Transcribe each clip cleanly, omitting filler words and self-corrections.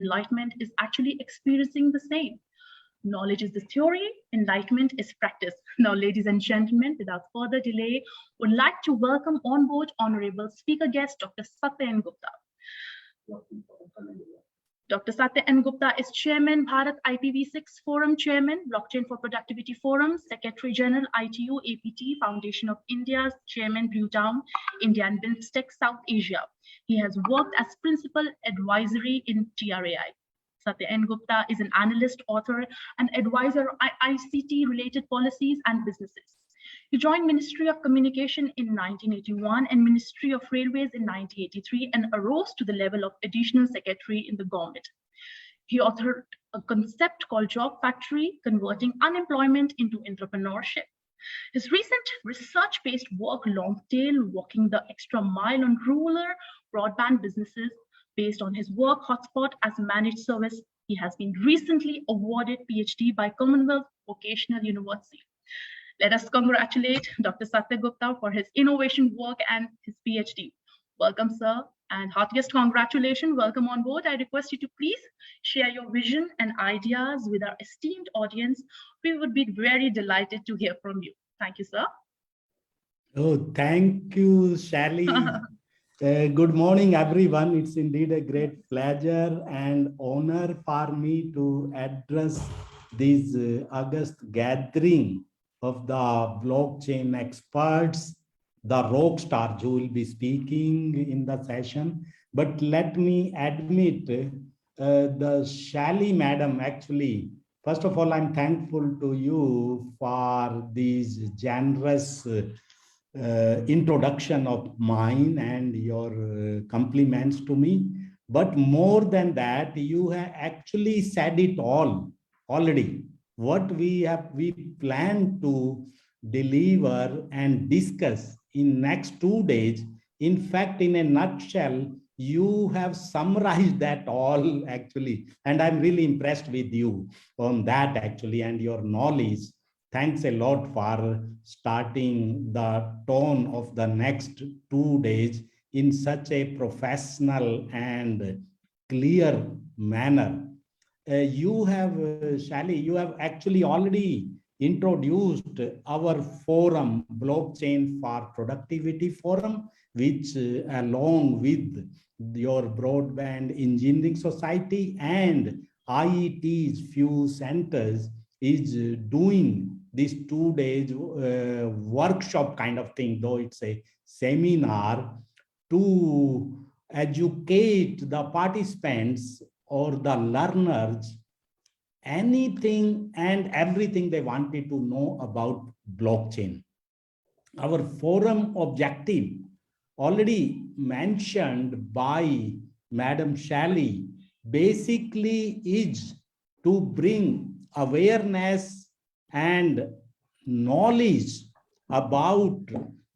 Enlightenment is actually experiencing the same. Knowledge is the theory, enlightenment is practice. Now, ladies and gentlemen, without further delay, would like to welcome on board Honorable Speaker Guest Dr. Satya N. Gupta. Dr. Satya N. Gupta is Chairman, Bharat IPv6 Forum Chairman, Blockchain for Productivity Forum, Secretary General, ITU APT, Foundation of India's Chairman, Bhutan, India and BIMSTEC, South Asia. He has worked as Principal Advisory in TRAI. Satya N. Gupta is an analyst, author, and advisor on ICT-related policies and businesses. He joined Ministry of Communication in 1981 and Ministry of Railways in 1983 and arose to the level of Additional Secretary in the government. He authored a concept called Job Factory, converting unemployment into entrepreneurship. His recent research-based work, Long Tail, walking the extra mile on rural broadband businesses, based on his work hotspot as a managed service. He has been recently awarded PhD by Commonwealth Vocational University. Let us congratulate Dr. Satya Gupta for his innovation work and his PhD. Welcome, sir, and heartiest congratulations. Welcome on board. I request you to please share your vision and ideas with our esteemed audience. We would be very delighted to hear from you. Thank you, sir. Oh, thank you, Shally. Good morning, everyone. It's indeed a great pleasure and honor for me to address this August gathering of the blockchain experts, the rock stars who will be speaking in the session. But let me admit, the Shally madam, actually, first of all, I'm thankful to you for these generous introduction of mine and your compliments to me. But more than that, you have actually said it all already. What we plan to deliver and discuss in next 2 days, in fact, in a nutshell, you have summarized that all actually. And I'm really impressed with you on that actually and your knowledge. Thanks a lot for starting the tone of the next 2 days in such a professional and clear manner. You have, Shally, you have actually already introduced our forum, Blockchain for Productivity Forum, which along with your Broadband Engineering Society and IET's few centers is doing this 2 days workshop kind of thing, though it's a seminar, to educate the participants or the learners anything and everything they wanted to know about blockchain. Our forum objective, already mentioned by Madam Shally, basically is to bring awareness and knowledge about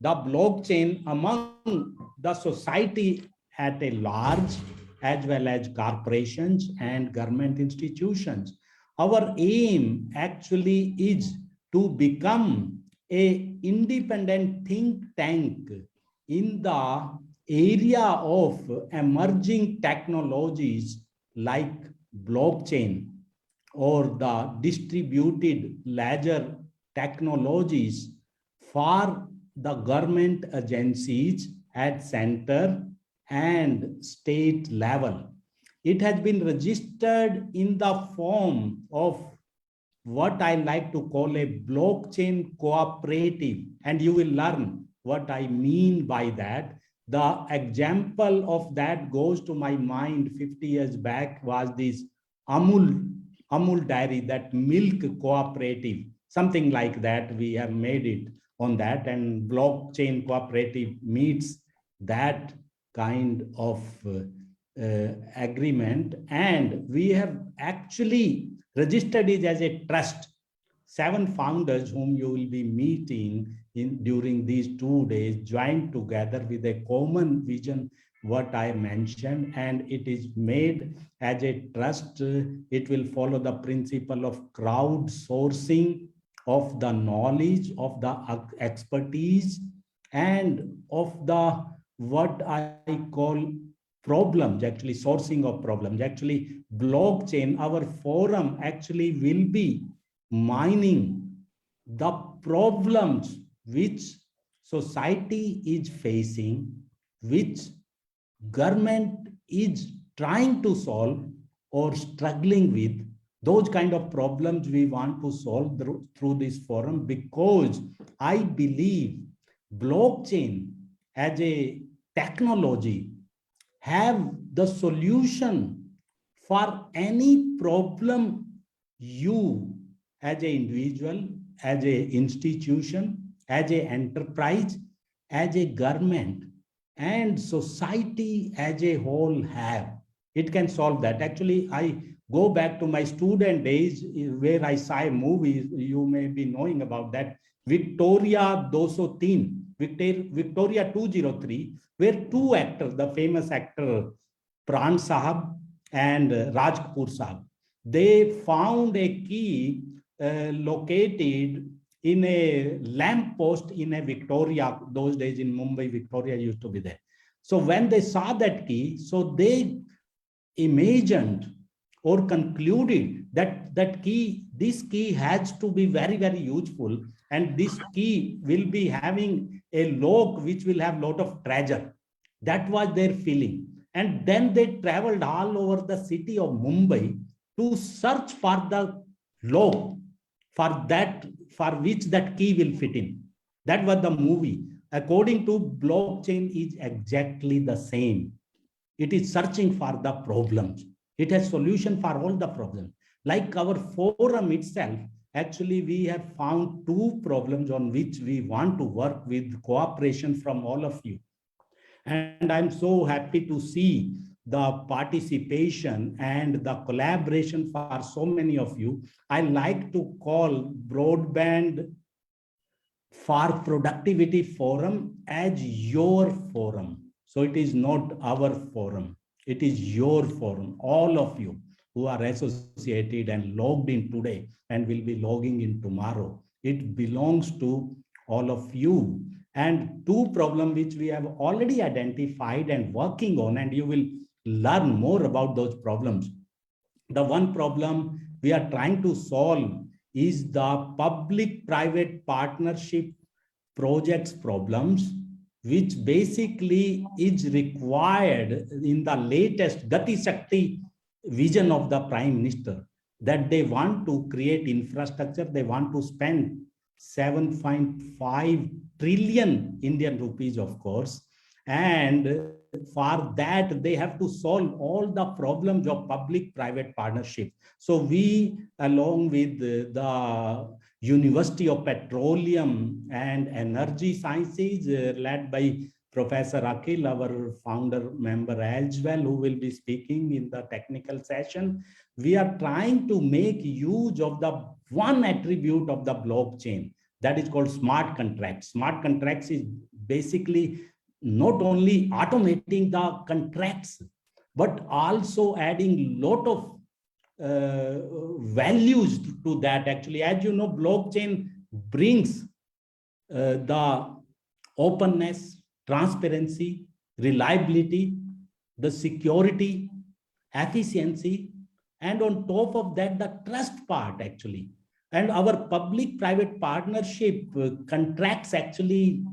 the blockchain among the society at a large, as well as corporations and government institutions. Our aim actually is to become an independent think tank in the area of emerging technologies like blockchain or the distributed ledger technologies for the government agencies at center and state level. It has been registered in the form of what I like to call a blockchain cooperative, and you will learn what I mean by that. The example of that goes to my mind 50 years back was this Amul Dairy, that milk cooperative, something like that. We have made it on that, and blockchain cooperative meets that kind of agreement, and we have actually registered it as a trust. 7 founders whom you will be meeting during these 2 days joined together with a common vision, what I mentioned, and it is made as a trust. It will follow the principle of crowdsourcing of the knowledge, of the expertise, and of the what I call problems, actually sourcing of problems. Actually, blockchain, our forum actually will be mining the problems which society is facing, which government is trying to solve or struggling with. Those kind of problems we want to solve through this forum, because I believe blockchain as a technology have the solution for any problem you as an individual, as an institution, as an enterprise, as a government, and society as a whole have. It can solve that. Actually, I go back to my student days where I saw movies. You may be knowing about that. Victoria 203, Victoria 203, where two actors, the famous actor Pran Sahab and Raj Kapoor Sahab, they found a key located in a lamp post in a Victoria. Those days in Mumbai, Victoria used to be there. So when they saw that key, so they imagined or concluded that this key has to be very, very useful, and this key will be having a lock which will have a lot of treasure. That was their feeling. And then they traveled all over the city of Mumbai to search for the lock for which that key will fit in. That was the movie. According to blockchain is exactly the same. It is searching for the problems. It has solution for all the problems. Like our forum itself, actually we have found two problems on which we want to work with cooperation from all of you. And I'm so happy to see the participation and the collaboration for so many of you. I like to call Broadband for Productivity Forum as your forum. So it is not our forum. It is your forum. All of you who are associated and logged in today and will be logging in tomorrow. It belongs to all of you. And two problems which we have already identified and working on, and you will learn more about those problems. The one problem we are trying to solve is the public-private partnership projects problems, which basically is required in the latest Gati Shakti vision of the Prime Minister, that they want to create infrastructure. They want to spend 7.5 trillion Indian rupees, of course. And for that, they have to solve all the problems of public-private partnership. So we, along with the University of Petroleum and Energy Sciences, led by Professor Akhil, our founder member as well, who will be speaking in the technical session, we are trying to make use of the one attribute of the blockchain that is called smart contracts. Smart contracts is basically not only automating the contracts, but also adding a lot of values to that. Actually, as you know, blockchain brings the openness, transparency, reliability, the security, efficiency, and on top of that, the trust part actually. And our public-private partnership contracts actually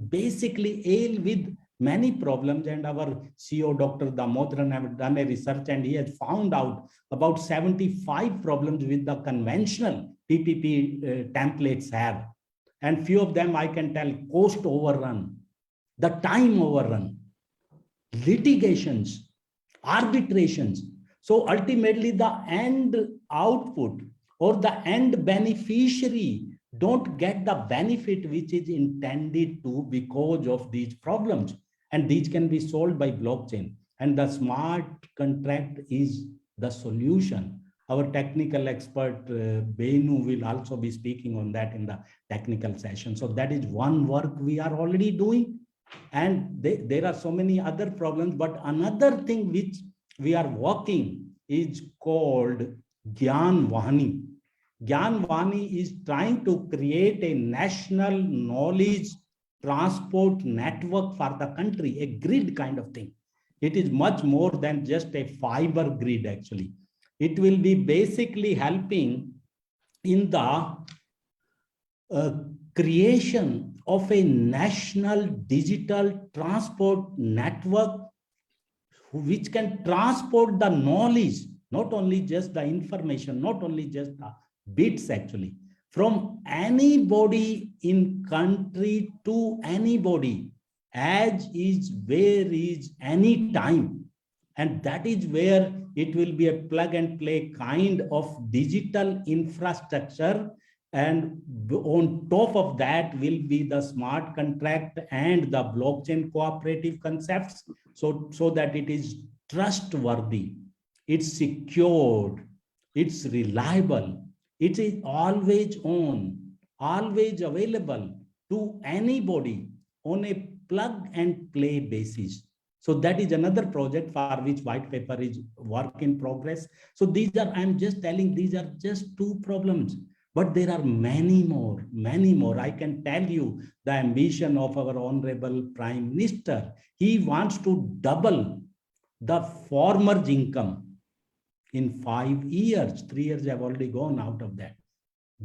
basically deal with many problems. And our CEO, Dr. Damodran, have done a research, and he has found out about 75 problems with the conventional PPP templates have. And few of them I can tell: cost overrun, the time overrun, litigations, arbitrations. So ultimately the end output or the end beneficiary don't get the benefit which is intended to because of these problems. And these can be solved by blockchain. And the smart contract is the solution. Our technical expert, Benu, will also be speaking on that in the technical session. So that is one work we are already doing. And there are so many other problems. But another thing which we are working is called Gyan Vahani. Gyan Vahani is trying to create a national knowledge transport network for the country, a grid kind of thing. It is much more than just a fiber grid, actually. It will be basically helping in the creation of a national digital transport network which can transport the knowledge, not only just the information, not only just the bits actually, from anybody in country to anybody, as is, where is, any time. And that is where it will be a plug and play kind of digital infrastructure. And on top of that will be the smart contract and the blockchain cooperative concepts, so that it is trustworthy, it's secured, it's reliable, it is always on, always available to anybody on a plug and play basis. So that is another project for which white paper is work in progress. So these are, I'm just telling, these are just two problems, but there are many more, many more. I can tell you the ambition of our Honorable Prime Minister. He wants to double the farmer's income in 5 years. 3 years have already gone out of that,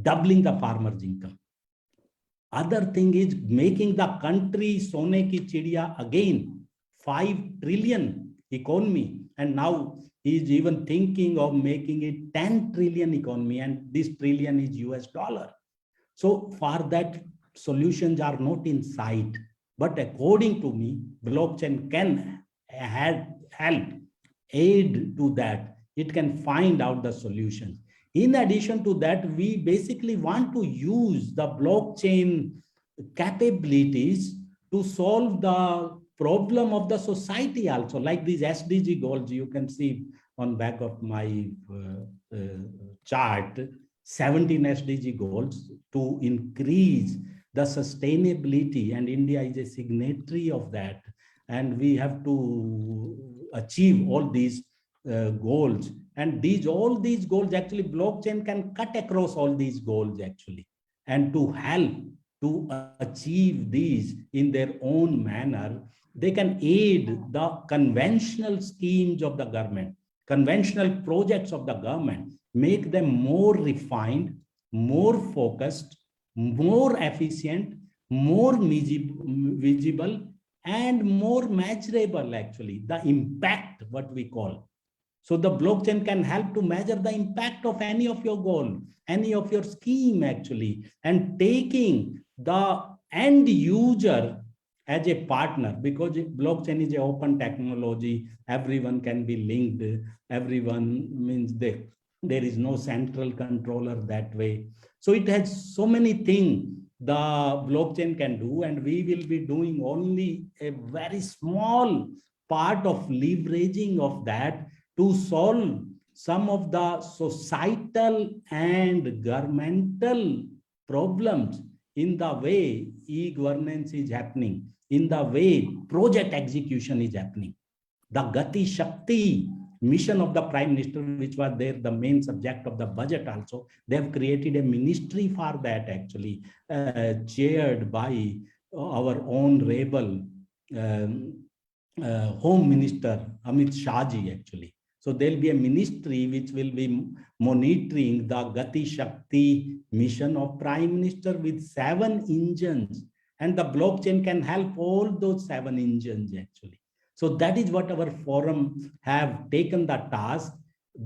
doubling the farmer's income. Other thing is making the country sone ki chidiya again, 5 trillion economy. And now he is even thinking of making it 10 trillion economy, and this trillion is US dollar. So for that, solutions are not in sight. But according to me, blockchain can help, aid to that. It can find out the solutions. In addition to that, we basically want to use the blockchain capabilities to solve the problem of the society also, like these SDG goals you can see on back of my chart, 17 SDG goals to increase the sustainability, and India is a signatory of that. And we have to achieve all these goals. And all these goals, actually, blockchain can cut across all these goals actually, and to help to achieve these in their own manner. They can aid the conventional schemes of the government, conventional projects of the government, make them more refined, more focused, more efficient, more visible, and more measurable, actually, the impact, what we call. So the blockchain can help to measure the impact of any of your goal, any of your scheme, actually, and taking the end user as a partner, because blockchain is an open technology, everyone can be linked, everyone means there is no central controller that way. So it has so many things the blockchain can do, and we will be doing only a very small part of leveraging of that to solve some of the societal and governmental problems in the way e-governance is happening, in the way project execution is happening. The Gati Shakti mission of the Prime Minister, which was there, the main subject of the budget also, they have created a ministry for that, actually, chaired by our own rebel Home Minister Amit Shahji, actually. So there'll be a ministry which will be monitoring the Gati Shakti mission of Prime Minister with 7 engines. And the blockchain can help all those 7 engines, actually. So that is what our forum have taken the task,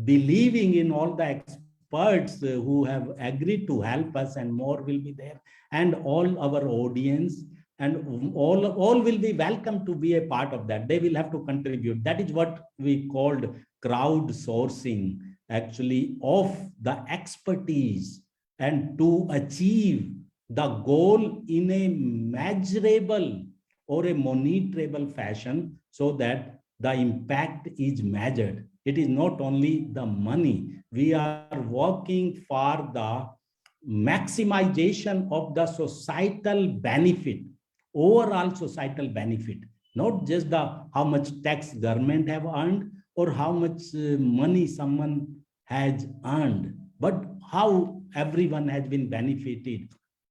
believing in all the experts who have agreed to help us, and more will be there, and all our audience, and all will be welcome to be a part of that. They will have to contribute. That is what we called crowdsourcing, actually, of the expertise, and to achieve the goal in a measurable or a monitorable fashion, so that the impact is measured. It is not only the money. We are working for the maximization of the societal benefit, overall societal benefit, not just the how much tax government have earned or how much money someone has earned, but how everyone has been benefited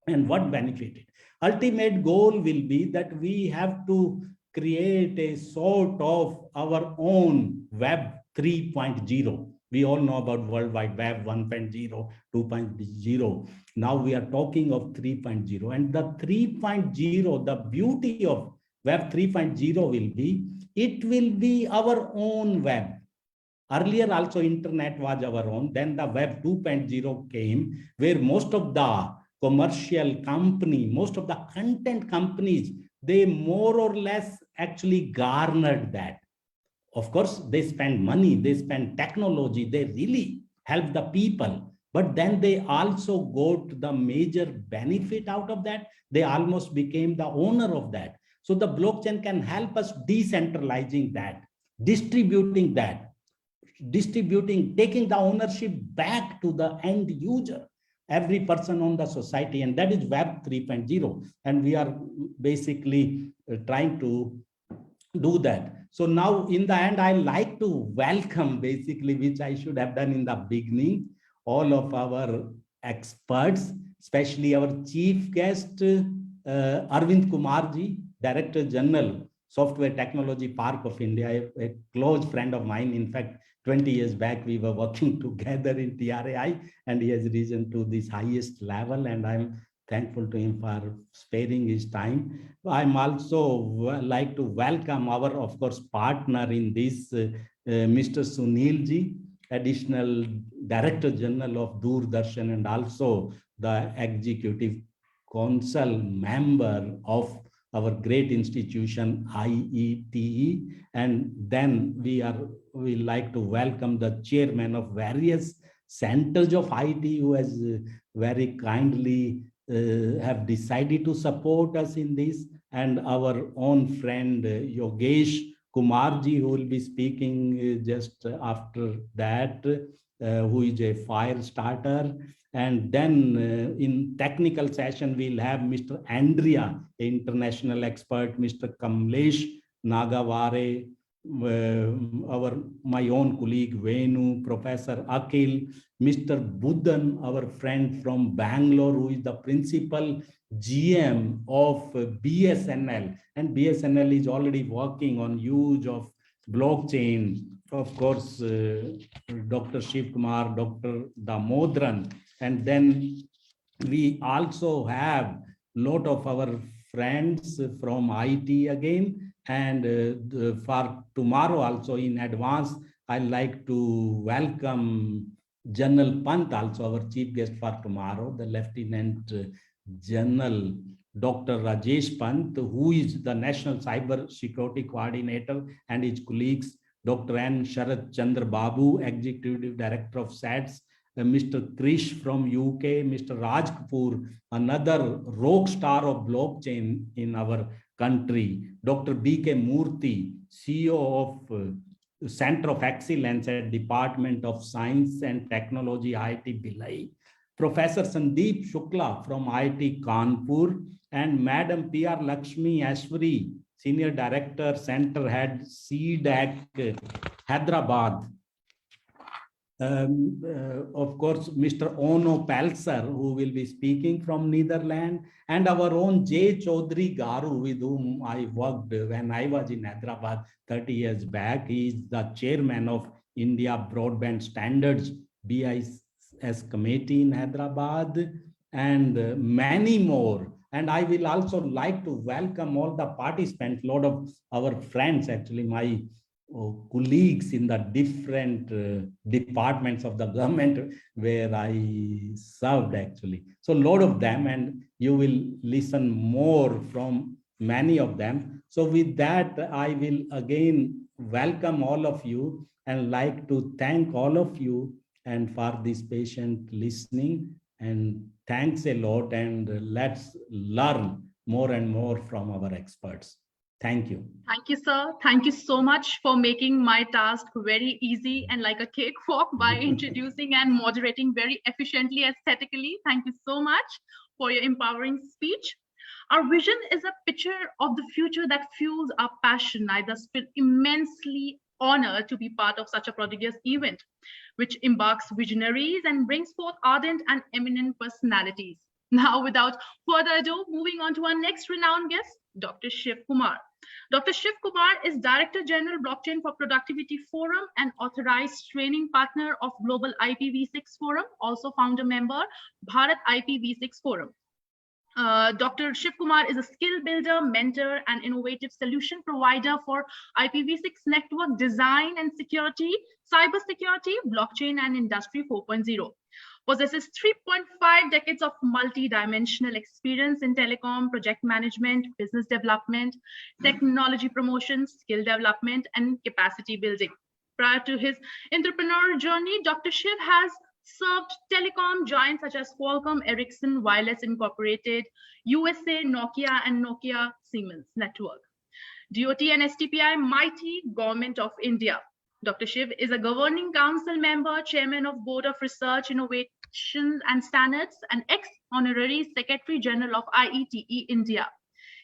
and what benefited. Ultimate goal will be that we have to create a sort of our own web 3.0, We all know about World Wide Web 1.0, 2.0. Now we are talking of 3.0. And the 3.0, the beauty of Web 3.0 will be, it will be our own web. Earlier also internet was our own. Then the Web 2.0 came, where most of the commercial company, most of the content companies, they more or less actually garnered that. Of course, they spend money, they spend technology, they really help the people. But then they also got the major benefit out of that. They almost became the owner of that. So the blockchain can help us decentralizing that, distributing that, taking the ownership back to the end user, every person on the society. And that is Web 3.0. And we are basically trying to do that. So now in the end, I like to welcome, basically, which I should have done in the beginning, all of our experts, especially our chief guest, Arvin Kumar ji, Director General, Software Technology Park of India, a close friend of mine. In fact, 20 years back, we were working together in TRAI, and he has risen to this highest level, and I'm thankful to him for sparing his time. I'm also like to welcome our, of course, partner in this, Mr. Sunil ji, Additional Director General of Doordarshan, and also the Executive Council member of our great institution, IETE. And then we like to welcome the chairman of various centers of IT, who has very kindly have decided to support us in this, and our own friend Yogesh Kumar ji, who will be speaking just after that, who is a fire starter. And then in technical session, we'll have Mr. Andrea, international expert, Mr. Kamlesh Nagavare, my own colleague Venu, Professor Akhil, Mr. Buddhan, our friend from Bangalore, who is the principal GM of BSNL, and BSNL is already working on use of blockchain. Of course, Dr. Shiv Kumar, Dr. Damodran, and then we also have a lot of our friends from IT again. And for tomorrow also, in advance, I'd like to welcome General Pant, also our chief guest for tomorrow, the Lieutenant General Dr. Rajesh Pant, who is the National Cyber Security Coordinator, and his colleagues, Dr. N. Sharat Chandra Babu, Executive Director of SATS, Mr. Krish from UK, Mr. Raj Kapoor, another rock star of blockchain in our country, Dr. B.K. Murthy, CEO of Center of Excellence at Department of Science and Technology, IIT Bhilai, Professor Sandeep Shukla from IIT Kanpur, and Madam P.R. Lakshmi Ashwari, Senior Director, Center Head, CDAC, Hyderabad. Of course, Mr. Ono Palser, who will be speaking from Netherlands, and our own J. Chaudhary Garu, with whom I worked when I was in Hyderabad 30 years back. He is the chairman of India Broadband Standards BIS Committee in Hyderabad, and many more. And I will also like to welcome all the participants, a lot of our friends, actually, my colleagues in the different departments of the government where I served, actually. So a lot of them, and you will listen more from many of them. So with that, I will again welcome all of you and like to thank all of you and for this patient listening. And thanks a lot, and let's learn more and more from our experts. Thank you. Thank you, sir. Thank you so much for making my task very easy and like a cakewalk by introducing and moderating very efficiently, aesthetically. Thank you so much for your empowering speech. Our vision is a picture of the future that fuels our passion. I thus feel immensely honored to be part of such a prodigious event, which embarks visionaries and brings forth ardent and eminent personalities. Now, without further ado, moving on to our next renowned guest, Dr. Shiv Kumar. Dr. Shiv Kumar is Director General Blockchain for Productivity Forum and authorized training partner of Global IPv6 Forum, also founder member, Bharat IPv6 Forum. Dr. Shiv Kumar is a skill builder, mentor, and innovative solution provider for IPv6 network design and security, cybersecurity, blockchain, and Industry 4.0. Possesses 3.5 decades of multi-dimensional experience in telecom, project management, business development, technology promotion, skill development, and capacity building. Prior to his entrepreneurial journey, Dr. Shiv has served telecom giants such as Qualcomm, Ericsson, Wireless Incorporated, USA, Nokia, and Nokia Siemens Network. DOT and STPI, mighty Government of India. Dr. Shiv is a governing council member, chairman of Board of Research, Innovation and Standards, and ex-honorary Secretary General of IETE India.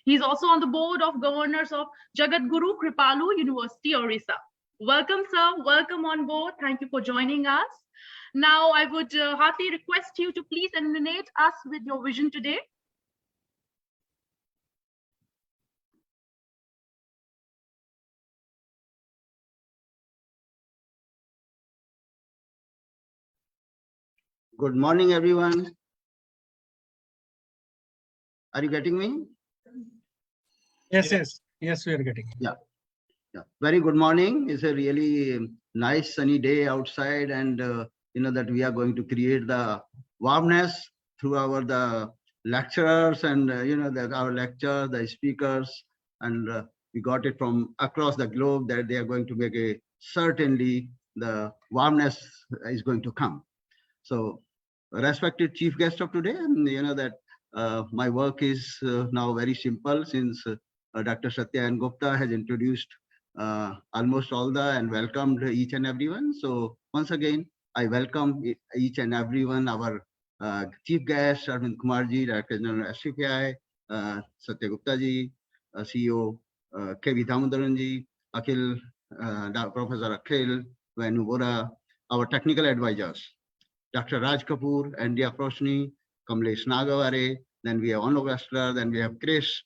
He is also on the board of governors of Jagadguru Kripalu University, Orissa. Welcome, sir. Welcome on board. Thank you for joining us. Now, I would heartily request you to please illuminate us with your vision today. Good morning, everyone. Are you getting me? Yes, we are getting. Yeah. Very good morning. It's a really nice sunny day outside, and that we are going to create the warmness through the lecturers and our lecture, the speakers, and we got it from across the globe that they are going to make certainly the warmness is going to come. So, respected chief guest of today, and that my work is now very simple since Dr. Satya Gupta has introduced almost all and welcomed each and everyone. So once again, I welcome each and everyone, our chief guest, Arvin Kumar ji, Director General SCPI, Satya Gupta ji, CEO K.V. Damodaran ji, Akhil, Professor Akhil, Venu Vora, our technical advisors, Dr. Raj Kapoor, Andrea Rossini, Kamlesh Nagavare, then we have Ono Westler, then we have Chris,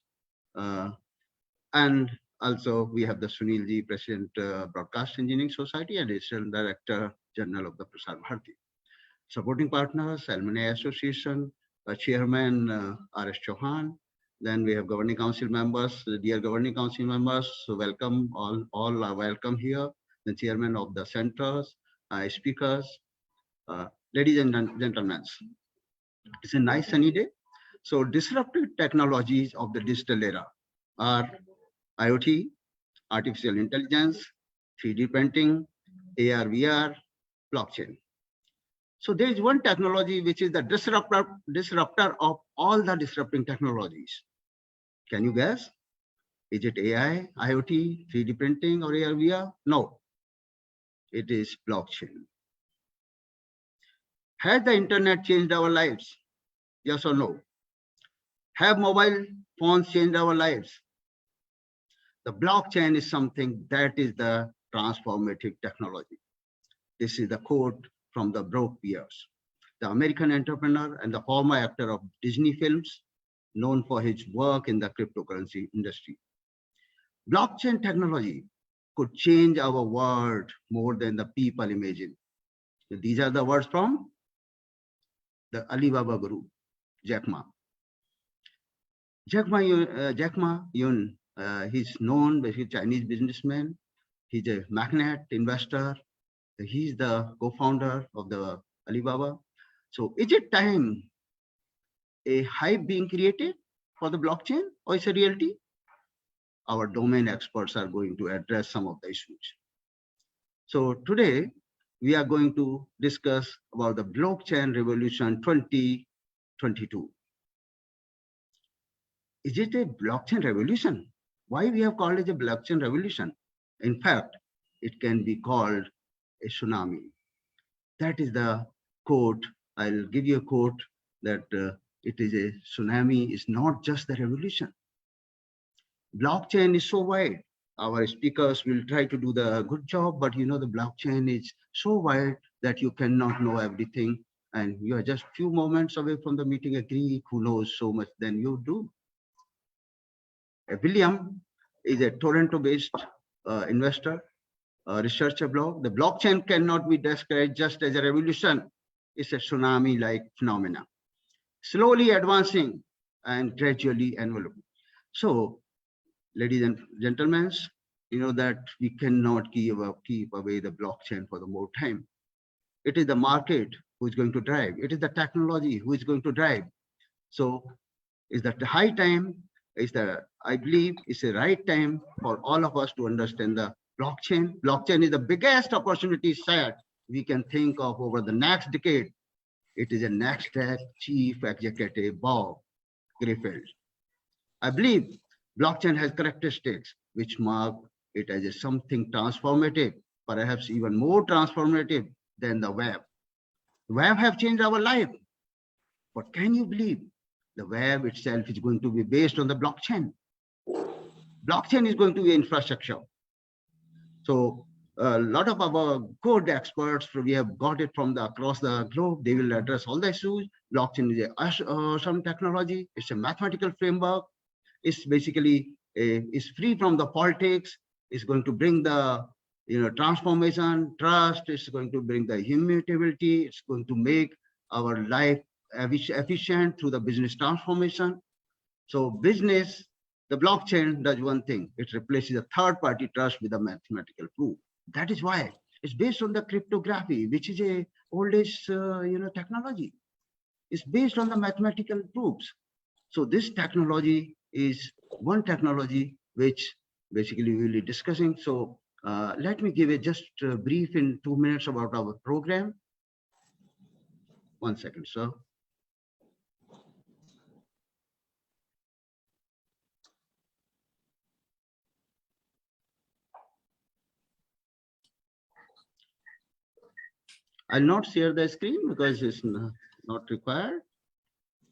and also we have the Sunil Ji, President Broadcast Engineering Society and Digital Director General of the Prasar Bharati. Supporting partners, Alumni Association, Chairman R.S. Chauhan. Then we have Governing Council members, dear Governing Council members, so welcome, all are welcome here. The Chairman of the centers, speakers, ladies and gentlemen. It's a nice sunny day. So disruptive technologies of the digital era are IoT, artificial intelligence, 3D printing, AR, VR, blockchain. So there is one technology which is the disruptor of all the disrupting technologies. Can you guess? Is it AI, IoT, 3D printing, or AR, VR? No, it is blockchain. Has the internet changed our lives? Yes or no? Have mobile phones changed our lives? The blockchain is something that is the transformative technology. This is the quote from the Broke Pierce, the American entrepreneur and the former actor of Disney films, known for his work in the cryptocurrency industry. Blockchain technology could change our world more than the people imagine. These are the words from the Alibaba guru, Jack Ma. Jack Ma Yun, he's known as a Chinese businessman. He's a magnate investor. He's the co-founder of the Alibaba. So is it time a hype being created for the blockchain, or is it a reality? Our domain experts are going to address some of the issues. So today we are going to discuss about the blockchain revolution 2022. Is it a blockchain revolution? Why we have called it a blockchain revolution? In fact, it can be called a tsunami. That is the quote. I'll give you a quote that it is a tsunami, is not just the revolution. Blockchain is so wide. Our speakers will try to do the good job, but the blockchain is so wide that you cannot know everything. And you are just few moments away from the meeting a Greek who knows so much than you do. William is a Toronto-based investor, researcher blog. The blockchain cannot be described just as a revolution. It's a tsunami-like phenomena, slowly advancing and gradually enveloping. So, ladies and gentlemen, you know that we cannot keep away the blockchain for the more time. It is the market who is going to drive. It is the technology who is going to drive. So is that the high time? I believe it's the right time for all of us to understand the blockchain. Blockchain is the biggest opportunity set we can think of over the next decade. It is a Nasdaq chief executive, Bob Griffith. I believe blockchain has characteristics which mark it as a something transformative, perhaps even more transformative than the web. The web have changed our life. But can you believe the web itself is going to be based on the blockchain? Blockchain is going to be infrastructure. So a lot of our good experts, we have got it from across the globe. They will address all the issues. Blockchain is some technology. It's a mathematical framework. It's basically is free from the politics. It's going to bring the transformation, trust. It's going to bring the immutability. It's going to make our life efficient through the business transformation. So business, the blockchain does one thing. It replaces a third-party trust with a mathematical proof. That is why it's based on the cryptography, which is a oldest technology. It's based on the mathematical proofs. So this technology is one technology which basically we'll be discussing. So let me give just a brief in 2 minutes about our program. 1 second, sir. I'll not share the screen because it's not required.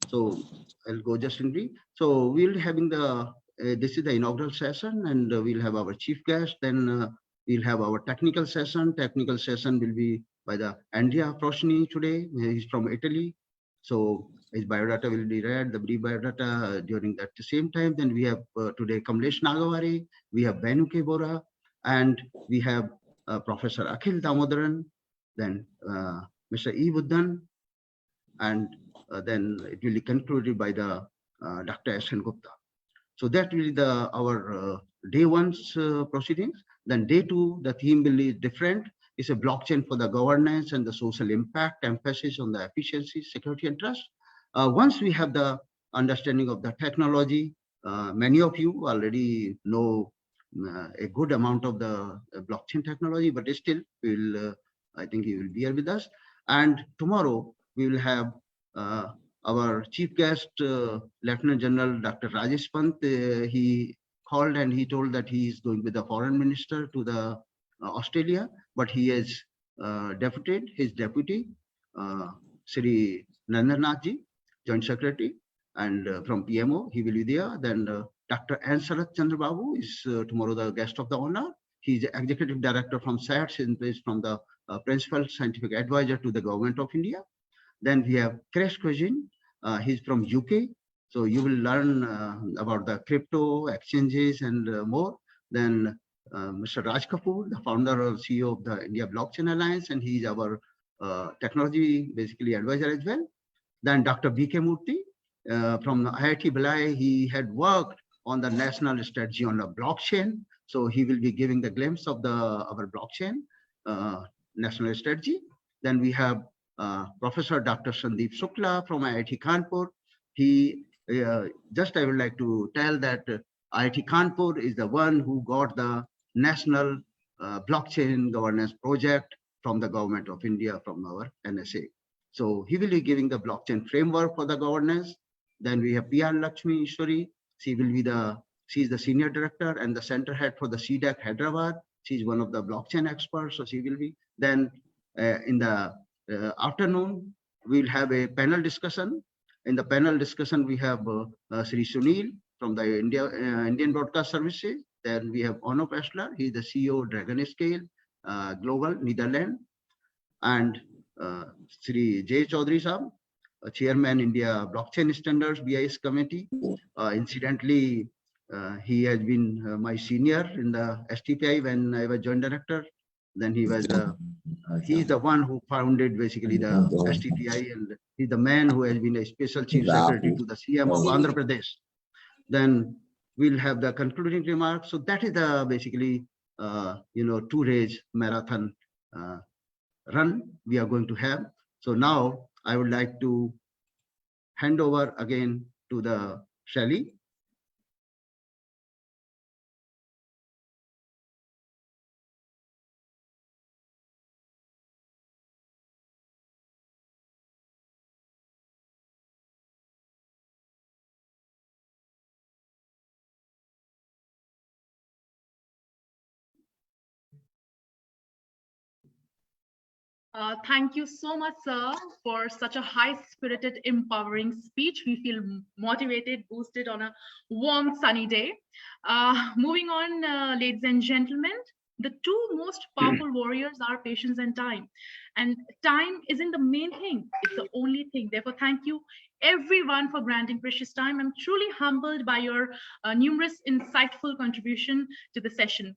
So I'll go just in brief. So we'll be having this is the inaugural session, and we'll have our chief guest. Then we'll have our technical session. Technical session will be by the Andrea Rossini today. He's from Italy. So his biodata will be read, the brief biodata during that same time. Then we have today Kamlesh Nagawari, we have Benuke Bora, and we have Professor Akhil Damodaran, then Mr. E. Buddhan, and then it will be concluded by the Dr. S. N. Gupta. So that will be our day one's proceedings. Then day two, the theme will be different. It's a blockchain for the governance and the social impact, emphasis on the efficiency, security, and trust. Once we have the understanding of the technology, many of you already know a good amount of the blockchain technology, but still, I think he will be here with us. And tomorrow, we will have our chief guest, Lieutenant General Dr. Rajesh Pant. He called and he told that he is going with the foreign minister to the Australia, but he has deputed his deputy, Sri Nandarnathji, Joint Secretary, and from PMO, he will be there. Then Dr. N. Sarath Chandra Babu is tomorrow the guest of the honor. He is Executive Director from SATS, in place from the Principal Scientific Advisor to the Government of India. Then we have Chris Cuisine. He's from UK. So you will learn about the crypto exchanges and more. Then Mr. Raj Kapoor, the founder or CEO of the India Blockchain Alliance, and he's our technology basically advisor as well. Then Dr. B.K. Murthy from IIT Bhilai. He had worked on the national strategy on the blockchain. So he will be giving the glimpse of our blockchain national strategy. Then we have Professor Dr. Sandeep Shukla from IIT Kanpur. He I would like to tell that IIT Kanpur is the one who got the national blockchain governance project from the government of India, from our NSA. So he will be giving the blockchain framework for the governance. Then we have PR Lakshmi Ishwari. She is the senior director and the center head for the CDAC Hyderabad. She's one of the blockchain experts, so she will be. Then in the afternoon, we'll have a panel discussion. In the panel discussion, we have Sri Sunil from the Indian Broadcast Services. Then we have Ono Pestler. He's the CEO of Dragon Scale Global, Netherlands. And Sri Jay Chaudhary Saab, Chairman India Blockchain Standards BIS Committee. Incidentally, He has been my senior in the STPI when I was joint director. Then he was he's the one who founded basically the STPI, and he's the man who has been a special chief secretary to the CM of Andhra Pradesh. Then we'll have the concluding remarks. So that is the basically 2 days marathon run we are going to have. So now I would like to hand over again to the Shelley. Thank you so much, sir, for such a high-spirited, empowering speech. We feel motivated, boosted on a warm, sunny day. Moving on, ladies and gentlemen, the two most powerful warriors are patience and time. And time isn't the main thing, it's the only thing. Therefore, thank you everyone for granting precious time. I'm truly humbled by your numerous insightful contribution to the session.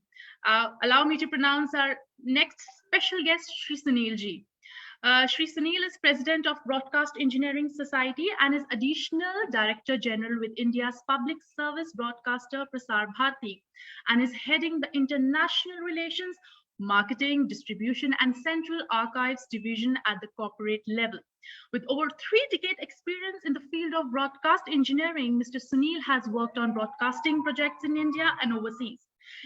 Allow me to pronounce our next special guest, Shri Sunil ji. Shri Sunil is President of Broadcast Engineering Society and is Additional Director General with India's public service broadcaster Prasar Bharati, and is heading the International Relations, Marketing, Distribution and Central Archives Division at the corporate level. With over 3-decade experience in the field of broadcast engineering, Mr. Sunil has worked on broadcasting projects in India and overseas.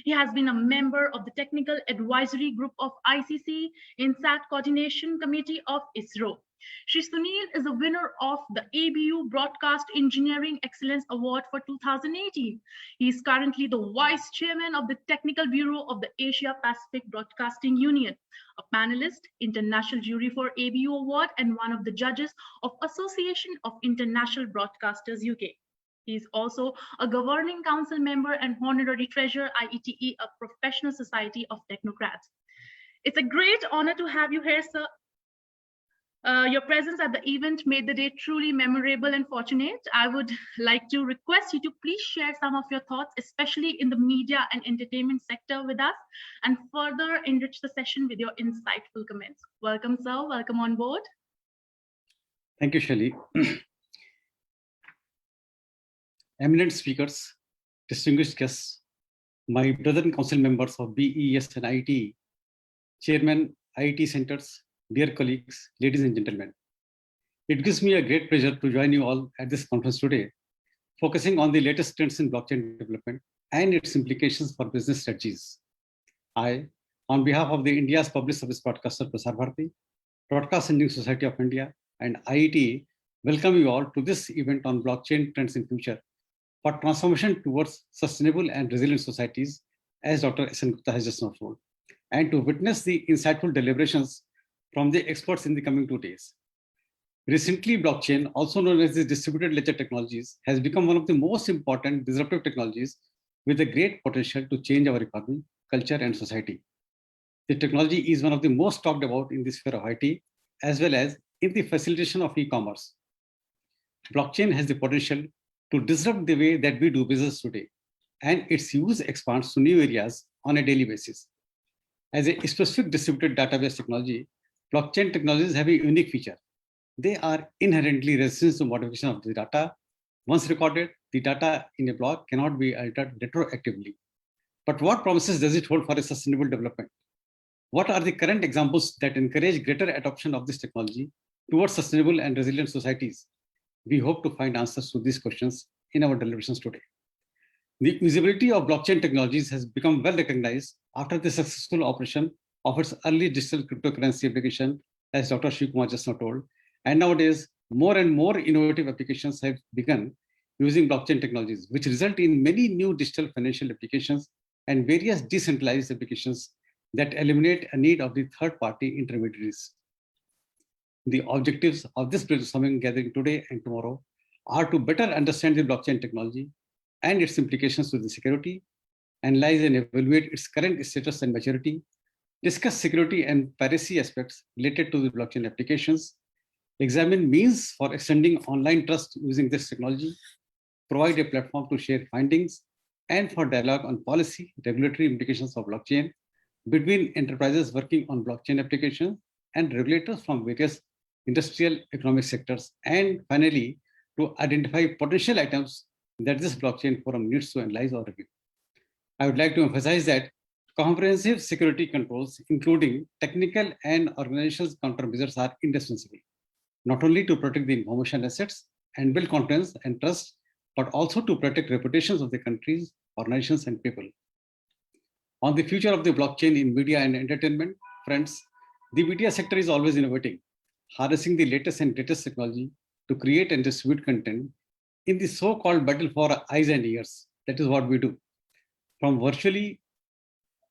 He has been a member of the Technical Advisory Group of ICC, INSAT Coordination Committee of ISRO. Shri Sunil is a winner of the ABU Broadcast Engineering Excellence Award for 2018. He is currently the Vice Chairman of the Technical Bureau of the Asia Pacific Broadcasting Union, a panelist, international jury for ABU Award, and one of the judges of Association of International Broadcasters UK. He is also a governing council member and honorary treasurer, IETE, a professional society of technocrats. It's a great honor to have you here, sir. Your presence at the event made the day truly memorable and fortunate. I would like to request you to please share some of your thoughts, especially in the media and entertainment sector with us, and further enrich the session with your insightful comments. Welcome, sir. Welcome on board. Thank you, Shelley. Eminent speakers, distinguished guests, my brother and council members of BES and IIT, Chairman, IIT Centers, dear colleagues, ladies and gentlemen. It gives me a great pleasure to join you all at this conference today, focusing on the latest trends in blockchain development and its implications for business strategies. I, on behalf of the India's Public Service Broadcaster Prasar Bharati, Broadcast Engineering Society of India, and IIT, welcome you all to this event on blockchain trends in future for transformation towards sustainable and resilient societies, as Dr. S.N. Gupta has just now told, and to witness the insightful deliberations from the experts in the coming 2 days. Recently, blockchain, also known as the distributed ledger technologies, has become one of the most important disruptive technologies with a great potential to change our economy, culture, and society. The technology is one of the most talked about in the sphere of IT, as well as in the facilitation of e-commerce. Blockchain has the potential to disrupt the way that we do business today, and its use expands to new areas on a daily basis. As a specific distributed database technology, blockchain technologies have a unique feature. They are inherently resistant to modification of the data. Once recorded, the data in a block cannot be altered retroactively. But what promises does it hold for a sustainable development? What are the current examples that encourage greater adoption of this technology towards sustainable and resilient societies? We hope to find answers to these questions in our deliberations today. The usability of blockchain technologies has become well recognized after the successful operation of its early digital cryptocurrency application, as Dr. Shiv Kumar just now told. And nowadays, more and more innovative applications have begun using blockchain technologies, which result in many new digital financial applications and various decentralized applications that eliminate a need of the third-party intermediaries. The objectives of this brainstorming gathering today and tomorrow are to better understand the blockchain technology and its implications to the security, analyze and evaluate its current status and maturity, discuss security and piracy aspects related to the blockchain applications, examine means for extending online trust using this technology, provide a platform to share findings, and for dialogue on policy, regulatory implications of blockchain between enterprises working on blockchain applications and regulators from various industrial economic sectors, and finally, to identify potential items that this blockchain forum needs to analyze or review. I would like to emphasize that comprehensive security controls, including technical and organizational countermeasures, are indispensable, not only to protect the information assets and build confidence and trust, but also to protect reputations of the countries, organizations, and people. On the future of the blockchain in media and entertainment, friends, the media sector is always innovating, harnessing the latest and greatest technology to create and distribute content in the so-called battle for eyes and ears. That is what we do. From virtually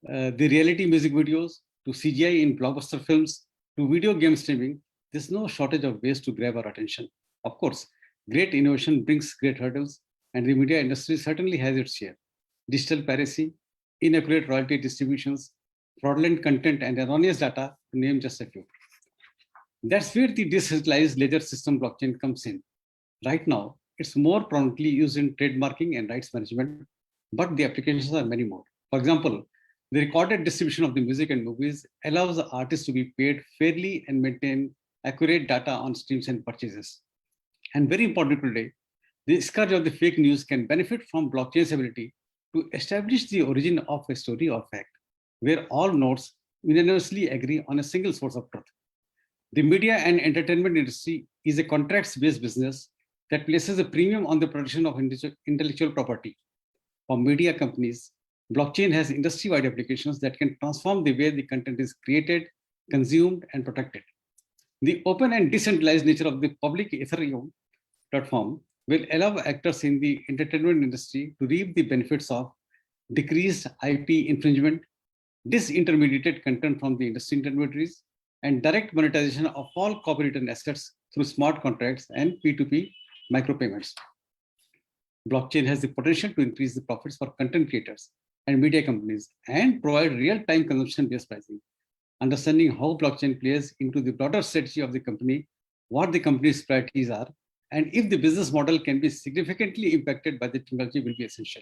the reality music videos to CGI in blockbuster films to video game streaming, there's no shortage of ways to grab our attention. Of course, great innovation brings great hurdles, and the media industry certainly has its share. Digital piracy, inaccurate royalty distributions, fraudulent content, and erroneous data, to name just a few. That's where the decentralized ledger system blockchain comes in. Right now, it's more prominently used in trademarking and rights management, but the applications are many more. For example, the recorded distribution of the music and movies allows the artists to be paid fairly and maintain accurate data on streams and purchases. And very important today, the scourge of the fake news can benefit from blockchain's ability to establish the origin of a story or fact, where all nodes unanimously agree on a single source of truth. The media and entertainment industry is a contracts-based business that places a premium on the protection of intellectual property. For media companies, blockchain has industry-wide applications that can transform the way the content is created, consumed, and protected. The open and decentralized nature of the public Ethereum platform will allow actors in the entertainment industry to reap the benefits of decreased IP infringement, disintermediated content from the industry intermediaries, and direct monetization of all copywritten assets through smart contracts and P2P micropayments. Blockchain has the potential to increase the profits for content creators and media companies and provide real-time consumption-based pricing. Understanding how blockchain plays into the broader strategy of the company, what the company's priorities are, and if the business model can be significantly impacted by the technology will be essential.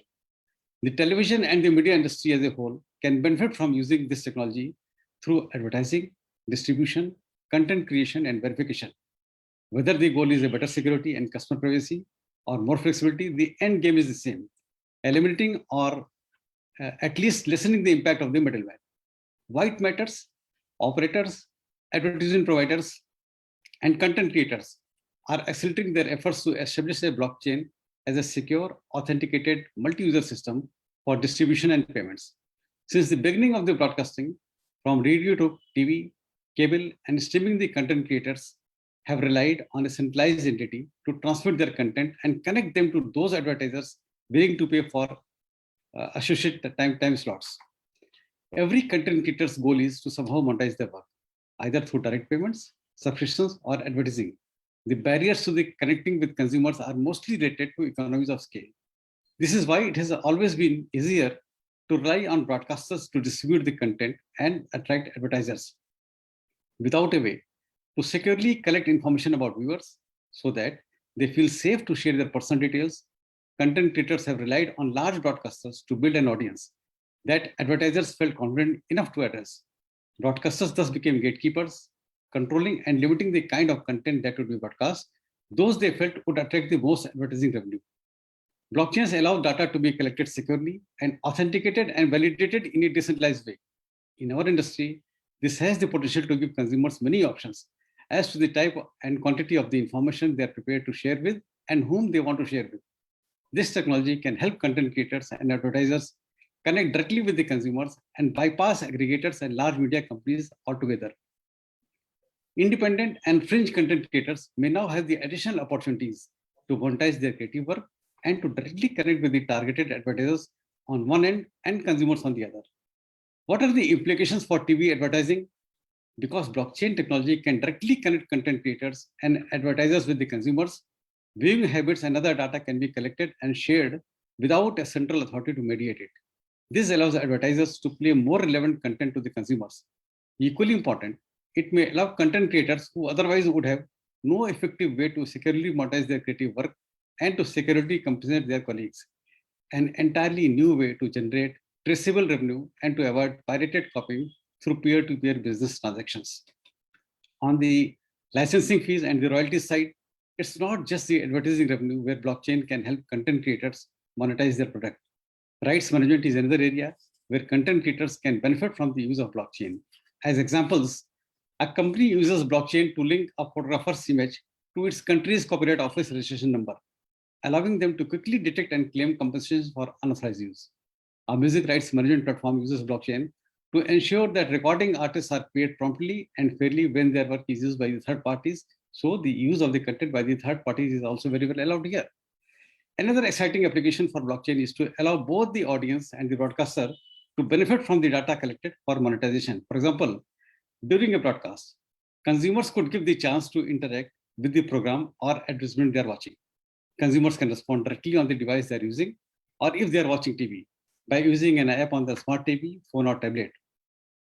The television and the media industry as a whole can benefit from using this technology through advertising, distribution, content creation, and verification. Whether the goal is a better security and customer privacy or more flexibility, the end game is the same, eliminating or at least lessening the impact of the middleman. White matters, operators, advertising providers, and content creators are accelerating their efforts to establish a blockchain as a secure, authenticated, multi-user system for distribution and payments. Since the beginning of the broadcasting, from radio to TV, cable, and streaming, the content creators have relied on a centralized entity to transmit their content and connect them to those advertisers willing to pay for associated time slots. Every content creator's goal is to somehow monetize their work, either through direct payments, subscriptions, or advertising. The barriers to the connecting with consumers are mostly related to economies of scale. This is why it has always been easier to rely on broadcasters to distribute the content and attract advertisers without a way to securely collect information about viewers so that they feel safe to share their personal details. Content creators have relied on large broadcasters to build an audience that advertisers felt confident enough to address. Broadcasters thus became gatekeepers, controlling and limiting the kind of content that would be broadcast, those they felt would attract the most advertising revenue. Blockchains allow data to be collected securely and authenticated and validated in a decentralized way. In our industry, this has the potential to give consumers many options as to the type and quantity of the information they are prepared to share with and whom they want to share with. This technology can help content creators and advertisers connect directly with the consumers and bypass aggregators and large media companies altogether. Independent and fringe content creators may now have the additional opportunities to monetize their creative work and to directly connect with the targeted advertisers on one end and consumers on the other. What are the implications for TV advertising? Because blockchain technology can directly connect content creators and advertisers with the consumers, viewing habits and other data can be collected and shared without a central authority to mediate it. This allows advertisers to play more relevant content to the consumers. Equally important, it may allow content creators who otherwise would have no effective way to securely monetize their creative work and to securely compensate their colleagues. an entirely new way to generate traceable revenue and to avoid pirated copying through peer-to-peer business transactions. On the licensing fees and the royalty side, it's not just the advertising revenue where blockchain can help content creators monetize their product. Rights management is another area where content creators can benefit from the use of blockchain. As examples, a company uses blockchain to link a photographer's image to its country's copyright office registration number, allowing them to quickly detect and claim compensation for unauthorized use. A music rights management platform uses blockchain to ensure that recording artists are paid promptly and fairly when their work is used by the third parties. So the use of the content by the third parties is also very well allowed here. Another exciting application for blockchain is to allow both the audience and the broadcaster to benefit from the data collected for monetization. For example, during a broadcast, consumers could give the chance to interact with the program or advertisement they are watching. Consumers can respond directly on the device they are using, or if they are watching TV, by using an app on the smart TV, phone, or tablet.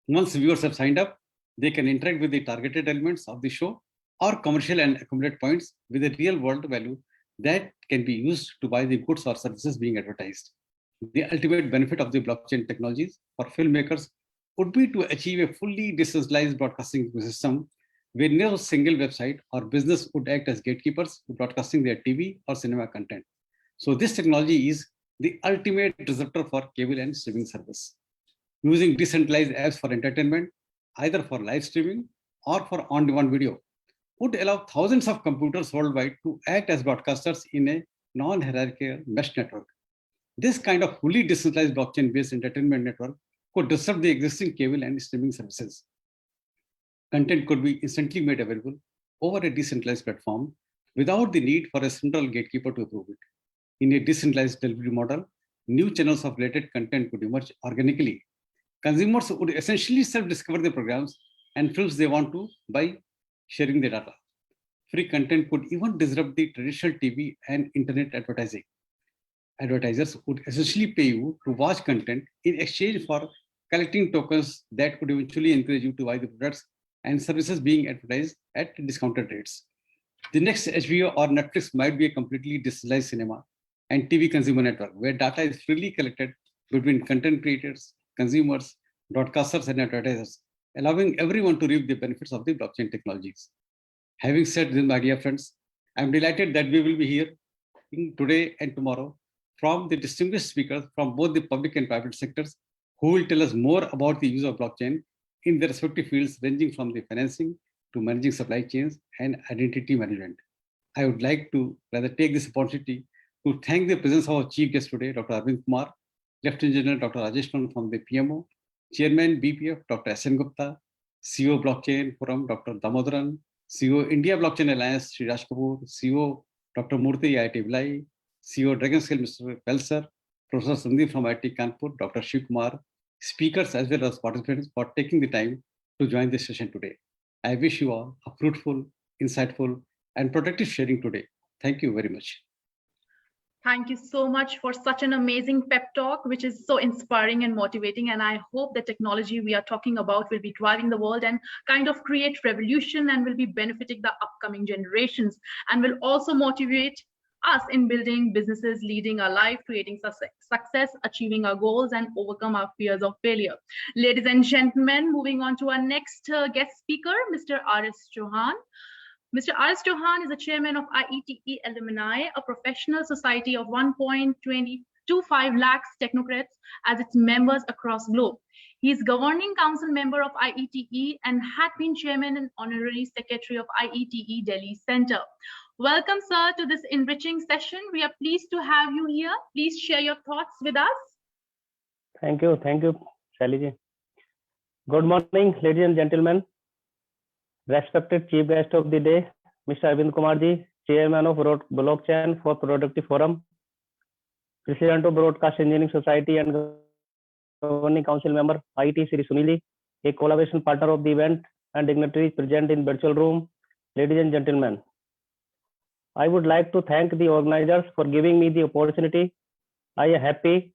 Once viewers have signed up, they can interact with the targeted elements of the show or commercial and accumulate points with a real world value that can be used to buy the goods or services being advertised. The ultimate benefit of the blockchain technologies for filmmakers would be to achieve a fully decentralized broadcasting ecosystem where no single website or business would act as gatekeepers to broadcasting their TV or cinema content. So this technology is the ultimate disruptor for cable and streaming service. Using decentralized apps for entertainment, either for live streaming or for on-demand video, would allow thousands of computers worldwide to act as broadcasters in a non-hierarchical mesh network. This kind of fully decentralized blockchain-based entertainment network could disrupt the existing cable and streaming services. Content could be instantly made available over a decentralized platform without the need for a central gatekeeper to approve it. In a decentralized delivery model, new channels of related content could emerge organically. Consumers would essentially self-discover the programs and films they want to by sharing the data. Free content could even disrupt the traditional TV and internet advertising. Advertisers would essentially pay you to watch content in exchange for collecting tokens that could eventually encourage you to buy the products and services being advertised at discounted rates. The next HBO or Netflix might be a completely decentralized cinema and TV consumer network where data is freely collected between content creators, consumers, broadcasters, and advertisers, allowing everyone to reap the benefits of the blockchain technologies. Having said this, my dear friends, I'm delighted that we will be here today and tomorrow from the distinguished speakers from both the public and private sectors who will tell us more about the use of blockchain in their respective fields ranging from the financing to managing supply chains and identity management. I would like to rather take this opportunity to thank the presence of our chief guest today, Dr. Arvin Kumar, Lieutenant General Dr. Rajesh Khan from the PMO, Chairman BPF Dr. S.N. Gupta, CEO Blockchain Forum Dr. Damodaran, CEO India Blockchain Alliance Sri Raj Kapoor, CEO Dr. Murthy IIT Bhilai, CEO Dragon Scale Mr. Pelser, Professor Sandeep from IIT Kanpur, Dr. Shiv Kumar, speakers as well as participants for taking the time to join this session today. I wish you all a fruitful, insightful, and productive sharing today. Thank you very much. Thank you so much for such an amazing pep talk, which is so inspiring and motivating. And I hope the technology we are talking about will be driving the world and kind of create revolution and will be benefiting the upcoming generations and will also motivate us in building businesses, leading our life, creating success, achieving our goals, and overcome our fears of failure. Ladies and gentlemen, moving on to our next guest speaker, Mr. R.S. Chauhan. Mr. R.S. Chauhan is the chairman of IETE Alumni, a professional society of 1.25 lakhs technocrats as its members across globe. He is governing council member of IETE and had been chairman and honorary secretary of IETE Delhi Center. Welcome, sir, to this enriching session. We are pleased to have you here. Please share your thoughts with us. Thank you, Shaliji. Good morning, ladies and gentlemen. Respected Chief Guest of the Day, Mr. Arvin Kumar ji, Chairman of Blockchain for Productive Forum, President of Broadcast Engineering Society and Governing Council Member, IIT Sri Sunili, a collaboration partner of the event and dignitaries present in virtual room. Ladies and gentlemen, I would like to thank the organizers for giving me the opportunity. I am happy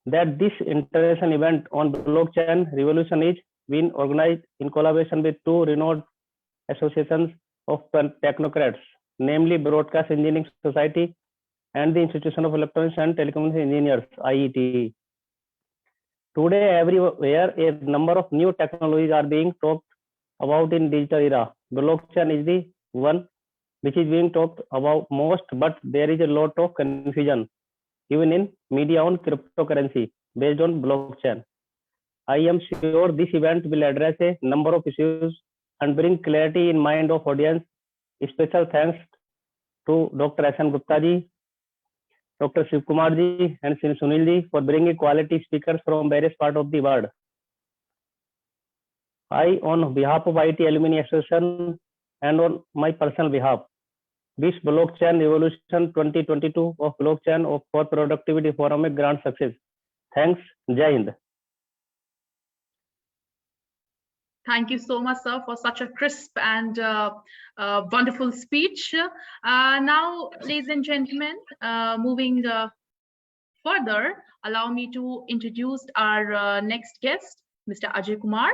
that this international event on blockchain revolution is being organized in collaboration with two renowned associations of technocrats, namely Broadcast Engineering Society and the Institution of Electronics and Telecommunication Engineers, IET. Today, everywhere, a number of new technologies are being talked about in digital era. Blockchain is the one which is being talked about most, but there is a lot of confusion, even in media, on cryptocurrency based on blockchain. I am sure this event will address a number of issues and bring clarity in mind of audience. Special thanks to Dr. S. N. Gupta ji, Dr. Shiv Kumar ji, and Sri Sunil ji for bringing quality speakers from various parts of the world. I, on behalf of IT Alumni Association and on my personal behalf, wish Blockchain Revolution 2022 of Blockchain for Productivity Forum a grand success. Thanks. Jai Hind. Thank you so much, sir, for such a crisp and wonderful speech. Now, ladies and gentlemen, moving further, allow me to introduce our next guest, Mr. Ajay Kumar.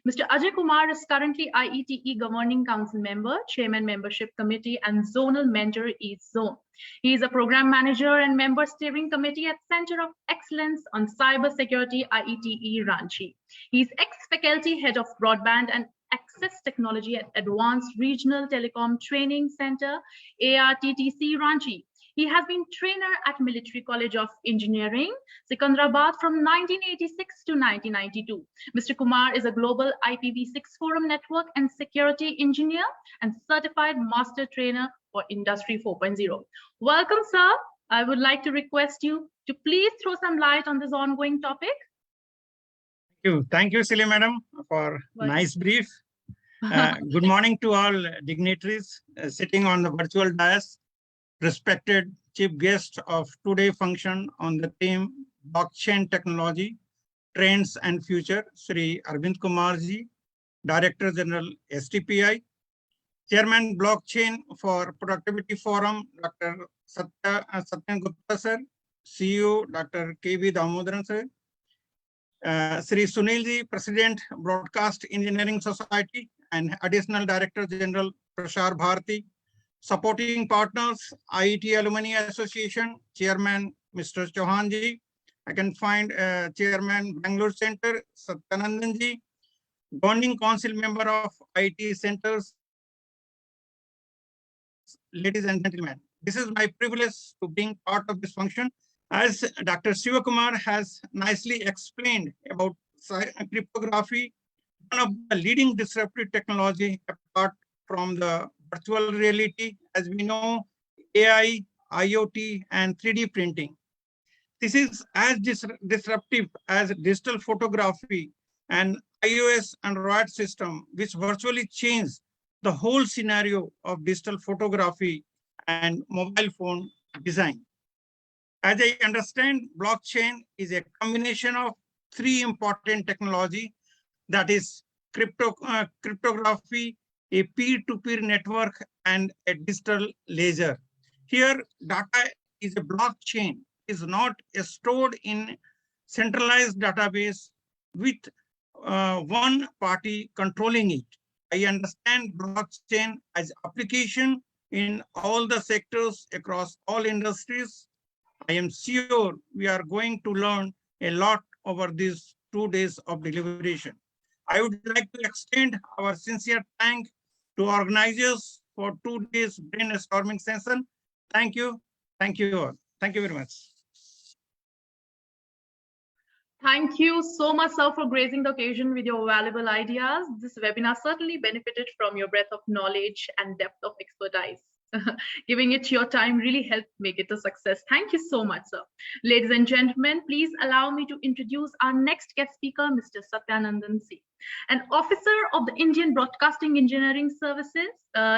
Mr. Ajay Kumar is currently IETE Governing Council member, Chairman Membership Committee, and Zonal Mentor East Zone. He is a Program Manager and Member Steering Committee at Center of Excellence on Cyber Security, IETE Ranchi. He is ex-faculty head of Broadband and Access Technology at Advanced Regional Telecom Training Center, ARTTC Ranchi. He has been trainer at Military College of Engineering, Secunderabad from 1986 to 1992. Mr. Kumar is a global IPv6 forum network and security engineer and certified master trainer for Industry 4.0. Welcome, sir. I would like to request you to please throw some light on this ongoing topic. Thank you, Silly Madam, for nice brief. Good morning to all dignitaries sitting on the virtual dais, respected chief guest of today's function on the theme blockchain technology, trends and future, Sri Arvin Kumar ji, Director General STPI, Chairman Blockchain for Productivity Forum, Dr. Satyan Gupta sir, CEO Dr. KV Damodaran sir, Sri Sunil ji, President Broadcast Engineering Society and Additional Director General Prashar Bharati, supporting partners IET Alumni Association, Chairman Mr. Chauhan ji. I can find Chairman Bangalore Center, Satyanandan ji, Governing Council member of IT Centers. Ladies and gentlemen, this is my privilege to being part of this function. As Dr. Shiv Kumar has nicely explained about cryptography, one of the leading disruptive technology apart from the virtual reality, as we know, AI, IoT, and 3D printing. This is as disruptive as digital photography and iOS Android system, which virtually changed the whole scenario of digital photography and mobile phone design. As I understand, blockchain is a combination of three important technology, that is cryptography, a peer-to-peer network, and a digital ledger. Here, data is a blockchain, is not stored in centralized database with one party controlling it. I understand blockchain as application in all the sectors across all industries. I am sure we are going to learn a lot over these 2 days of deliberation. I would like to extend our sincere thanks to organizers for 2 days brainstorming session. Thank you. Thank you all. Thank you very much. Thank you so much, sir, for gracing the occasion with your valuable ideas. This webinar certainly benefited from your breadth of knowledge and depth of expertise. Giving it your time really helped make it a success. Thank you so much, sir. Ladies and gentlemen, please allow me to introduce our next guest speaker, Mr. Satyanandan C. An officer of the Indian Broadcasting Engineering Services.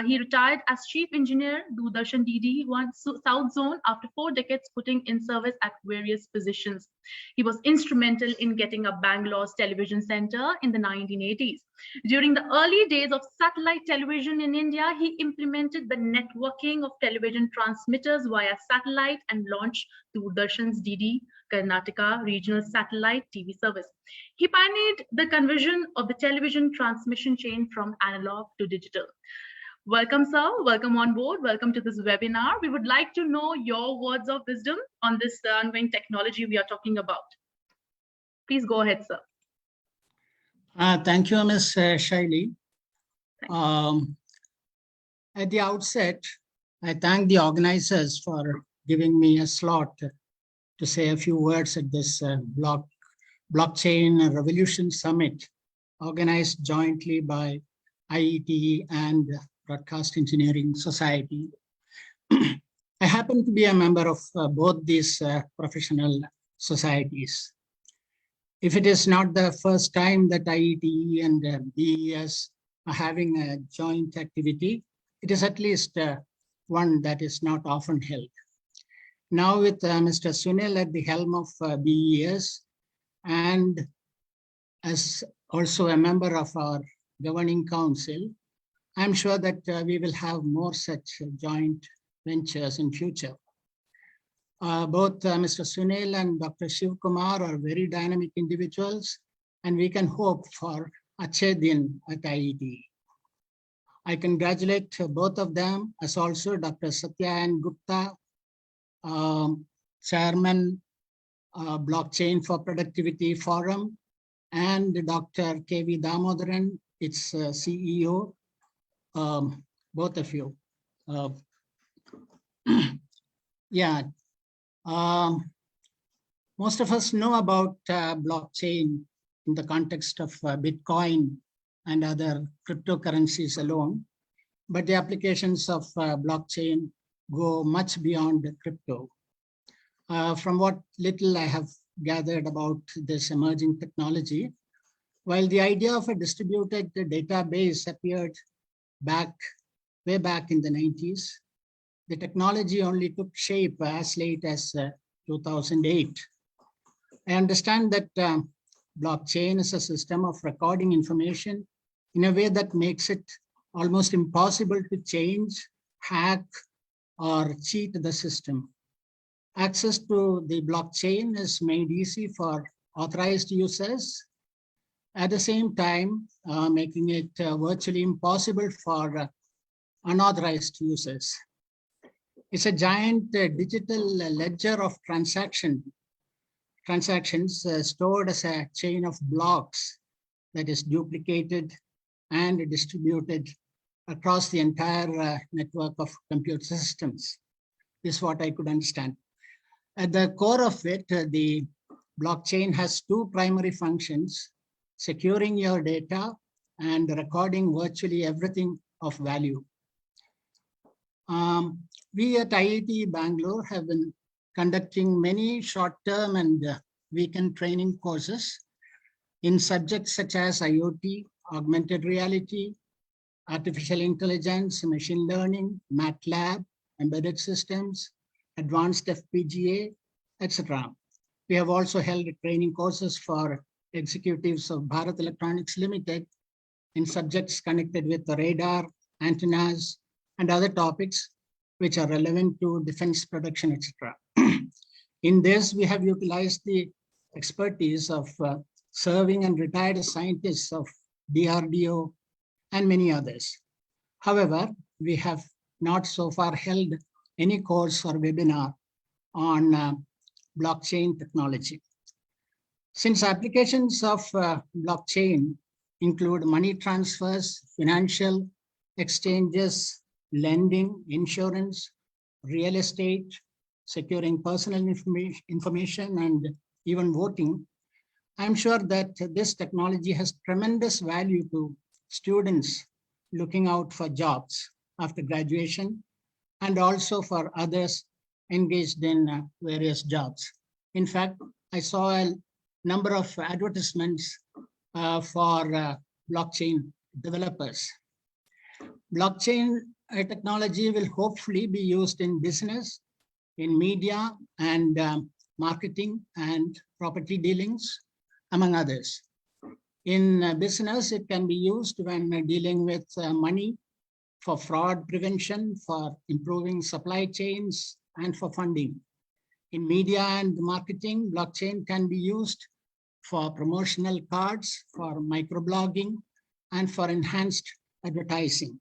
He retired as Chief Engineer, Doordarshan DD1 South Zone after 4 decades putting in service at various positions. He was instrumental in getting up Bangalore's television center in the 1980s. During the early days of satellite television in India, he implemented the networking of television transmitters via satellite and launched Doordarshan's DD Karnataka regional satellite TV service. He pioneered the conversion of the television transmission chain from analog to digital. Welcome, sir. Welcome on board. Welcome to this webinar. We would like to know your words of wisdom on this ongoing technology we are talking about. Please go ahead, sir. Thank you, Ms. Shaili. At the outset, I thank the organizers for giving me a slot to say a few words at this Blockchain Revolution Summit, organized jointly by IETE and Broadcast Engineering Society. I happen to be a member of both these professional societies. If it is not the first time that IETE and BES are having a joint activity, it is at least one that is not often held. Now with Mr. Sunil at the helm of BES and as also a member of our governing council, I'm sure that we will have more such joint ventures in future. Both Mr. Sunil and Dr. Shiv Kumar are very dynamic individuals, and we can hope for Achhe Din at IETE. I congratulate both of them, as also Dr. Satya N. Gupta, Chairman, Blockchain for Productivity Forum, and Dr. K.V. Damodaran, its CEO, both of you. Yeah, most of us know about blockchain in the context of Bitcoin and other cryptocurrencies alone, but the applications of blockchain go much beyond crypto. From what little I have gathered about this emerging technology, while the idea of a distributed database appeared way back in the 90s, the technology only took shape as late as 2008. I understand that blockchain is a system of recording information in a way that makes it almost impossible to change, hack, or cheat the system. Access to the blockchain is made easy for authorized users, at the same time making it virtually impossible for unauthorized users. It's a giant digital ledger of transactions stored as a chain of blocks that is duplicated and distributed across the entire network of computer systems, is what I could understand. At the core of it, the blockchain has two primary functions: securing your data and recording virtually everything of value. We at IIT Bangalore have been conducting many short-term and weekend training courses in subjects such as IoT, augmented reality, artificial intelligence, machine learning, MATLAB, embedded systems, advanced FPGA, etc. We have also held training courses for executives of Bharat Electronics Limited in subjects connected with the radar, antennas, and other topics which are relevant to defense production, etc. In this, we have utilized the expertise of serving and retired scientists of DRDO and many others. However, we have not so far held any course or webinar on blockchain technology. Since applications of blockchain include money transfers, financial exchanges, lending, insurance, real estate, securing personal information, and even voting, I'm sure that this technology has tremendous value to students looking out for jobs after graduation, and also for others engaged in various jobs. In fact, I saw a number of advertisements for blockchain developers. Blockchain technology will hopefully be used in business, in media, and marketing and property dealings, among others. In business, it can be used when dealing with money, for fraud prevention, for improving supply chains, and for funding. In media and marketing, blockchain can be used for promotional cards, for microblogging, and for enhanced advertising.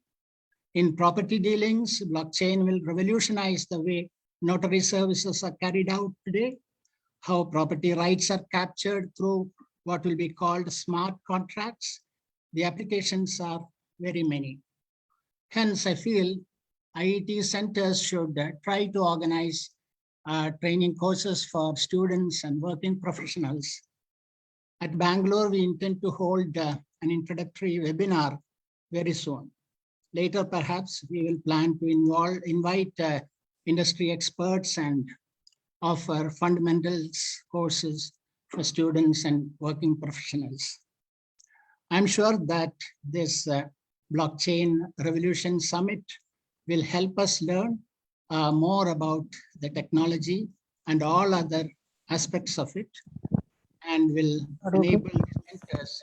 In property dealings, blockchain will revolutionize the way notary services are carried out today, how property rights are captured through what will be called smart contracts. The applications are very many. Hence, I feel IET centers should try to organize training courses for students and working professionals. At Bangalore, we intend to hold an introductory webinar very soon. Later, perhaps, we will plan to invite industry experts and offer fundamentals courses for students and working professionals. I'm sure that this Blockchain Revolution Summit will help us learn more about the technology and all other aspects of it, and will enable centers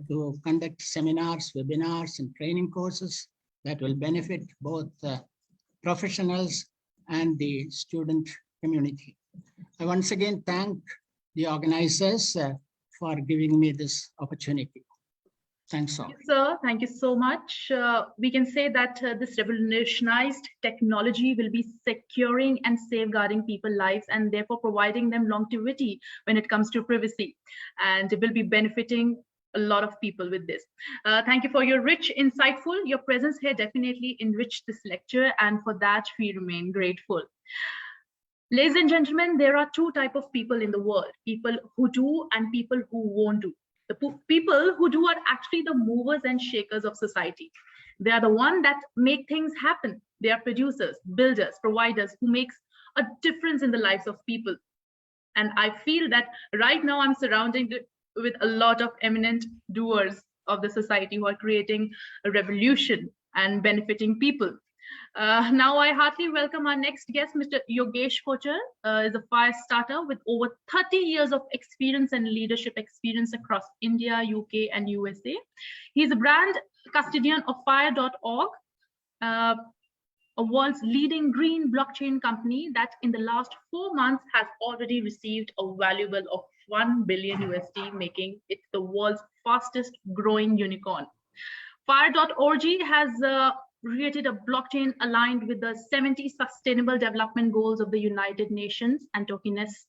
to conduct seminars, webinars, and training courses that will benefit both professionals and the student community. I once again thank the organizers for giving me this opportunity. Thanks all. Sir, thank you so much. We can say that this revolutionized technology will be securing and safeguarding people's lives, and therefore providing them longevity when it comes to privacy, and it will be benefiting a lot of people with this. Thank you for your rich, insightful. Your presence here definitely enriched this lecture, and for that we remain grateful. Ladies and gentlemen, there are two types of people in the world: people who do and people who won't do. The people who do are actually the movers and shakers of society. They are the ones that make things happen. They are producers, builders, providers who makes a difference in the lives of people. And I feel that right now I'm surrounded with a lot of eminent doers of the society who are creating a revolution and benefiting people. Now I heartily welcome our next guest, Mr. Yogesh Kocher, is a fire starter with over 30 years of experience and leadership experience across India, UK, and USA. He's a brand custodian of fire.org, a world's leading green blockchain company that in the last 4 months has already received a valuable of $1 billion USD, making it the world's fastest growing unicorn. Fire.org has created a blockchain aligned with the 70 Sustainable Development Goals of the United Nations and tokenizes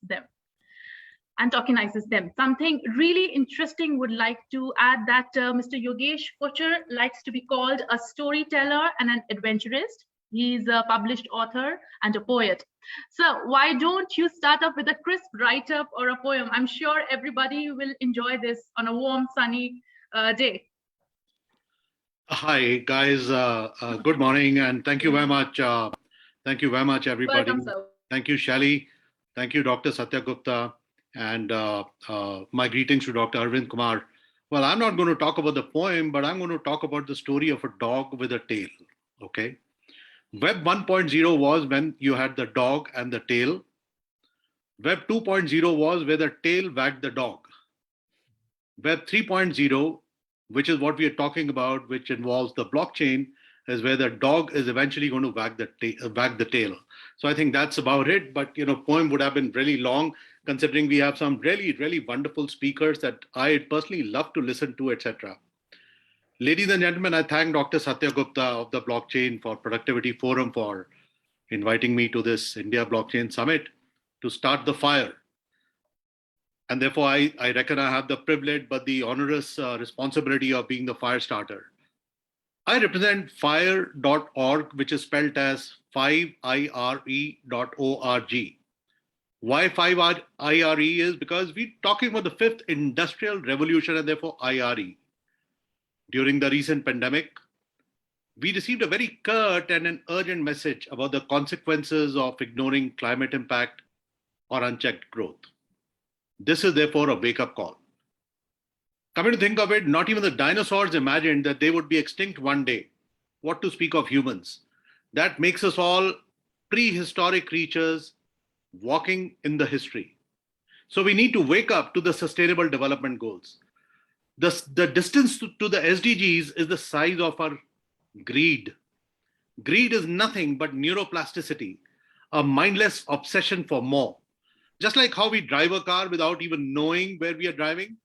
them. Something really interesting would like to add that Mr. Yogesh Kocher likes to be called a storyteller and an adventurist. He's a published author and a poet. So why don't you start off with a crisp write-up or a poem? I'm sure everybody will enjoy this on a warm, sunny day. Hi, guys. Good morning, and thank you very much. Thank you very much, everybody. Welcome, sir. Thank you, Shelly. Thank you, Dr. Satya Gupta. And my greetings to Dr. Arvin Kumar. Well, I'm not going to talk about the poem, but I'm going to talk about the story of a dog with a tail. Okay. Web 1.0 was when you had the dog and the tail. Web 2.0 was where the tail wagged the dog. Web 3.0, which is what we are talking about, which involves the blockchain, is where the dog is eventually going to wag the tail. So I think that's about it. But, poem would have been really long, considering we have some really, really wonderful speakers that I personally love to listen to, etc. Ladies and gentlemen, I thank Dr. Satya Gupta of the Blockchain for Productivity Forum for inviting me to this India Blockchain Summit to start the fire. And therefore, I reckon I have the privilege, but the onerous responsibility of being the fire starter. I represent fire.org, which is spelled as 5ire.org. Why 5IRE is because we're talking about the fifth industrial revolution and therefore IRE. During the recent pandemic, we received a very curt and an urgent message about the consequences of ignoring climate impact or unchecked growth. This is therefore a wake-up call. Coming to think of it, not even the dinosaurs imagined that they would be extinct one day. What to speak of humans? That makes us all prehistoric creatures walking in the history. So we need to wake up to the Sustainable Development Goals. The distance to the SDGs is the size of our greed. Greed is nothing but neuroplasticity, a mindless obsession for more. Just like how we drive a car without even knowing where we are driving.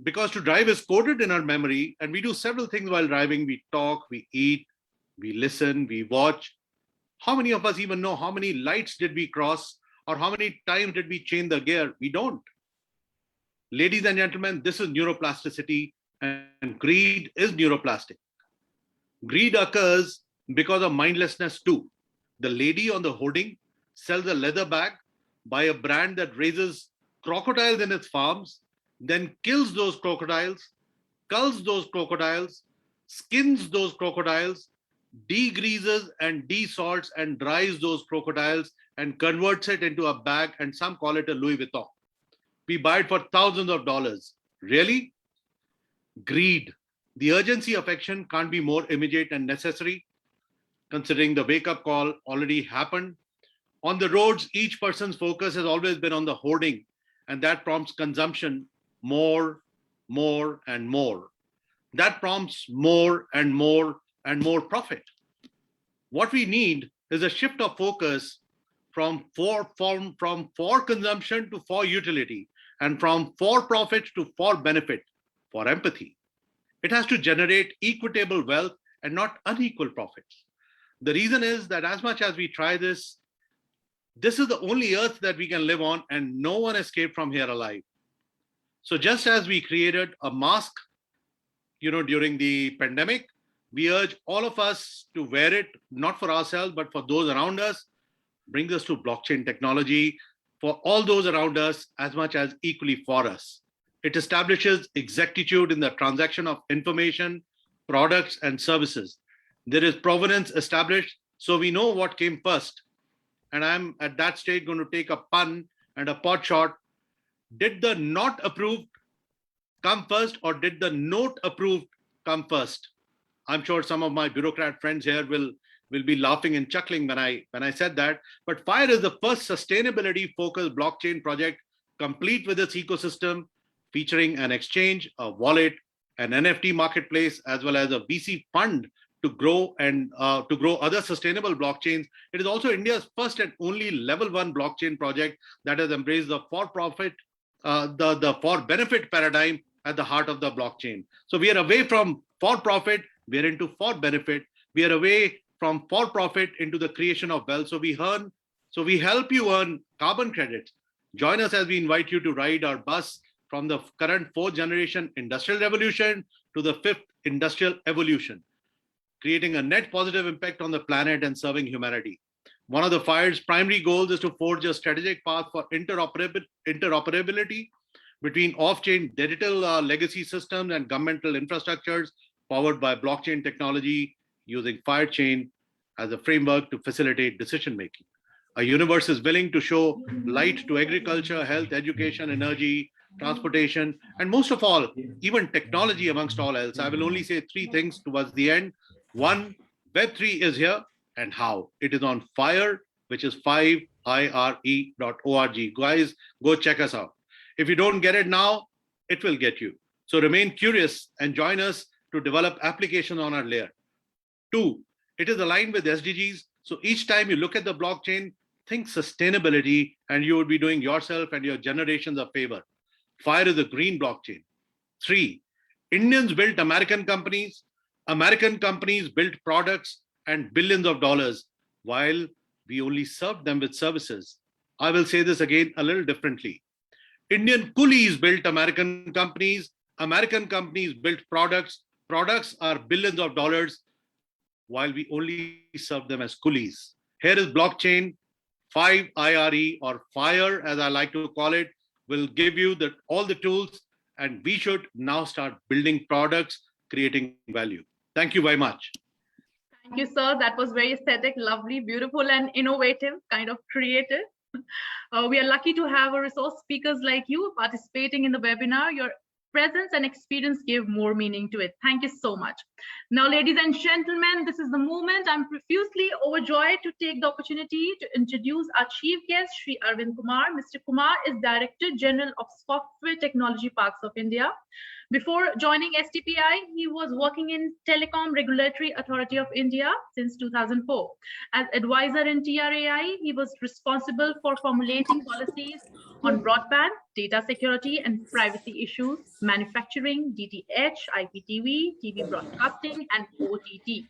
Because to drive is coded in our memory, and we do several things while driving. We talk, we eat, we listen, we watch. How many of us even know how many lights did we cross or how many times did we change the gear? We don't. Ladies and gentlemen, this is neuroplasticity, and greed is neuroplastic. Greed occurs because of mindlessness too. The lady on the hoarding sells a leather bag by a brand that raises crocodiles in its farms, then kills those crocodiles, culls those crocodiles, skins those crocodiles, degreases and desalts and dries those crocodiles and converts it into a bag, and some call it a Louis Vuitton. We buy it for thousands of dollars. Really? Greed. The urgency of action can't be more immediate and necessary, considering the wake-up call already happened. On the roads, each person's focus has always been on the hoarding, and that prompts consumption more, and more. That prompts more and more and more profit. What we need is a shift of focus from for consumption to for utility, and from for profit to for benefit, for empathy. It has to generate equitable wealth and not unequal profits. The reason is that as much as we try this, this is the only earth that we can live on, and no one escaped from here alive. So just as we created a mask, during the pandemic, we urge all of us to wear it, not for ourselves, but for those around us. Brings us to blockchain technology for all those around us as much as equally for us. It establishes exactitude in the transaction of information, products, and services. There is provenance established, so we know what came first. And I'm at that stage going to take a pun and a pot shot. Did the not approved come first, or did the note approved come first? I'm sure some of my bureaucrat friends here will be laughing and chuckling when I said that. But FIRE is the first sustainability-focused blockchain project, complete with its ecosystem, featuring an exchange, a wallet, an NFT marketplace, as well as a VC fund to grow other sustainable blockchains. It is also India's first and only level 1 blockchain project that has embraced the for-profit, the for-benefit paradigm at the heart of the blockchain. So we are away from for-profit, we are into for-benefit. We are away from for-profit into the creation of wealth. So we help you earn carbon credits. Join us as we invite you to ride our bus from the current 4th generation industrial revolution to the 5th industrial evolution, creating a net positive impact on the planet and serving humanity. One of the FIRE's primary goals is to forge a strategic path for interoperability between off-chain digital legacy systems and governmental infrastructures powered by blockchain technology, using FIRE chain as a framework to facilitate decision-making. A universe is willing to show light to agriculture, health, education, energy, transportation, and most of all, even technology amongst all else. I will only say 3 things towards the end. 1, Web3 is here, and how. It is on FIRE, which is 5ire.org. Guys, go check us out. If you don't get it now, it will get you. So remain curious and join us to develop applications on our layer. 2, it is aligned with SDGs. So each time you look at the blockchain, think sustainability, and you would be doing yourself and your generations a favor. FIRE is a green blockchain. 3, Indians built American companies built products and billions of dollars, while we only served them with services. I will say this again a little differently. Indian coolies built American companies built products are billions of dollars, while we only serve them as coolies. Here is blockchain, 5IRE, or FIRE as I like to call it, will give you all the tools, and we should now start building products, creating value. Thank you very much. Thank you, sir. That was very aesthetic, lovely, beautiful, and innovative, kind of creative. We are lucky to have a resource speakers like you participating in the webinar. Your presence and experience gave more meaning to it. Thank you so much. Now, ladies and gentlemen, this is the moment. I'm profusely overjoyed to take the opportunity to introduce our chief guest, Shri Arvin Kumar. Mr. Kumar is Director General of Software Technology Parks of India. Before joining STPI, he was working in Telecom Regulatory Authority of India since 2004. As advisor in TRAI, he was responsible for formulating policies on broadband, data security and privacy issues, manufacturing, DTH, IPTV, TV broadcasting, and OTT.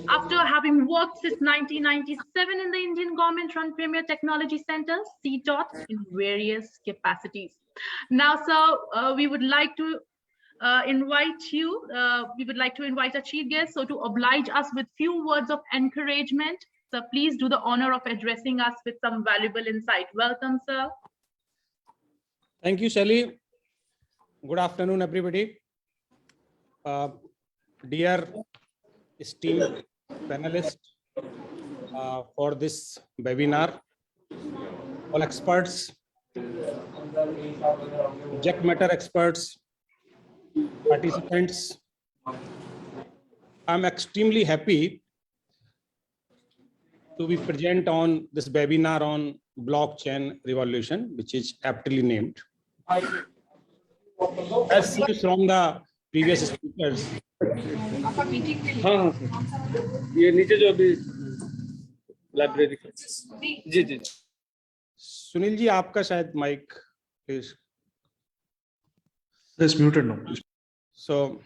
After having worked since 1997 in the Indian government-run Premier Technology Center, CTOT, in various capacities. Now, sir, we would like to invite our chief guest, so to oblige us with few words of encouragement, sir, please do the honor of addressing us with some valuable insight. Welcome, sir. Thank you, Shelly. Good afternoon, everybody. Dear esteemed panelists for this webinar, all experts, subject matter experts, participants, I'm extremely happy to be present on this webinar on blockchain revolution, which is aptly named. As seen from the previous speakers, ये नीचे जो अभी library जी जी सुनील जी आपका शायद mic please. It's muted now. So,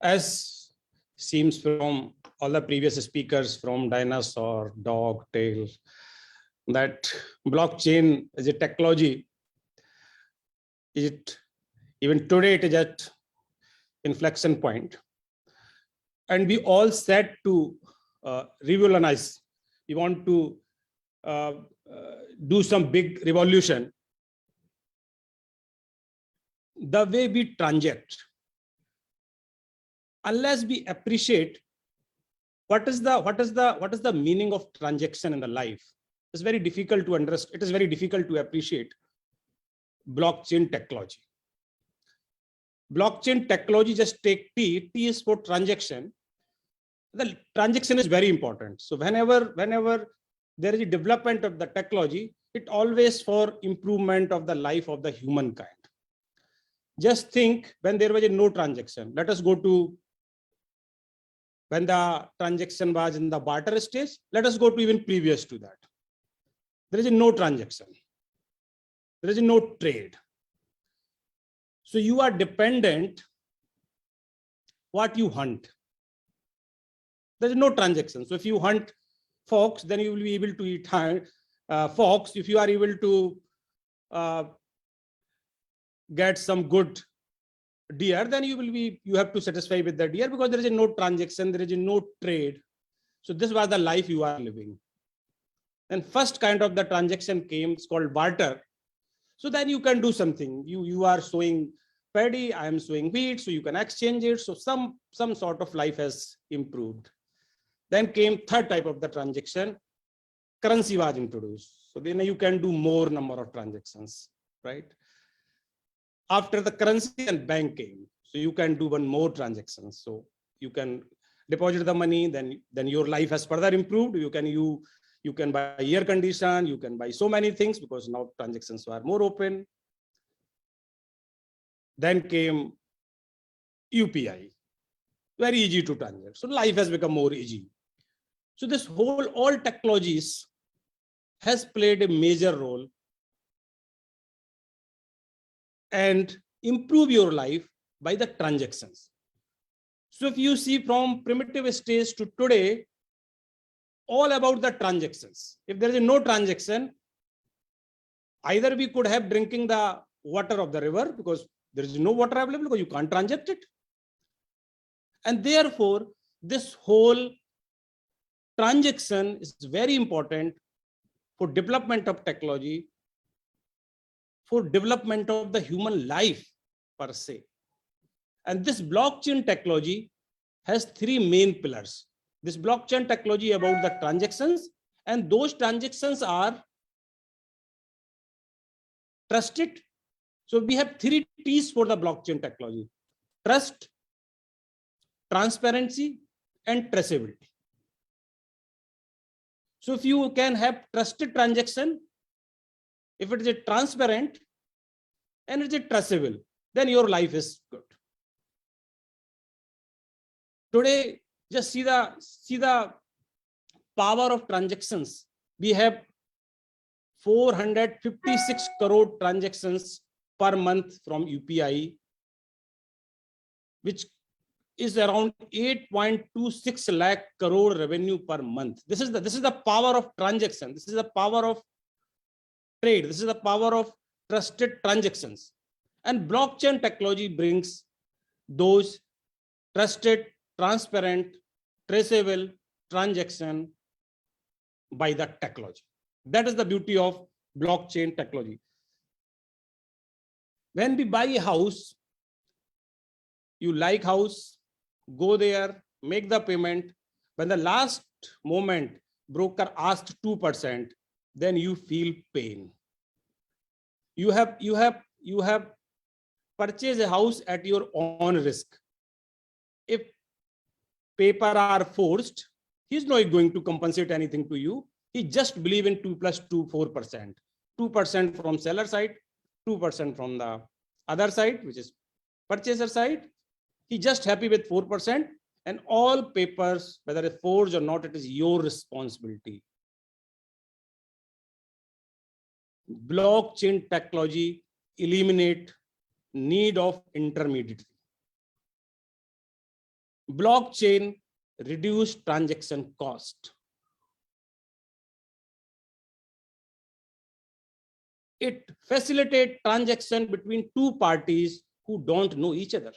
as seems from all the previous speakers, from dinosaur, dog, tail, that blockchain is a technology. Even today it is at inflection point, and we all set to revolutionize. We want to do some big revolution. The way we transact, unless we appreciate what is the meaning of transaction in the life, it's very difficult to understand. It is very difficult to appreciate blockchain technology. Blockchain technology, just take T is for transaction. The transaction is very important. So whenever there is a development of the technology, it always for improvement of the life of the humankind. Just think when there was a no transaction. Let us go to when the transaction was in the barter stage. Let us go to even previous to that. There is a no transaction. There is a no trade. So you are dependent what you hunt. There is no transaction. So if you hunt fox, then you will be able to eat fox. If you are able to get some good deer, then you have to satisfy with the deer, because there is a no transaction, there is a no trade. So this was the life you are living. And first kind of the transaction came, it's called barter. So then you can do something. You are sowing paddy, I am sowing wheat, so you can exchange it. So some sort of life has improved. Then came third type of the transaction, currency was introduced. So then you can do more number of transactions, right? After the currency and bank came, so you can do one more transactions. So you can deposit the money, then your life has further improved. You can buy air condition, you can buy so many things because now transactions are more open. Then came UPI, very easy to transact. So life has become more easy. So this all technologies has played a major role and improve your life by the transactions. So if you see from primitive stage to today, all about the transactions. If there is no transaction, either we could have drinking the water of the river because there is no water available because you can't transact it. And therefore, this whole transaction is very important for development of technology, for development of the human life per se. And this blockchain technology has three main pillars. This blockchain technology about the transactions, and those transactions are trusted. So we have three T's for the blockchain technology: trust, transparency, and traceability. So if you can have trusted transaction, if it is a transparent and it is a traceable, then your life is good. Today, just see the power of transactions. We have 456 crore transactions per month from UPI, which is around 8.26 lakh crore revenue per month. This is the power of transaction. This is the power of trade. This is the power of trusted transactions. And blockchain technology brings those trusted, transparent, traceable transaction by the technology. That is the beauty of blockchain technology. When we buy a house, you like house, go there, make the payment. When the last moment broker asked 2%, then you feel pain. You have purchased a house at your own risk. If paper are forced, he's not going to compensate anything to you. He just believe in 2 plus 2, 4%. 2% from seller side, 2% from the other side, which is purchaser side. He just happy with 4%, and all papers, whether it's forged or not, it is your responsibility. Blockchain technology eliminate need of intermediary. Blockchain reduce transaction cost. It facilitates transaction between two parties who don't know each other.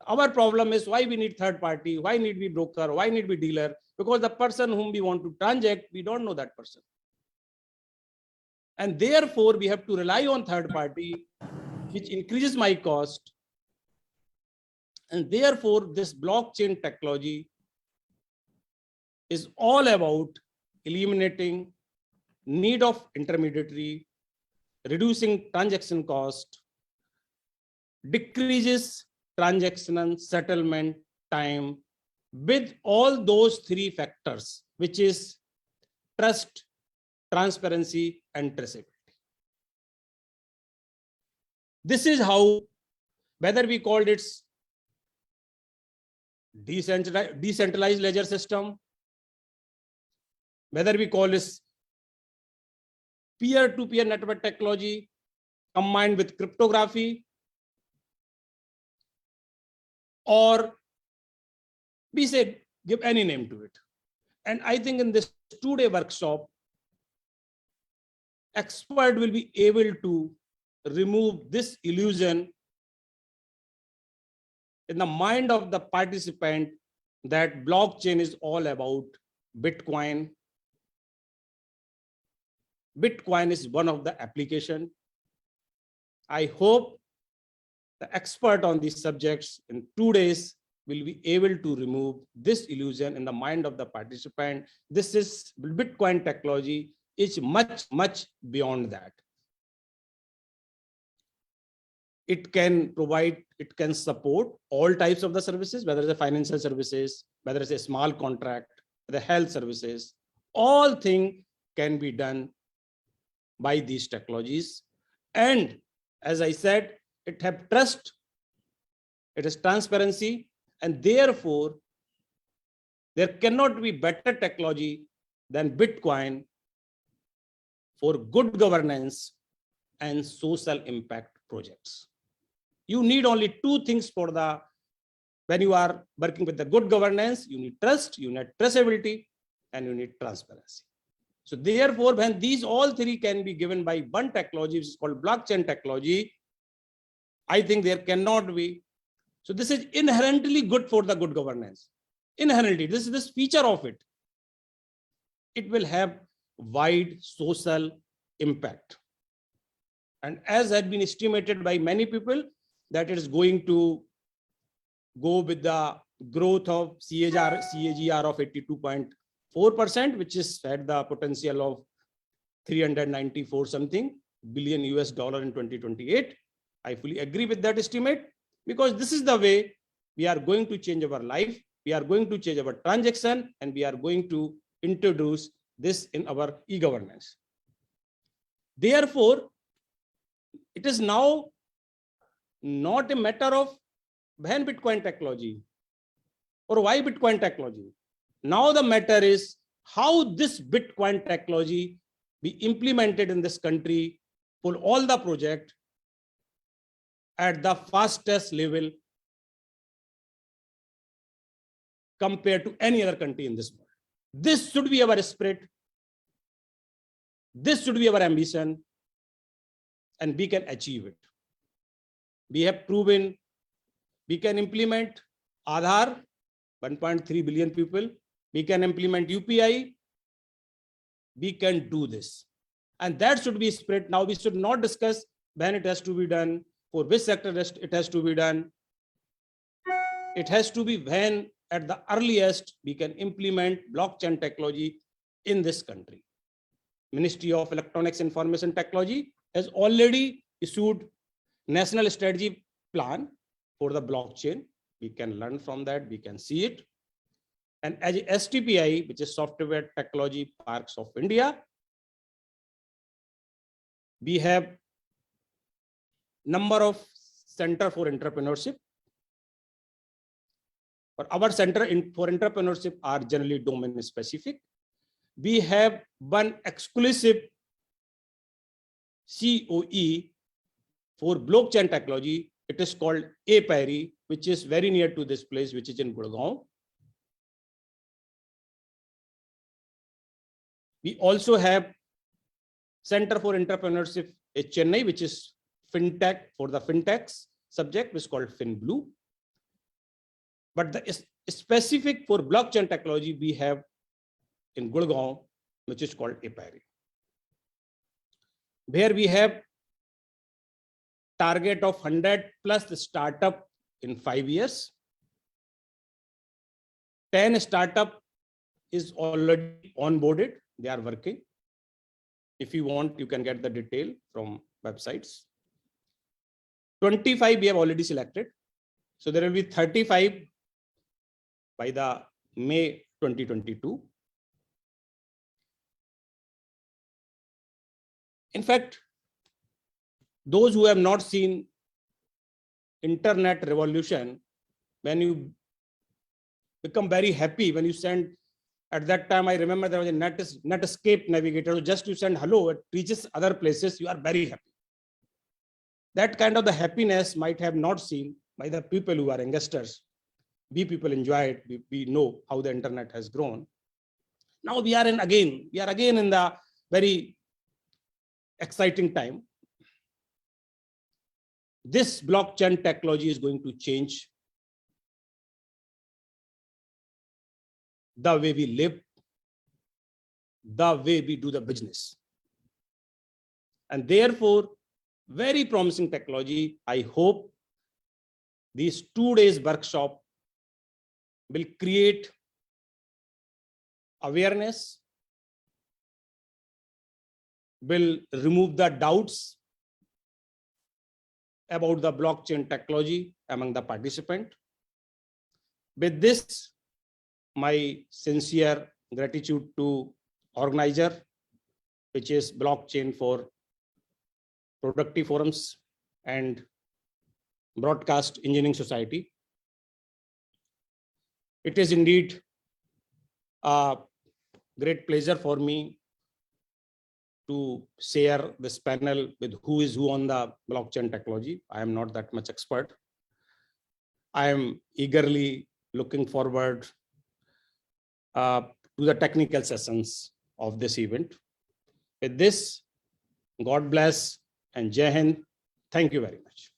Our problem is why we need third party, why need we broker, why need we dealer? Because the person whom we want to transact, we don't know that person. And therefore, we have to rely on third party, which increases my cost. And therefore, this blockchain technology is all about eliminating need of intermediary, reducing transaction cost, decreases transaction and settlement time with all those three factors, which is trust, transparency, and traceability. This is how, whether we called it decentralized ledger system, whether we call this peer-to-peer network technology combined with cryptography, or we say give any name to it. And I think in this 2-day workshop, expert will be able to remove this illusion in the mind of the participant that blockchain is all about Bitcoin. Bitcoin is one of the application. I hope the expert on these subjects in 2 days will be able to remove this illusion in the mind of the participant. This is Bitcoin technology is much, much beyond that. It can provide, it can support all types of the services, whether it's a financial services, whether it's a small contract, the health services, all things can be done by these technologies. And as I said, it have trust, it is transparency, and therefore there cannot be better technology than Bitcoin for good governance and social impact projects. You need only 2 things for the, when you are working with the good governance, you need trust, you need traceability, and you need transparency. So therefore, when these all 3 can be given by one technology, which is called blockchain technology, I think there cannot be. So this is inherently good for the good governance. Inherently, this is this feature of it. It will have wide social impact. And as had been estimated by many people, that it is going to go with the growth of CAGR of 82.4%, which is had the potential of 394 something billion US dollar in 2028. I fully agree with that estimate, because this is the way we are going to change our life. We are going to change our transaction, and we are going to introduce this in our e-governance. Therefore, it is now not a matter of when Bitcoin technology or why Bitcoin technology. Now the matter is how this Bitcoin technology be implemented in this country for all the project at the fastest level compared to any other country in this world. This should be our spirit. This should be our ambition, and we can achieve it. We have proven we can implement Aadhaar, 1.3 billion people. We can implement UPI. We can do this. And that should be spirit. Now we should not discuss when it has to be done, for which sector it has to be done. It has to be when at the earliest we can implement blockchain technology in this country. Ministry of Electronics Information Technology has already issued National Strategy Plan for the blockchain. We can learn from that, we can see it. And as STPI, which is Software Technology Parks of India, we have number of Center for Entrepreneurship. But our Center for Entrepreneurship are generally domain specific. We have one exclusive COE for blockchain technology. It is called APARI, which is very near to this place, which is in Gurgaon. We also have Center for Entrepreneurship in Chennai, which is FinTech for the FinTechs subject, which is called FinBlue. But the specific for blockchain technology, we have in Gurgaon, which is called APARI, where we have target of 100 plus startup in 5 years. 10 startup is already onboarded. They are working. If you want, you can get the detail from websites. 25 we have already selected. So there will be 35 by the May 2022. In fact, those who have not seen internet revolution, when you become very happy, when you send, at that time, I remember there was a Netscape navigator, so just you send hello, it reaches other places, you are very happy. That kind of the happiness might have not seen by the people who are investors. We people enjoy it, we know how the internet has grown. Now we are again in the very exciting time. This blockchain technology is going to change the way we live, the way we do the business. And therefore, very promising technology. I hope these 2 days workshop will create awareness, will remove the doubts about the blockchain technology among the participants. With this, my sincere gratitude to organizer, which is Blockchain for Productive Forums and Broadcast Engineering Society. It is indeed a great pleasure for me to share this panel with who is who on the blockchain technology. I am not that much expert. I am eagerly looking forward to the technical sessions of this event. With this, God bless and Jai Hind. Thank you very much.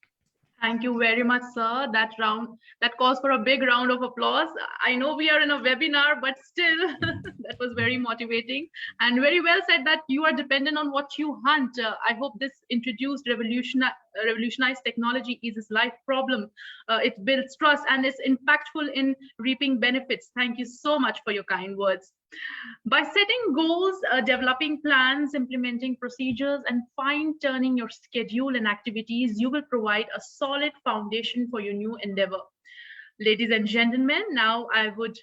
Thank you very much, sir. That calls for a big round of applause. I know we are in a webinar, but still, that was very motivating and very well said that you are dependent on what you hunt. I hope this introduced revolutionized technology eases life problem. It builds trust and is impactful in reaping benefits. Thank you so much for your kind words. By setting goals, developing plans, implementing procedures, and fine-tuning your schedule and activities, you will provide a solid foundation for your new endeavor. Ladies and gentlemen, now I would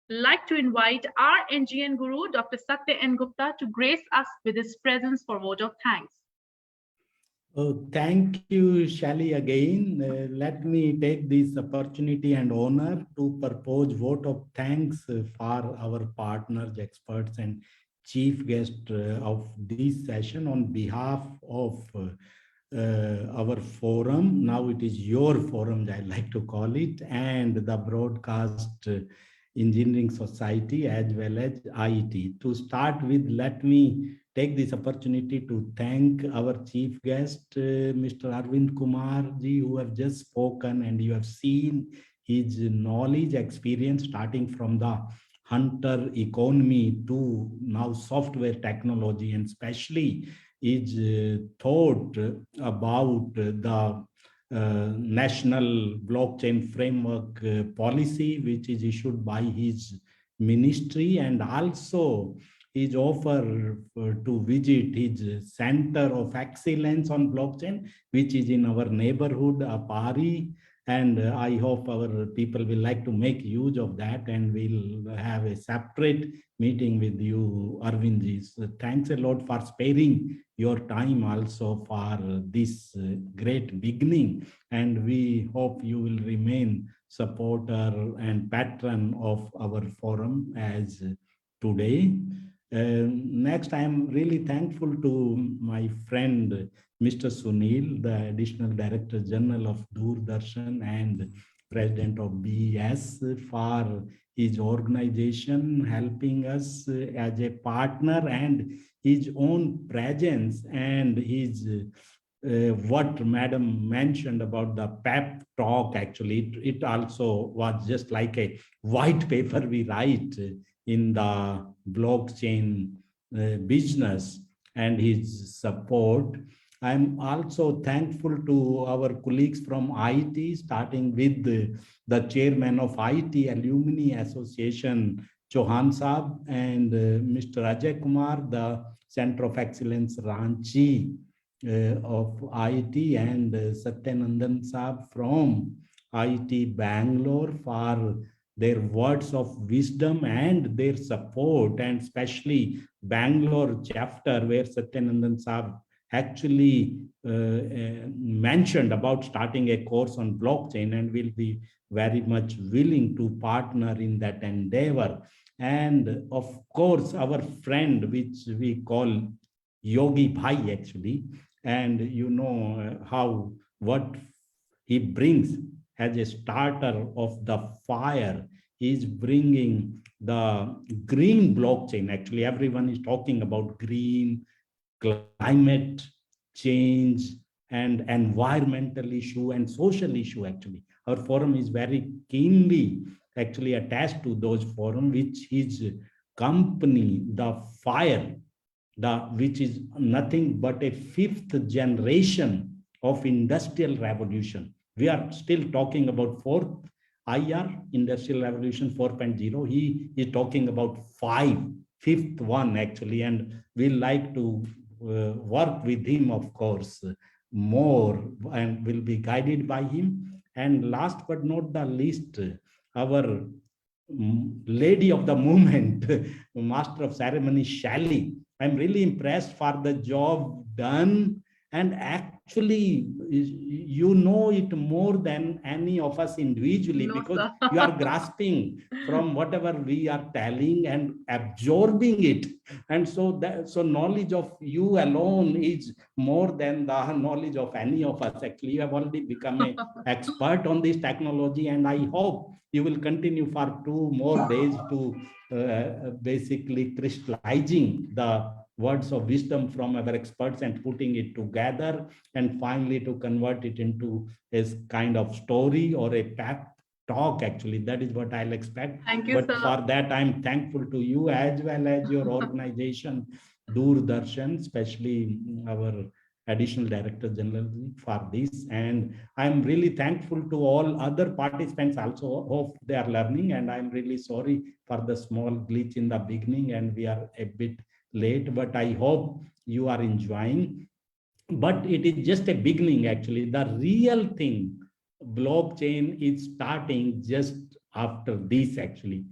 like to invite our NGN guru, Dr. Satya N. Gupta, to grace us with his presence for a vote of thanks. Oh, thank you, Shali, again. Let me take this opportunity and honor to propose vote of thanks for our partners, experts, and chief guest of this session on behalf of our forum. Now it is your forum, I like to call it, and the Broadcast Engineering Society as well as IIT. To start with, let me take this opportunity to thank our chief guest, Mr. Arvin Kumar ji, who have just spoken, and you have seen his knowledge, experience, starting from the hunter economy to now software technology, and especially his thought about the national blockchain framework policy, which is issued by his ministry, and also his offer to visit his center of excellence on blockchain, which is in our neighborhood, Apari. And I hope our people will like to make use of that, and we'll have a separate meeting with you, Arvindji. So thanks a lot for sparing your time also for this great beginning. And we hope you will remain supporter and patron of our forum as today. Next, I am really thankful to my friend, Mr. Sunil, the Additional Director General of Doordarshan and President of BES, for his organization helping us as a partner, and his own presence and his what Madam mentioned about the pep talk. Actually, it also was just like a white paper we write in the blockchain business, and his support. I'm also thankful to our colleagues from IT, starting with the chairman of IT Alumni Association, Chauhan Saab, and Mr. Ajay Kumar, the Center of Excellence Ranchi of IT, and Satyanandan Saab from IT Bangalore for their words of wisdom and their support, and especially Bangalore chapter, where Satyanandan Saab actually mentioned about starting a course on blockchain, and will be very much willing to partner in that endeavor. And of course, our friend, which we call Yogi Bhai actually, and you know how what he brings as a starter of the fire is bringing the green blockchain. Actually, everyone is talking about green, climate change, and environmental issue and social issue. Actually, our forum is very keenly actually attached to those forum, which his company, the fire, which is nothing but a fifth generation of industrial revolution. We are still talking about fourth IR, Industrial Revolution 4.0. He is talking about fifth one actually, and we like to work with him, of course, more, and will be guided by him. And last but not the least, our lady of the moment, master of ceremony, Shally. I'm really impressed for the job done, and actually, you know it more than any of us individually, because you are grasping from whatever we are telling and absorbing it. And so knowledge of you alone is more than the knowledge of any of us. Actually, you have already become an expert on this technology, and I hope you will continue for 2 more days to basically crystallizing the words of wisdom from our experts and putting it together, and finally to convert it into a kind of story or a pep talk. Actually, that is what I'll expect. Thank you, but sir. For that, I'm thankful to you as well as your organization, Doordarshan, especially our Additional Director General, for this. And I'm really thankful to all other participants also. Hope they are learning, and I'm really sorry for the small glitch in the beginning, and we are a bit late, but I hope you are enjoying. But it is just a beginning. Actually, the real thing, blockchain, is starting just after this. Actually,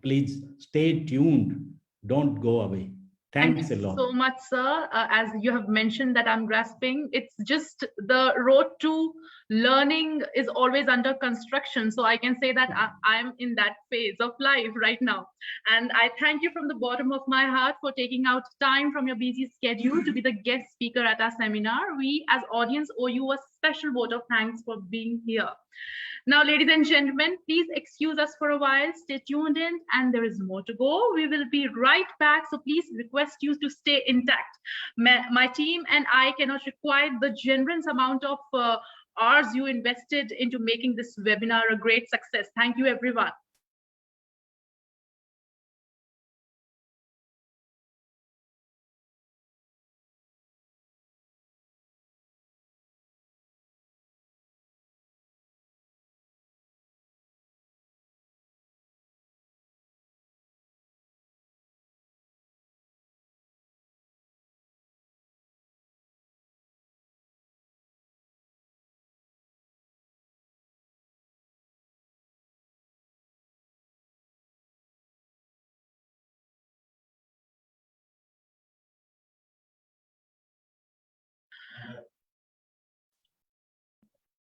please stay tuned, don't go away. Thanks a Thank you lot. so much, sir. As you have mentioned that I'm grasping, it's just the road to learning is always under construction. So I can say that I'm in that phase of life right now. And I thank you from the bottom of my heart for taking out time from your busy schedule to be the guest speaker at our seminar. We as audience owe you a special vote of thanks for being here. Now, ladies and gentlemen, please excuse us for a while. Stay tuned in, and there is more to go. We will be right back, so please request you to stay intact. My team and I cannot require the generous amount of hours you invested into making this webinar a great success. Thank you, everyone.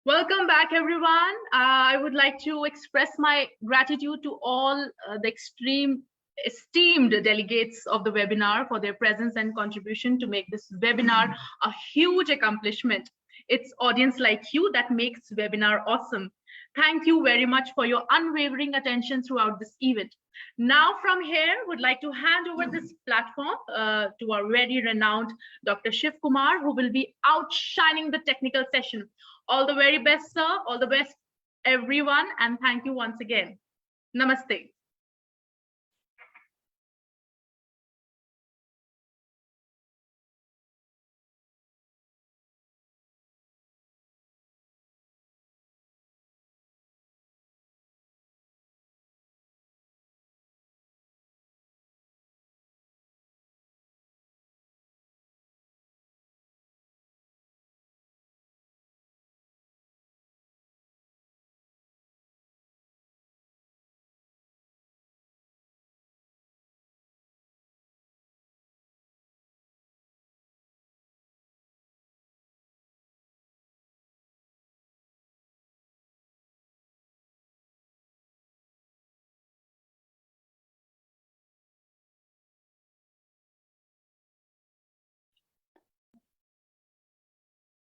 Welcome back, everyone. I would like to express my gratitude to all the esteemed delegates of the webinar for their presence and contribution to make this webinar a huge accomplishment. It's audience like you that makes webinar awesome. Thank you very much for your unwavering attention throughout this event. Now from here, would like to hand over this platform to our very renowned Dr. Shiv Kumar, who will be outshining the technical session. All the very best, sir. All the best, everyone. And thank you once again. Namaste.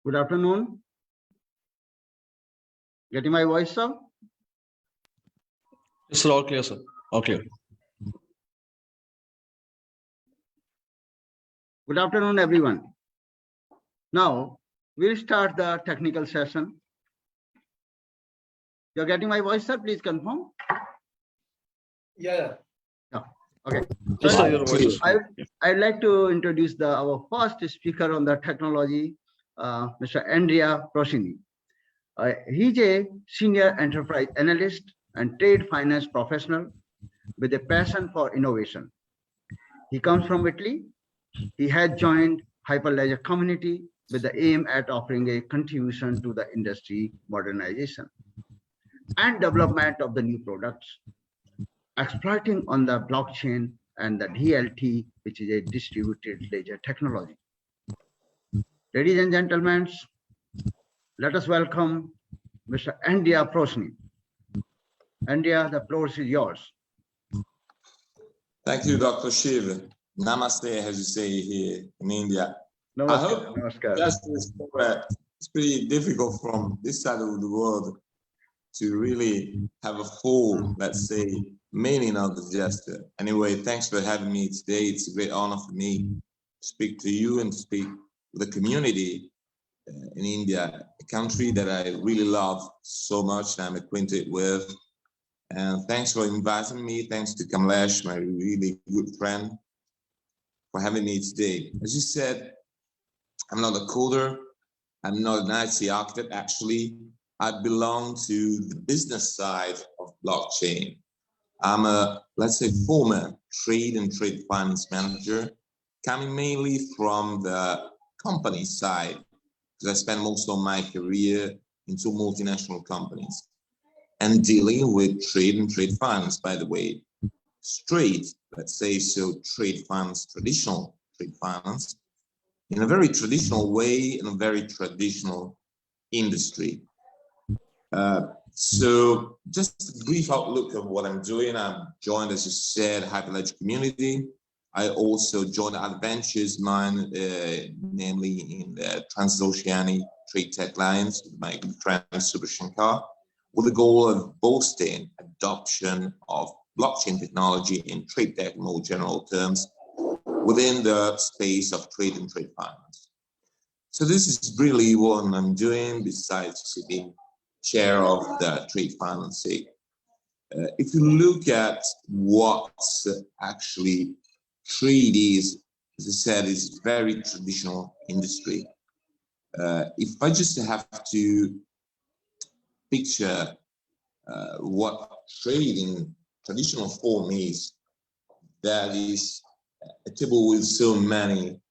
Good afternoon. Getting my voice, sir? Yes, sir. All clear, sir. All clear. Good afternoon, everyone. Now, we'll start the technical session. You're getting my voice, sir? Please confirm. Yeah. Okay. Yes, sir, your voice. I'd like to introduce our first speaker on the technology, Mr. Andrea Rossini. He's a senior enterprise analyst and trade finance professional with a passion for innovation. He comes from Italy. He has joined Hyperledger community with the aim at offering a contribution to the industry modernization and development of the new products, exploiting on the blockchain and the DLT, which is a distributed ledger technology. Ladies and gentlemen, let us welcome Mr. Andrea Rossini. Andrea, the floor is yours. Thank you, Dr. Shiv. Namaste, as you say here in India. Namaskar, I hope namaskar. that's correct. It's pretty difficult from this side of the world to really have a full, let's say, meaning of the gesture. Anyway, thanks for having me today. It's a great honor for me to speak to you and to speak with the community in India, a country that I really love so much and I'm acquainted with. And thanks for inviting me. Thanks to Kamlesh, my really good friend, for having me today. As you said, I'm not a coder. I'm not an IT architect. Actually, I belong to the business side of blockchain. I'm a, let's say, former trade and trade finance manager, coming mainly from the company side, because I spent most of my career in two multinational companies and dealing with trade and trade finance, by the way. straight, let's say so, trade finance, traditional trade finance, in a very traditional way, in a very traditional industry. So just a brief outlook of what I'm doing. I'm joined, as you said, Hyperledger community. I also joined Adventures Mine, namely in the Transoceanic Trade Tech Alliance with my good friend Subha Shankar, with the goal of boosting adoption of blockchain technology in trade tech in more general terms within the space of trade and trade finance. So this is really what I'm doing besides sitting chair of the trade finance. If you look at what actually trade is, as I said, is very traditional industry. If I just have to picture what trade in traditional form is, that is a table with so many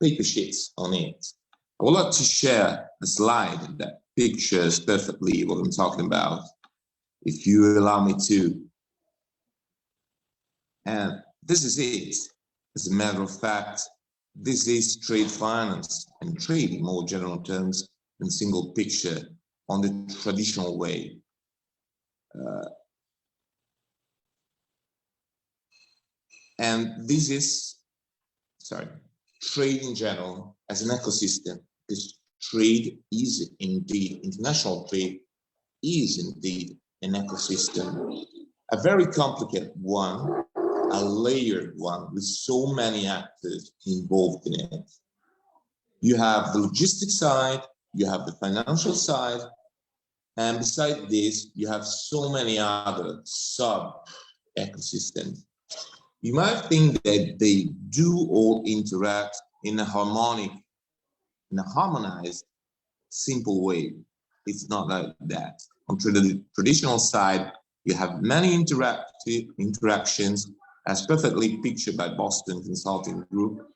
paper sheets on it. I would like to share a slide that pictures perfectly what I'm talking about, if you allow me to. And this is it. As a matter of fact, this is trade finance and trade in more general terms in single picture on the traditional way. And this is, trade in general as an ecosystem, because trade is indeed, international trade is indeed an ecosystem, a very complicated one, a layered one with so many actors involved in it. You have the logistics side, you have the financial side, and beside this, you have so many other sub-ecosystems. You might think that they do all interact in a harmonized, simple way. It's not like that. On the traditional side, you have many interactions, as perfectly pictured by Boston Consulting Group.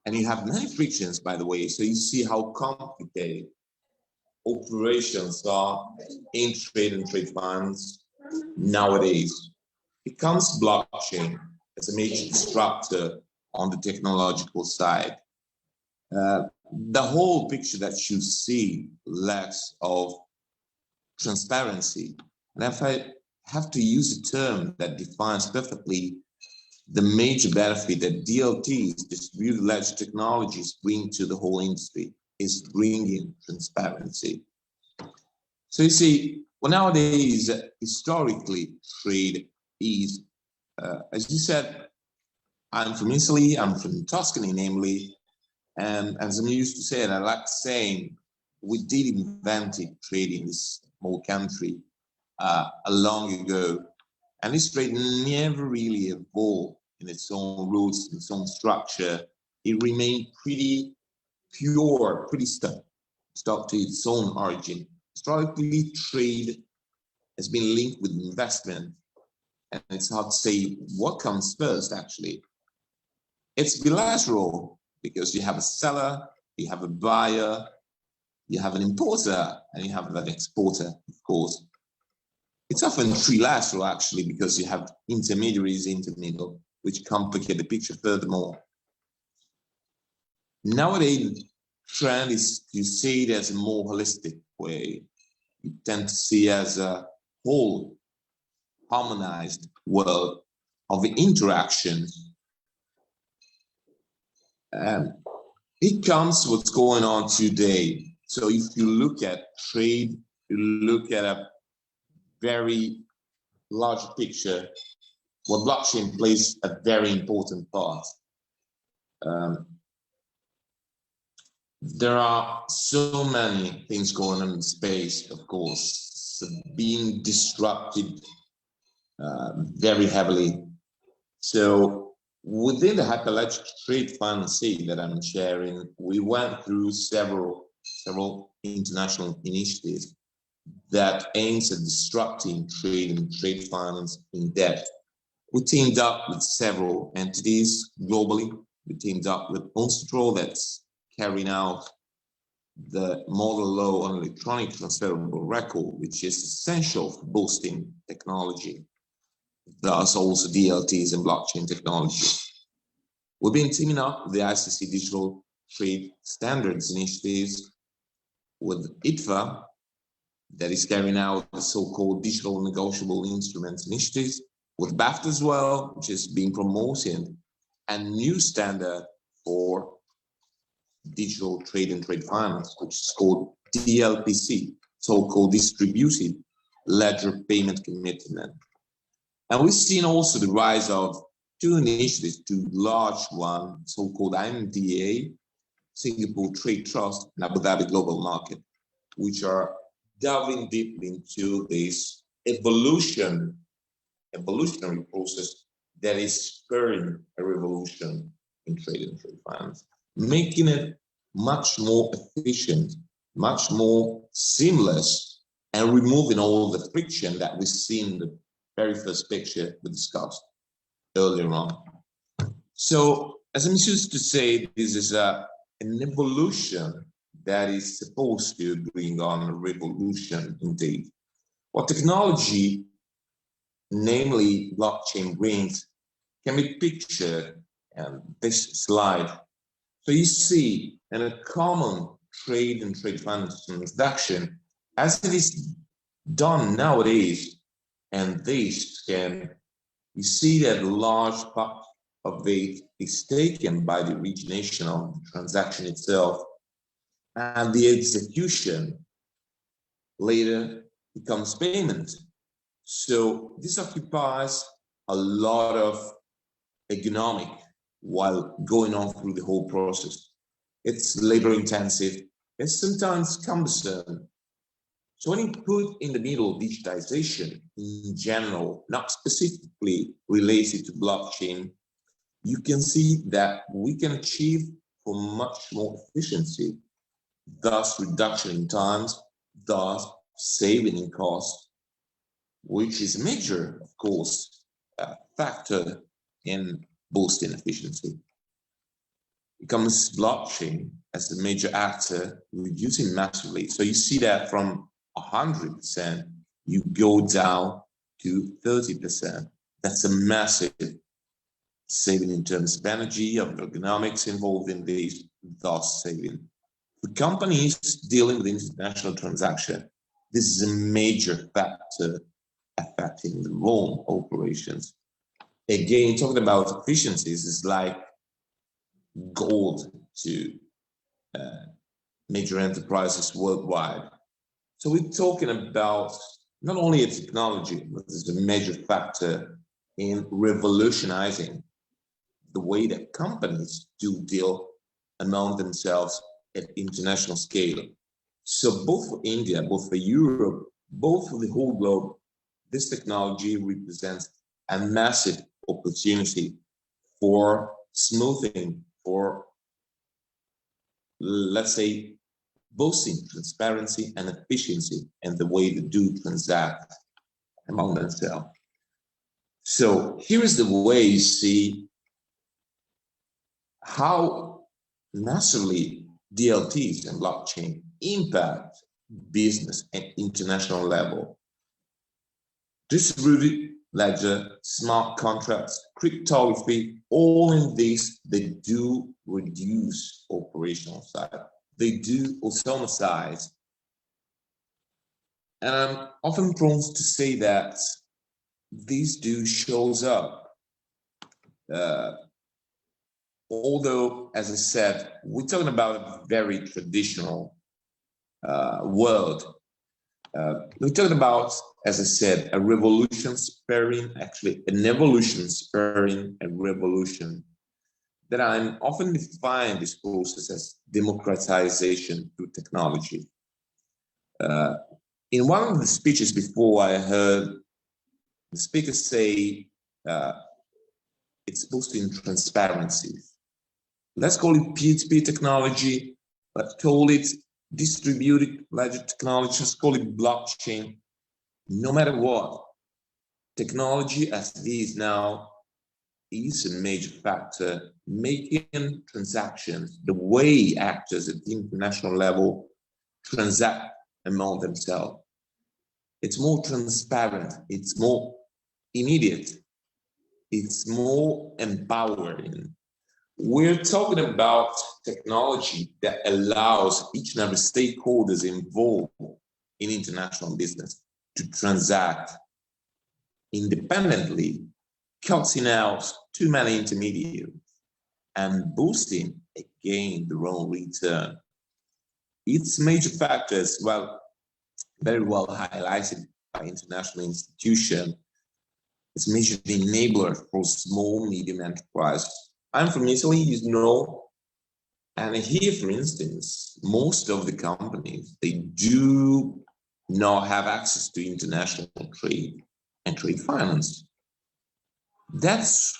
And you have many frictions, by the way, so you see how complicated operations are in trade and trade finance nowadays. It comes blockchain as a major disruptor on the technological side. The whole picture that you see lacks of transparency. And if I have to use a term that defines perfectly the major benefit that DLTs, distributed ledger technologies, bring to the whole industry, is bringing transparency. So you see, well, nowadays, historically, trade is, as you said, I'm from Italy, I'm from Tuscany, namely, and as I'm used to say, and I like saying, we did invent trade in this small country long ago, and this trade never really evolved in its own roots, in its own structure. It remained pretty pure, pretty stuck to its own origin. Historically, trade has been linked with investment, and it's hard to say what comes first, actually. It's bilateral because you have a seller, you have a buyer, you have an importer, and you have an exporter, of course. It's often trilateral, actually, because you have intermediaries in the middle, which complicate the picture furthermore. Nowadays, the trend is to see it as a more holistic way. You tend to see as a whole harmonized world of the interactions. It comes to what's going on today. So if you look at trade, you look at a very large picture, where blockchain plays a very important part. There are so many things going on in space, of course, being disrupted very heavily. So within the Hyperledger trade financing that I'm sharing, we went through several international initiatives that aims at disrupting trade and trade finance in depth. We teamed up with several entities globally. We teamed up with Untitled, that's carrying out the model law on electronic transferable record, which is essential for boosting technology. thus also DLTs and blockchain technology. We've been teaming up with the ICC Digital Trade Standards Initiatives with ITFA, that is carrying out the so-called Digital Negotiable Instruments Initiatives, with BAFTA as well, which is being promoted, and new standard for digital trade and trade finance, which is called DLPC, so-called Distributed Ledger Payment Commitment. And we've seen also the rise of two initiatives, two large ones, so-called IMDA, Singapore Trade Trust, and Abu Dhabi Global Market, which are delving deeply into this evolutionary process that is spurring a revolution in trade and trade finance, making it much more efficient, much more seamless, and removing all the friction that we see in the very first picture we discussed earlier on. So, as I'm used to say, this is an evolution that is supposed to bring on a revolution indeed. What technology, namely blockchain, brings can be pictured in this slide. So you see, in a common trade and trade finance transaction, as it is done nowadays, and this can, you see that a large part of it is taken by the origination of the transaction itself, and the execution later becomes payment. So this occupies a lot of economic while going on through the whole process. It's labor intensive, it's sometimes cumbersome. So when you put in the middle digitization in general, not specifically related to blockchain, you can see that we can achieve for much more efficiency, thus reduction in times, thus saving in cost, which is a major, of course, factor in boosting efficiency. It comes blockchain as the major actor, reducing massively. So you see that from 100%, you go down to 30%. That's a massive saving in terms of energy, of ergonomics involved in these, thus saving. For companies dealing with international transaction, this is a major factor affecting the loan operations. Again, talking about efficiencies is like gold to major enterprises worldwide. So we're talking about not only a technology, but it's a major factor in revolutionizing the way that companies do deal among themselves at international scale. So both for India, both for Europe, both for the whole globe, this technology represents a massive opportunity for smoothing, for, let's say, boosting transparency and efficiency and the way they do transact among themselves. So here is the way you see how massively DLTs and blockchain impact business at international level. Distributed ledger, smart contracts, cryptography, all in this, they do reduce operational side. They do automatize. And I'm often prone to say that these do shows up. Although, as I said, we're talking about a very traditional world. We're talking about, as I said, a revolution spurring, actually an evolution spurring a revolution. That I'm often define this process as democratization through technology. In one of the speeches before, I heard the speaker say it's boosting transparency. Let's call it P2P technology, let's call it distributed ledger technology, let's call it blockchain. No matter what, technology as it is now is a major factor making transactions, the way actors at the international level transact among themselves. It's more transparent, it's more immediate. It's more empowering. We're talking about technology that allows each and every stakeholders involved in international business to transact independently, cutting out too many intermediaries and boosting again the own return. Its major factors, well, very well highlighted by international institutions. It's a major enabler for small, medium enterprises. I'm from Italy, you know, and here, for instance, most of the companies, they do not have access to international trade and trade finance. That's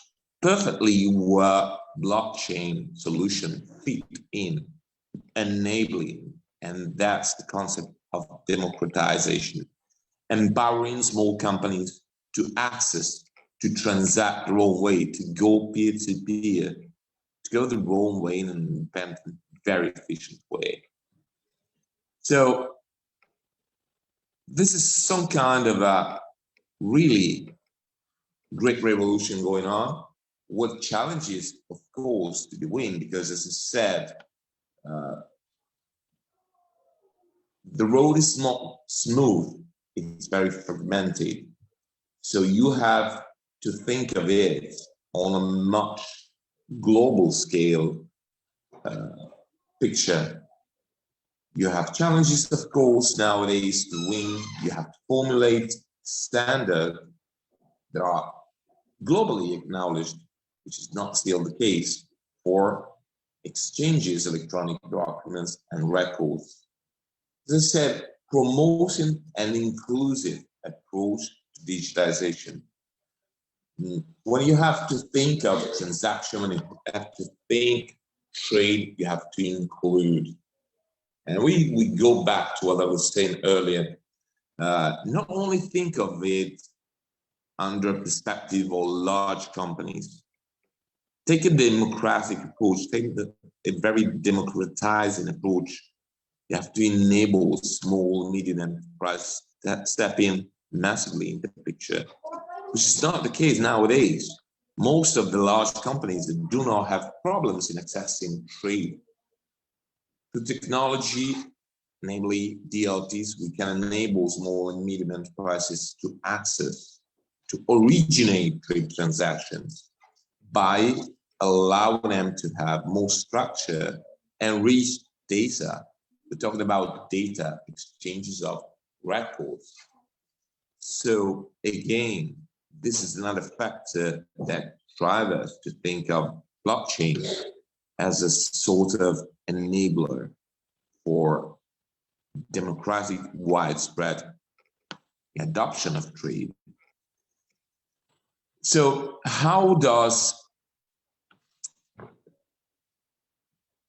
perfectly where blockchain solution fit in, enabling, and that's the concept of democratization, empowering small companies to access, to transact the wrong way, to go peer-to-peer, to go the wrong way in an independent, very efficient way. So this is some kind of a really great revolution going on with challenges, of course, to be win, because as I said, the road is not smooth, it's very fragmented. So you have to think of it on a much global scale picture. You have challenges, of course, nowadays to win. You have to formulate standards that are globally acknowledged, which is not still the case for exchanges, electronic documents, and records. As I said, promoting an inclusive approach to digitization. When you have to think of transaction, when you have to think trade, you have to include. And we go back to what I was saying earlier. Not only think of it under a perspective of large companies. Take a democratic approach, take a very democratizing approach. You have to enable small, medium enterprise that step in massively in the picture, which is not the case nowadays. Most of the large companies do not have problems in accessing trade. Through technology, namely DLTs, we can enable small and medium enterprises to access, to originate trade transactions by allowing them to have more structure and rich data. We're talking about data exchanges of records. So again, this is another factor that drives us to think of blockchain as a sort of enabler for democratic widespread adoption of trade. So how does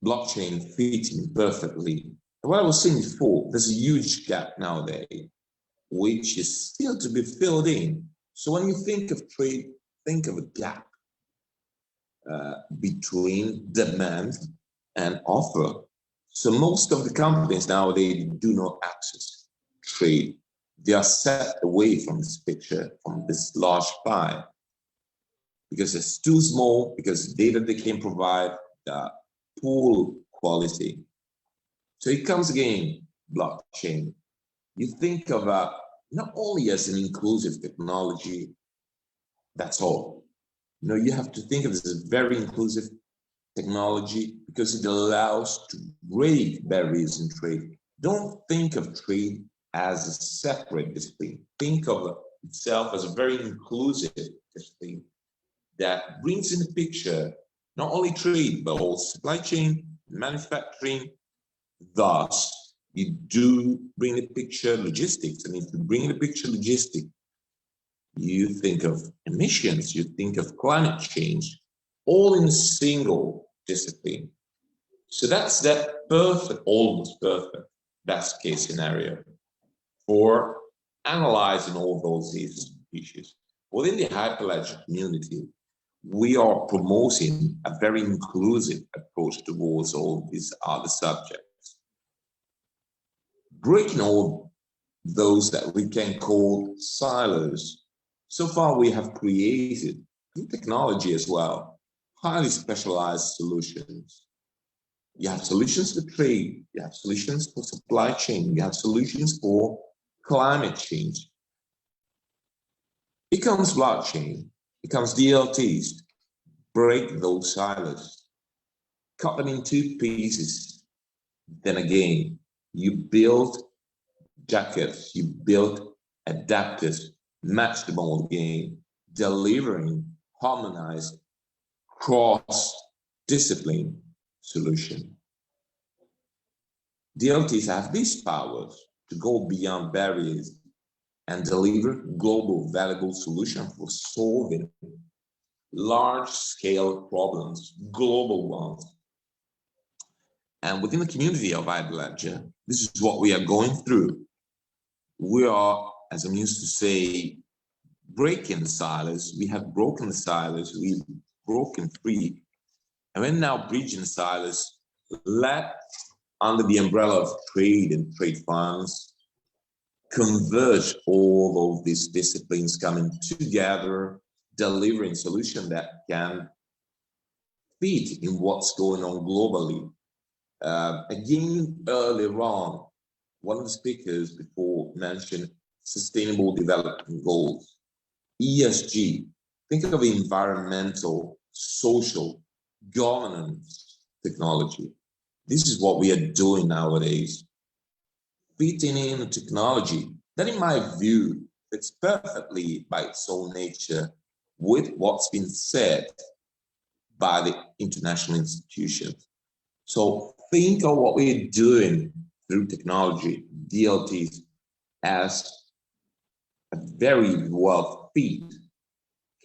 blockchain fit in perfectly? What I was saying before, there's a huge gap nowadays, which is still to be filled in. So when you think of trade, think of a gap between demand and offer. So most of the companies nowadays do not access trade. They are set away from this picture, from this large pie, because it's too small, because the data they can provide, poor quality. So it comes again, blockchain. You think of not only as an inclusive technology, that's all. No, you have to think of it as a very inclusive technology because it allows to break barriers in trade. Don't think of trade as a separate discipline. Think of itself as a very inclusive discipline that brings in the picture not only trade, but also supply chain, manufacturing. Thus, you do bring the picture logistics. And if you bring the picture logistics, you think of emissions, you think of climate change, all in a single discipline. So that's that perfect, almost perfect, best case scenario for analyzing all those issues. Within the Hyperledger community, we are promoting a very inclusive approach towards all these other subjects. Breaking all those that we can call silos. So far, we have created, through technology as well, highly specialized solutions. You have solutions for trade, you have solutions for supply chain, you have solutions for climate change. It comes blockchain, it comes DLTs, break those silos, cut them into pieces. Then again, you build jackets, you build adapters, match the ball game, delivering harmonized cross-discipline solution. DLTs have these powers to go beyond barriers and deliver global valuable solutions for solving large-scale problems, global ones. And within the community of Idle Ledger, this is what we are going through. We are, as I'm used to say, breaking the silos. We have broken the silos, we've broken free, and we're now bridging the silos, let under the umbrella of trade and trade funds, converge all of these disciplines coming together, delivering solutions that can fit in what's going on globally. Again, earlier on, one of the speakers before mentioned Sustainable Development Goals, ESG. Think of environmental, social, governance technology. This is what we are doing nowadays. Fitting in a technology that, in my view, fits perfectly by its own nature with what's been said by the international institutions. So think of what we're doing through technology, DLTs, as a very well fit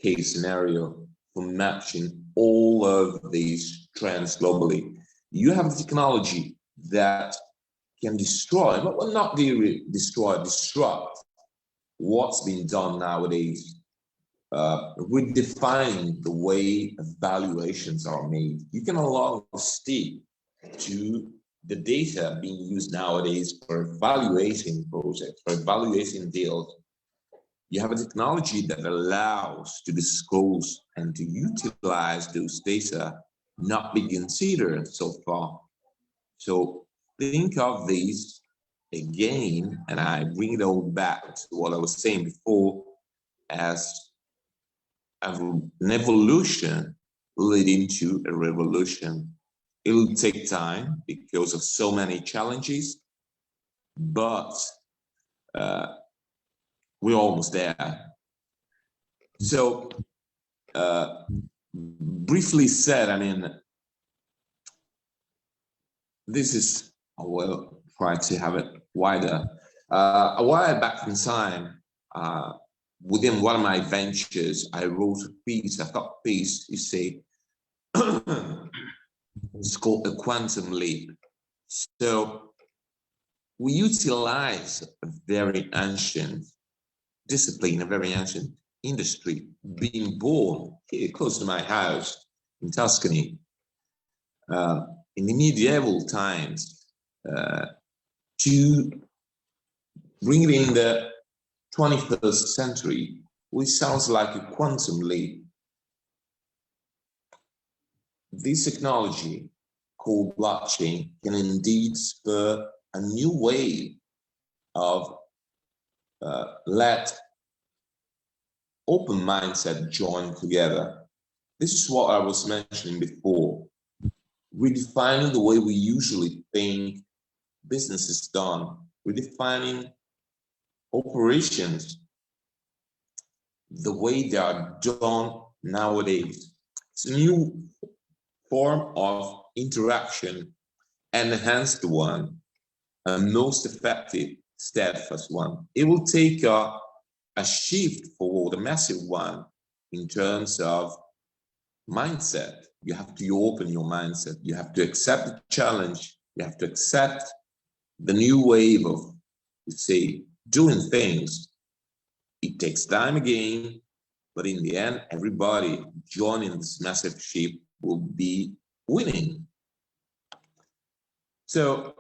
case scenario for matching all of these trends globally. You have a technology that can destroy, but will not be destroy, disrupt what's being done nowadays. Redefining the way evaluations are made. You can allow stick to the data being used nowadays for evaluating projects, for evaluating deals. You have a technology that allows to disclose and to utilize those data not being considered so far. So think of these again, and I bring it all back to what I was saying before, as an evolution leading to a revolution. It'll take time because of so many challenges, but we're almost there. So briefly said, I mean, this is, I will try to have it wider. A while back in time, within one of my ventures, I wrote a piece, a top piece, you say, it's called a quantum leap. So we utilize a very ancient discipline, a very ancient industry, being born here close to my house in Tuscany. In the medieval times, to bring it in the 21st century, which sounds like a quantum leap. This technology called blockchain can indeed spur a new way of let open mindset join together. This is what I was mentioning before, redefining the way we usually think business is done, redefining operations, the way they are done nowadays. It's a new form of interaction, enhanced one, a most effective, steadfast one. It will take a shift forward, a massive one, in terms of mindset. You have to open your mindset. You have to accept the challenge. You have to accept the new wave of, say, doing things. It takes time again, but in the end, everybody joining this massive ship will be winning. So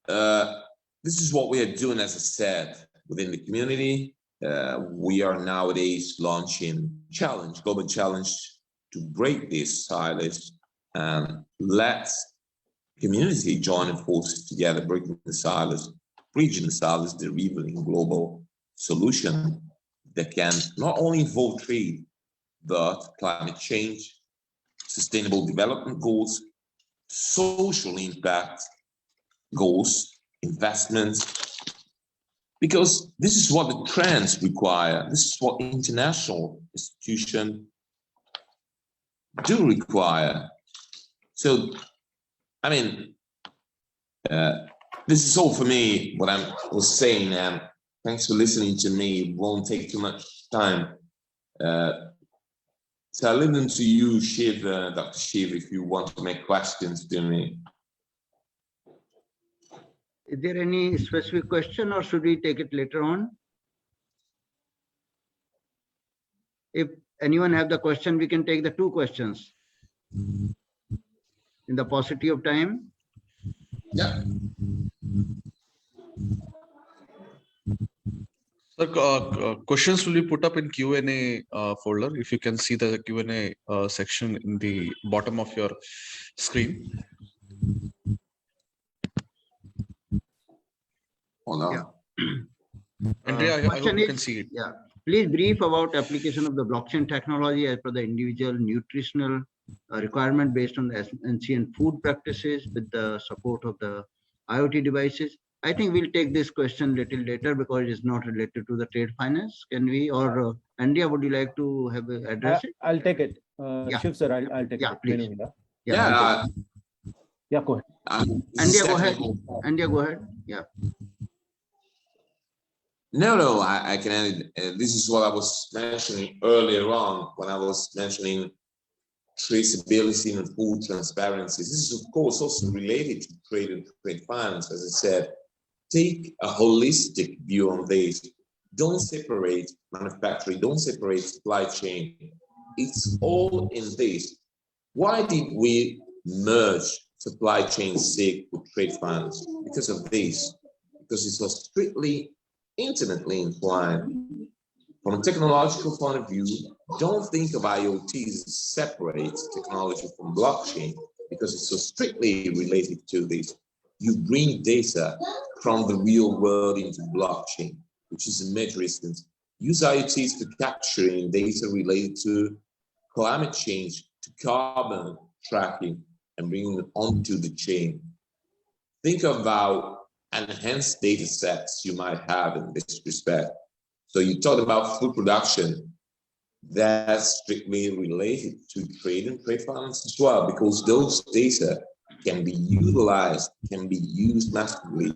this is what we are doing, as I said, within the community. we are nowadays launching global challenge to break these silos and let community join forces together, breaking the silos, bridging the silos, delivering global solution that can not only involve trade, but climate change, sustainable development goals, social impact goals, investments, because this is what the trends require. This is what international institutions do require. So, I mean, this is all for me, what I was saying, and thanks for listening to me. It won't take too much time. So I'll leave them to you, Shiv, Dr. Shiv, if you want to make questions to me. Is there any specific question, or should we take it later on? If anyone have the question, we can take the 2 questions in the paucity of time. Yeah. Sir, questions will be put up in Q&A folder. If you can see the Q&A section in the bottom of your screen. Oh, no. Yeah. Andrea, I hope you can see it. Yeah. Please brief about application of the blockchain technology as per the individual nutritional requirement based on the ancient food practices with the support of the IoT devices. I think we'll take this question little later because it is not related to the trade finance. Can we, or Andrea, would you like to have address it? I'll take it. Yeah. Shiv sir, I'll take Yeah, it. please. Yeah. Yeah, go ahead. Andrea, go ahead. Andrea, go ahead. Yeah. No, I can add, this is what I was mentioning earlier on when I was mentioning traceability and full transparency. This is, of course, also related to trade and trade finance. As I said, take a holistic view on this. Don't separate manufacturing, don't separate supply chain. It's all in this. Why did we merge supply chain SIG with trade finance? Because of this. Because it's so strictly intimately entwined. From a technological point of view, don't think of IoT as separate technology from blockchain because it's so strictly related to this. You bring data from the real world into blockchain, which is a major instance. Use IoTs for capturing data related to climate change, to carbon tracking, and bringing it onto the chain. Think about enhanced data sets you might have in this respect. So you talked about food production. That's strictly related to trade and trade finance as well, because those data can be utilized, can be used massively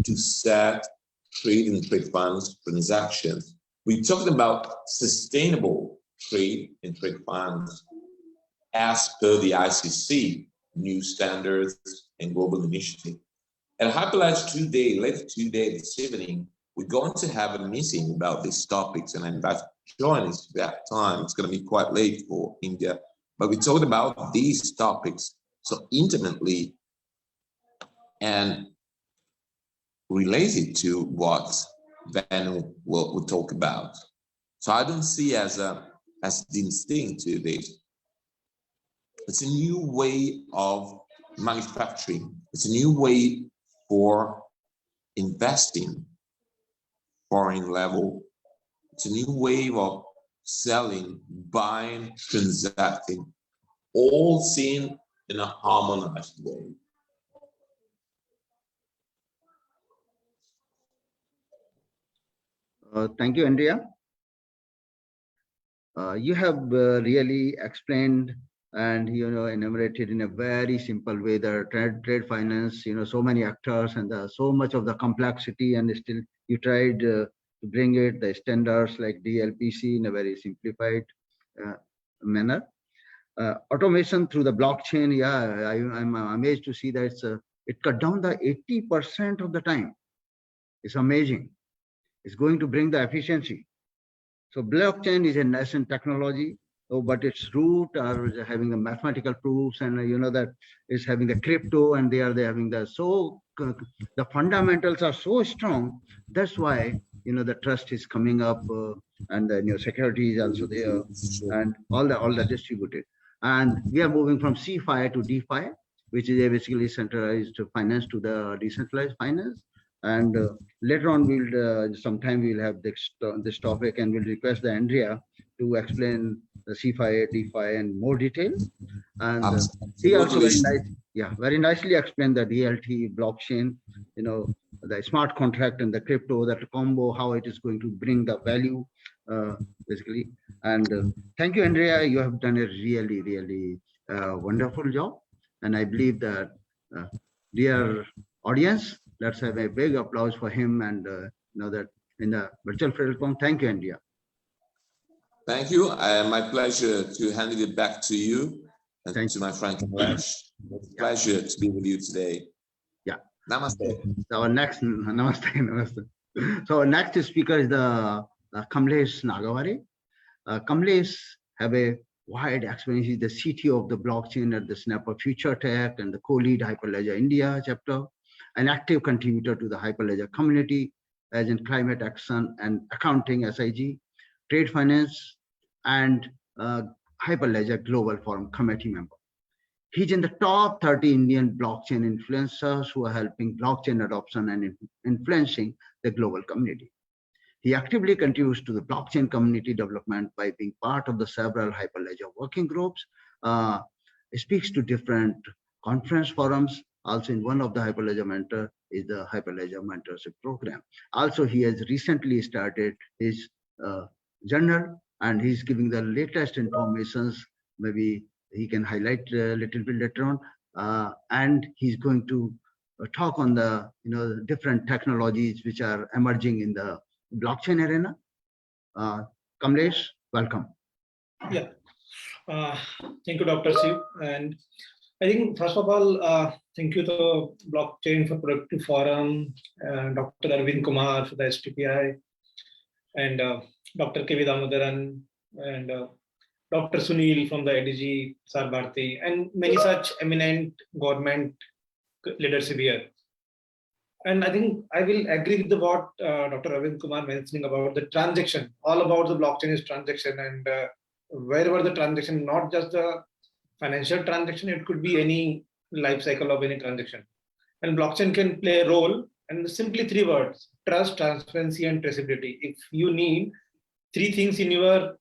to set trade and trade finance transactions. We talked about sustainable trade and trade finance as per the ICC new standards and global initiative. At Hyperlatch today, later today, this evening, we're going to have a meeting about these topics, and I invite you to join us at that time. It's going to be quite late for India, but we talked about these topics so intimately and related to what Venu will talk about. So I don't see as distinct to this. It's a new way of manufacturing. It's a new way for investing foreign level. It's a new way of selling, buying, transacting, all seen in a harmonized way. Thank you, Andrea. You have really explained and enumerated in a very simple way the trade finance, so many actors and so much of the complexity, and still you tried to bring it the standards like DLPC in a very simplified manner. Automation through the blockchain, yeah, I'm amazed to see that it cut down the 80% of the time. It's amazing. It's going to bring the efficiency. So blockchain is a nascent technology. but its root are having the mathematical proofs, and that is having the crypto, and they having the the fundamentals are so strong. That's why the trust is coming up, and the security is also there, and all the distributed. And we are moving from CFI to DeFi, which is basically centralized finance to the decentralized finance. And later on, sometime we'll have this topic, and we'll request the Andrea to explain the CFI, DeFi in more detail. And he also very nicely explained the DLT blockchain, the smart contract and the crypto, that combo, how it is going to bring the value, basically. And thank you, Andrea. You have done a really, really wonderful job. And I believe that, dear audience, let's have a big applause for him, and that in the virtual platform. Thank you, Andrea. Thank you. My pleasure to hand it back to you and to my friend Kamlesh. It's a pleasure to be with you today. Yeah. Namaste. So our next, namaste. So our next speaker is the Kamlesh Nagaware. Kamlesh have a wide experience. He's the CTO of the blockchain at the Snapper Future Tech and the co-lead Hyperledger India chapter, an active contributor to the Hyperledger community, as in climate action and accounting, SIG, trade finance, and Hyperledger Global Forum committee member. He's in the top 30 Indian blockchain influencers who are helping blockchain adoption and influencing the global community. He actively contributes to the blockchain community development by being part of the several Hyperledger working groups, speaks to different conference forums. Also, in one of the Hyperledger mentor is the Hyperledger mentorship program. Also, he has recently started his journal, and he's giving the latest informations. Maybe he can highlight a little bit later on. And he's going to talk on the different technologies which are emerging in the blockchain arena. Kamlesh, welcome. Yeah. Thank you, Dr. Shiv. And I think, first of all, thank you to Blockchain for Productive Forum, Dr. Arvin Kumar for the STPI, and Dr. K.V. Damodaran, and Dr. Sunil from the IDG, Sar Bharti, and many such eminent government leadership here. And I think I will agree with what Dr. Arvin Kumar mentioning about the transaction. All about the blockchain is transaction, and wherever the transaction, not just the financial transaction, it could be any life cycle of any transaction. And blockchain can play a role, and simply 3 words: trust, transparency, and traceability. If you need 3 things in your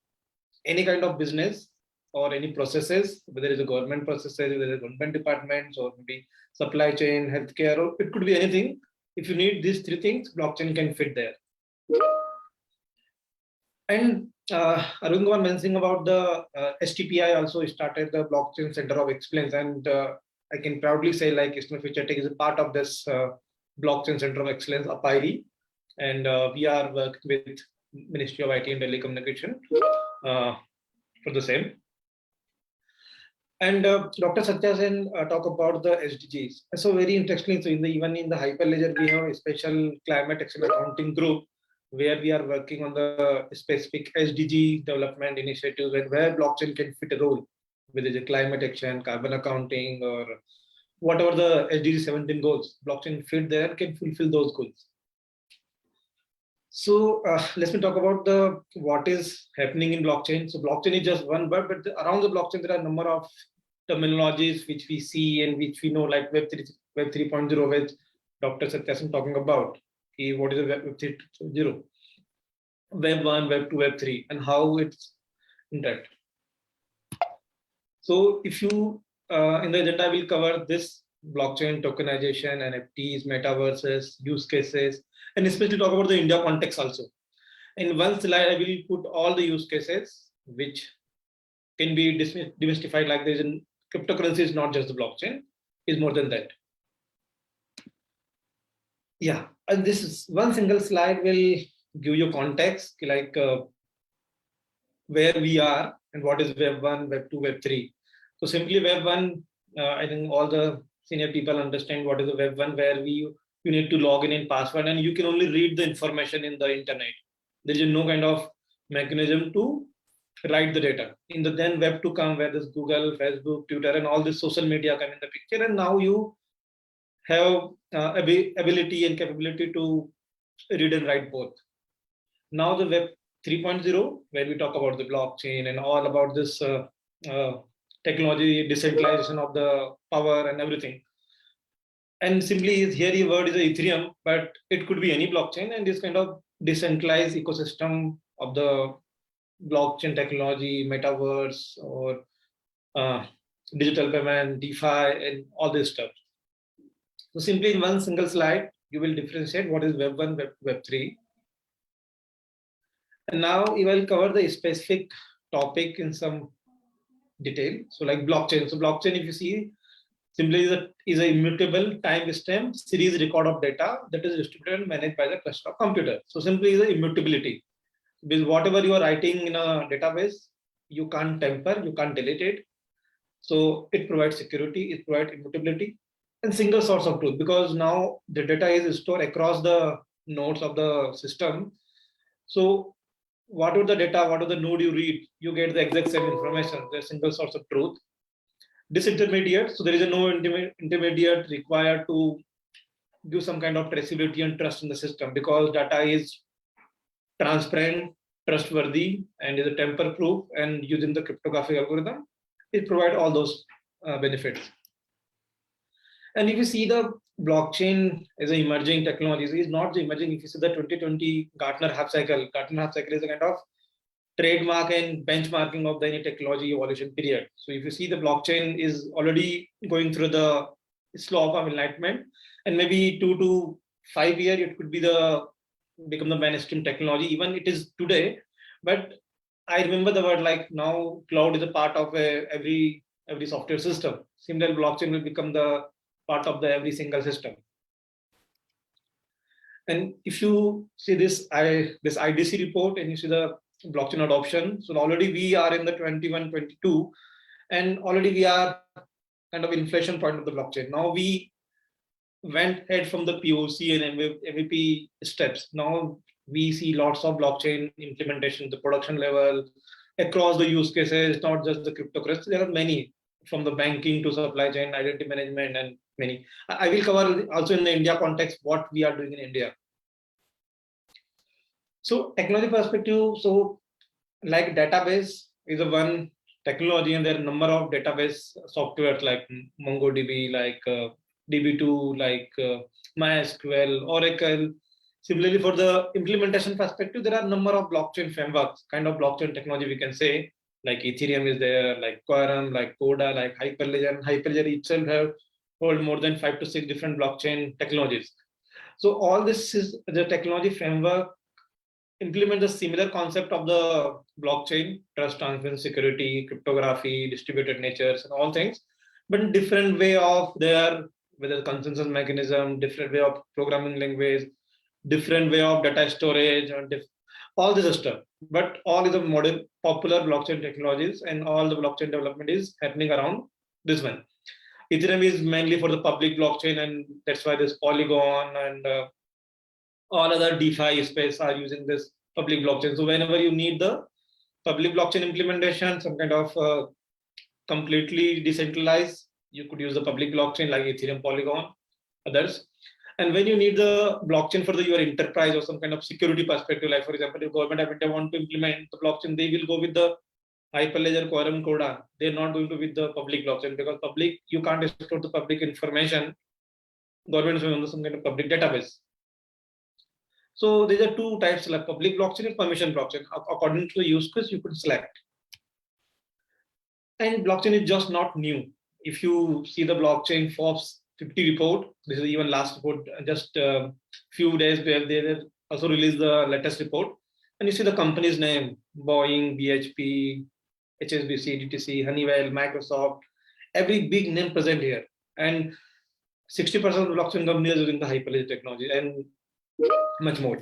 any kind of business or any processes, whether it's a government processes, whether it's government departments, or maybe supply chain, healthcare, or it could be anything. If you need these 3 things, blockchain can fit there. And Arvin Kumar mentioning about the STPI also started the Blockchain Center of Excellence, and I can proudly say, like, Snapper Future Tech is a part of this Blockchain Center of Excellence, APIRI, and we are working with Ministry of IT and Telecommunication for the same. And Dr. Satya Sen talk about the SDGs. So very interesting. So even in the Hyperledger, we have a special climate action accounting group where we are working on the specific SDG development initiatives, and where blockchain can fit a role, whether it's a climate action, carbon accounting, or whatever the SDG 17 goals, blockchain fit there, can fulfill those goals. So let me talk about what is happening in blockchain. So blockchain is just one word, but around the blockchain, there are a number of terminologies which we see and which we know, like Web 3.0, which Dr. Satya Sen talking about. What is a Web 3.0? Web 1, Web 2, Web 3, and how it's interact. So if you, in the agenda, I will cover this blockchain, tokenization, NFTs, metaverses, use cases, and especially talk about the India context also. In one slide, I will put all the use cases which can be demystified, like there's in cryptocurrency is not just the blockchain, is more than that. Yeah, and this is one single slide will give you context, like where we are and what is Web 1, Web 2, Web 3. So simply Web 1, I think all the senior people understand what is the Web 1, where you need to log in password, and you can only read the information in the internet. There is no kind of mechanism to write the data. In the then web to come, where there's Google, Facebook, Twitter, and all this social media come in the picture, and now you have ability and capability to read and write both. Now the web 3.0, where we talk about the blockchain and all about this technology, decentralization of the power and everything. And simply here the word is Ethereum, but it could be any blockchain, and this kind of decentralized ecosystem of the blockchain technology, metaverse, or digital payment, DeFi, and all this stuff. So simply in one single slide, you will differentiate what is Web 1, Web 3. And now we will cover the specific topic in some detail. So like blockchain. So blockchain, if you see, simply is a immutable time-stamp series record of data that is distributed and managed by the cluster of computer. So simply is a immutability. Because whatever you are writing in a database, you can't tamper, you can't delete it. So it provides security, it provides immutability, and single source of truth, because now the data is stored across the nodes of the system. So whatever the data, whatever the node you read, you get the exact same information, the single source of truth. Disintermediate, so there is no intermediate required to give some kind of traceability and trust in the system, because data is transparent, trustworthy, and is a tamper-proof, and using the cryptographic algorithm, it provides all those benefits. And if you see the blockchain as an emerging technology, it is not the emerging. If you see the 2020 Gartner half cycle is a kind of trademark and benchmarking of the any technology evolution period. So if you see the blockchain is already going through the slope of enlightenment, and maybe 2 to 5 years, it could be become the mainstream technology. Even it is today, but I remember the word like now cloud is a part of every software system. Similar, blockchain will become the part of the every single system. And if you see this IDC report and you see the blockchain adoption, so already we are in the 21, 22, and already we are kind of inflection point of the blockchain. Now we went ahead from the POC and MVP steps. Now we see lots of blockchain implementation, the production level, across the use cases, not just the cryptocurrency. There are many, from the banking to supply chain, identity management, and many. I will cover also in the India context what we are doing in India. So technology perspective, so like database is a one technology, and there are a number of database softwares like MongoDB, like DB2, like MySQL, Oracle. Similarly, for the implementation perspective, there are a number of blockchain frameworks, kind of blockchain technology we can say, like Ethereum is there, like Quorum, like Coda, like Hyperledger. Hyperledger itself hold more than 5 to 6 different blockchain technologies. So all this is the technology framework implement the similar concept of the blockchain, trust, transparency, security, cryptography, distributed natures, and all things, but different way of their, whether consensus mechanism, different way of programming language, different way of data storage, or all this stuff. But all is a modern popular blockchain technologies, and all the blockchain development is happening around this one. Ethereum is mainly for the public blockchain, and that's why this Polygon and all other DeFi space are using this public blockchain. So whenever you need the public blockchain implementation, some kind of completely decentralized, you could use the public blockchain like Ethereum, Polygon, others. And when you need the blockchain for your enterprise or some kind of security perspective, like for example, if government of India want to implement the blockchain, they will go with the Hyperledger, Quorum, Coda. They're not going to with the public blockchain, because public, you can't store the public information. Government is on some kind of public database. So there are two types, like public blockchain and permission blockchain. According to the use case, you could select. And blockchain is just not new. If you see the blockchain Forbes 50 report, this is even last report, just a few days where they also released the latest report. And you see the company's name, Boeing, BHP, HSBC, DTC, Honeywell, Microsoft, every big name present here. And 60% of the blockchain companies are using the Hyperledger technology and much more.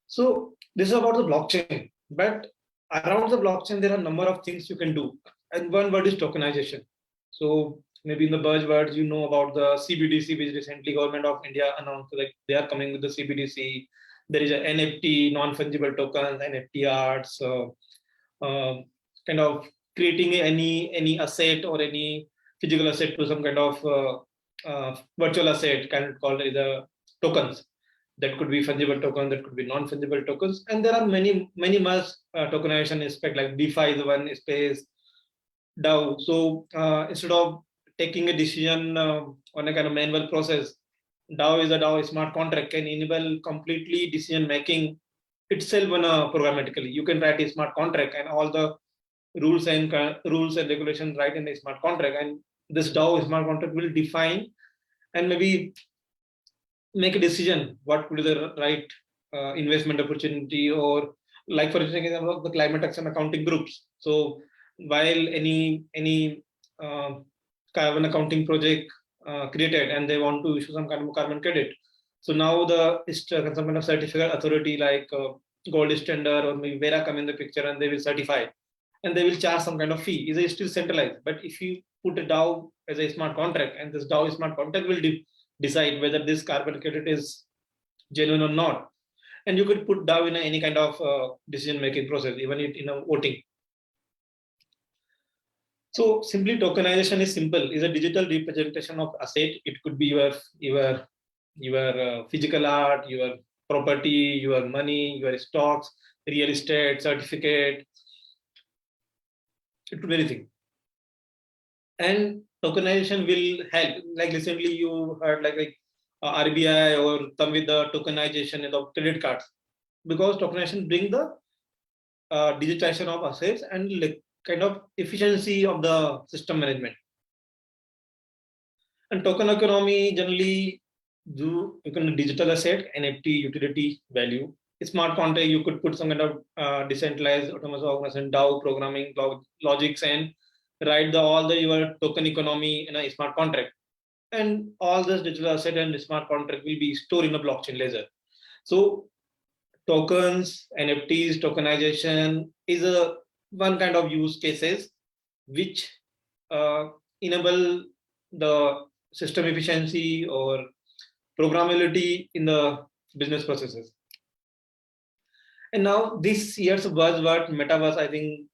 So this is about the blockchain, but around the blockchain, there are a number of things you can do. And one word is tokenization. So maybe in the buzzwords, you know about the CBDC, which recently government of India announced, like they are coming with the CBDC. there is a NFT, non-fungible tokens, NFT arts, kind of creating any asset or any physical asset to some kind of virtual asset, kind of called the tokens. That could be fungible tokens, that could be non-fungible tokens, and there are many more tokenization aspect, like DeFi is one space, DAO. So instead of taking a decision on a kind of manual process, DAO is a DAO smart contract can enable completely decision making itself programmatically. You can write a smart contract and all the rules and regulations right in a smart contract, and this DAO smart contract will define and maybe make a decision what would be the right investment opportunity, or like for example the climate action accounting groups. So while any carbon accounting project created and they want to issue some kind of carbon credit, so now some kind of certificate authority like Gold Standard or maybe Vera come in the picture, and they will certify and they will charge some kind of fee. Is it still centralized? But if you put a DAO as a smart contract, and this DAO smart contract will decide whether this carbon credit is genuine or not. And you could put DAO in any kind of decision-making process, even in a voting. So simply tokenization is simple, is a digital representation of asset. It could be your physical art, your property, your money, your stocks, real estate, certificate. It could be anything. And tokenization will help. Like recently you heard like RBI or come with the tokenization of credit cards, because tokenization bring the digitization of assets and like kind of efficiency of the system management. And token economy generally you can digital asset, NFT, utility, value. Smart contract, you could put some kind of decentralized autonomous organization, DAO programming logics, and write your token economy in a smart contract. And all this digital asset and smart contract will be stored in a blockchain ledger. So tokens, NFTs, tokenization is one kind of use cases which enable the system efficiency or programmability in the business processes. And now this year's buzzword metaverse, I think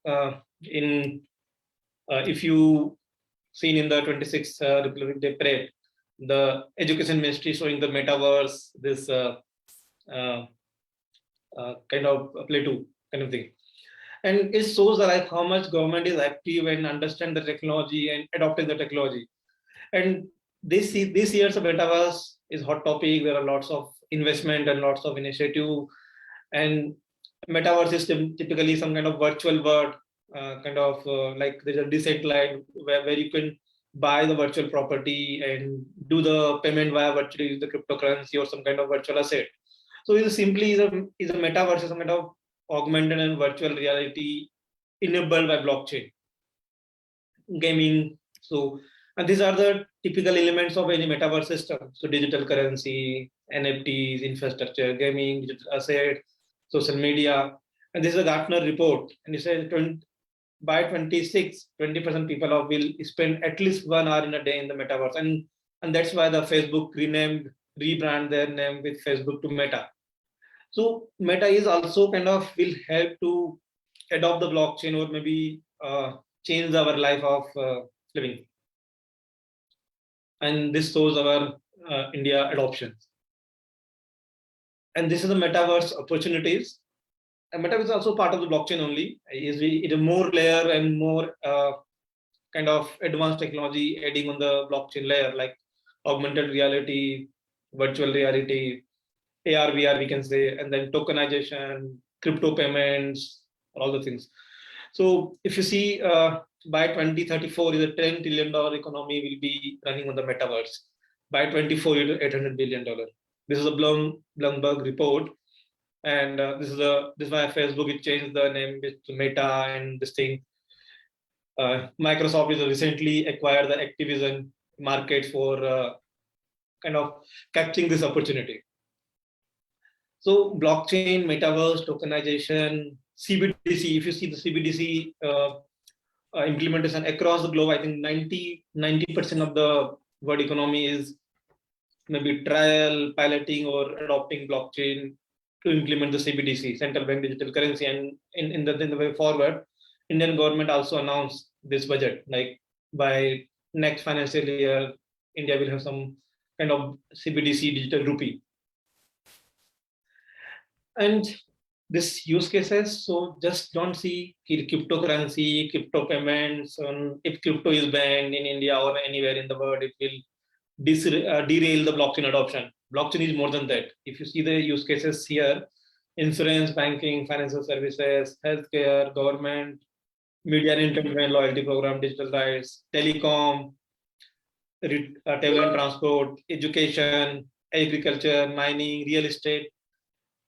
if you seen in the 26th Republic Day parade, the education ministry showing the metaverse, this kind of play to kind of thing. And it shows that like how much government is active and understand the technology and adopting the technology. And this year's metaverse is hot topic. There are lots of investment and lots of initiative. And metaverse is typically some kind of virtual world, like there's a decentralized where you can buy the virtual property and do the payment via virtually the cryptocurrency or some kind of virtual asset. So it simply is a metaverse, some kind of augmented and virtual reality enabled by blockchain, gaming. So, and these are the typical elements of any metaverse system. So digital currency, NFTs, infrastructure, gaming, digital asset, social media. And this is a Gartner report. And it says by 2026, 20% people will spend at least 1 hour in a day in the metaverse. And that's why the Facebook rebrand their name with Facebook to Meta. So Meta is also kind of will help to adopt the blockchain or maybe change our life of living. And this shows our India adoption. And this is the metaverse opportunities. And metaverse is also part of the blockchain only. It is more layer and more kind of advanced technology adding on the blockchain layer, like augmented reality, virtual reality, AR, VR, we can say, and then tokenization, crypto payments, all the things. So if you see by 2034, is a $10 trillion economy will be running on the metaverse. By 2024, it is $800 billion. This is a Bloomberg report. And this is why Facebook it changed the name to Meta and this thing. Microsoft is recently acquired the Activision market for kind of capturing this opportunity. So blockchain, metaverse, tokenization, CBDC. If you see the CBDC implementation across the globe, I think 90% of the world economy is maybe trial, piloting, or adopting blockchain to implement the CBDC, central bank digital currency, and in the way forward, Indian government also announced this budget, like by next financial year, India will have some kind of CBDC digital rupee. And this use cases, so just don't see cryptocurrency, crypto payments, if crypto is banned in India or anywhere in the world, it will derail the blockchain adoption. Blockchain is more than that. If you see the use cases here, insurance, banking, financial services, healthcare, government, media and entertainment, loyalty program, digital rights, telecom, travel and transport, education, agriculture, mining, real estate,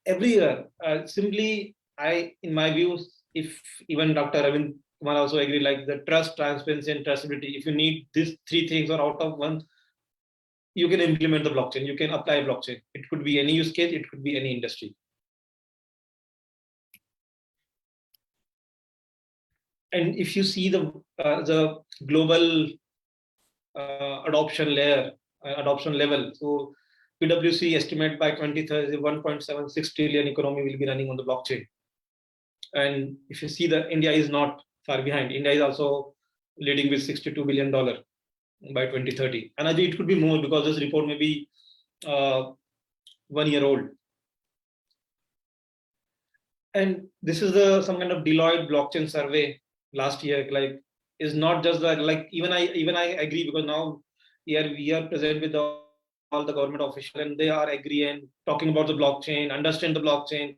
every year. Simply, in my views, if even Dr. Arvin Kumar also agree, like the trust, transparency, and traceability, if you need these three things or out of one, you can implement the blockchain, you can apply blockchain. It could be any use case, it could be any industry. And if you see the global adoption level, so PwC estimate by 2030, 1.76 trillion economy will be running on the blockchain. And if you see that India is not far behind, India is also leading with $62 billion by 2030. And I think it could be more because this report may be 1 year old. And this is some kind of Deloitte blockchain survey last year. Like, is not just that. Like even I agree, because now here we are present with all the government officials, and they are agreeing, talking about the blockchain, understand the blockchain,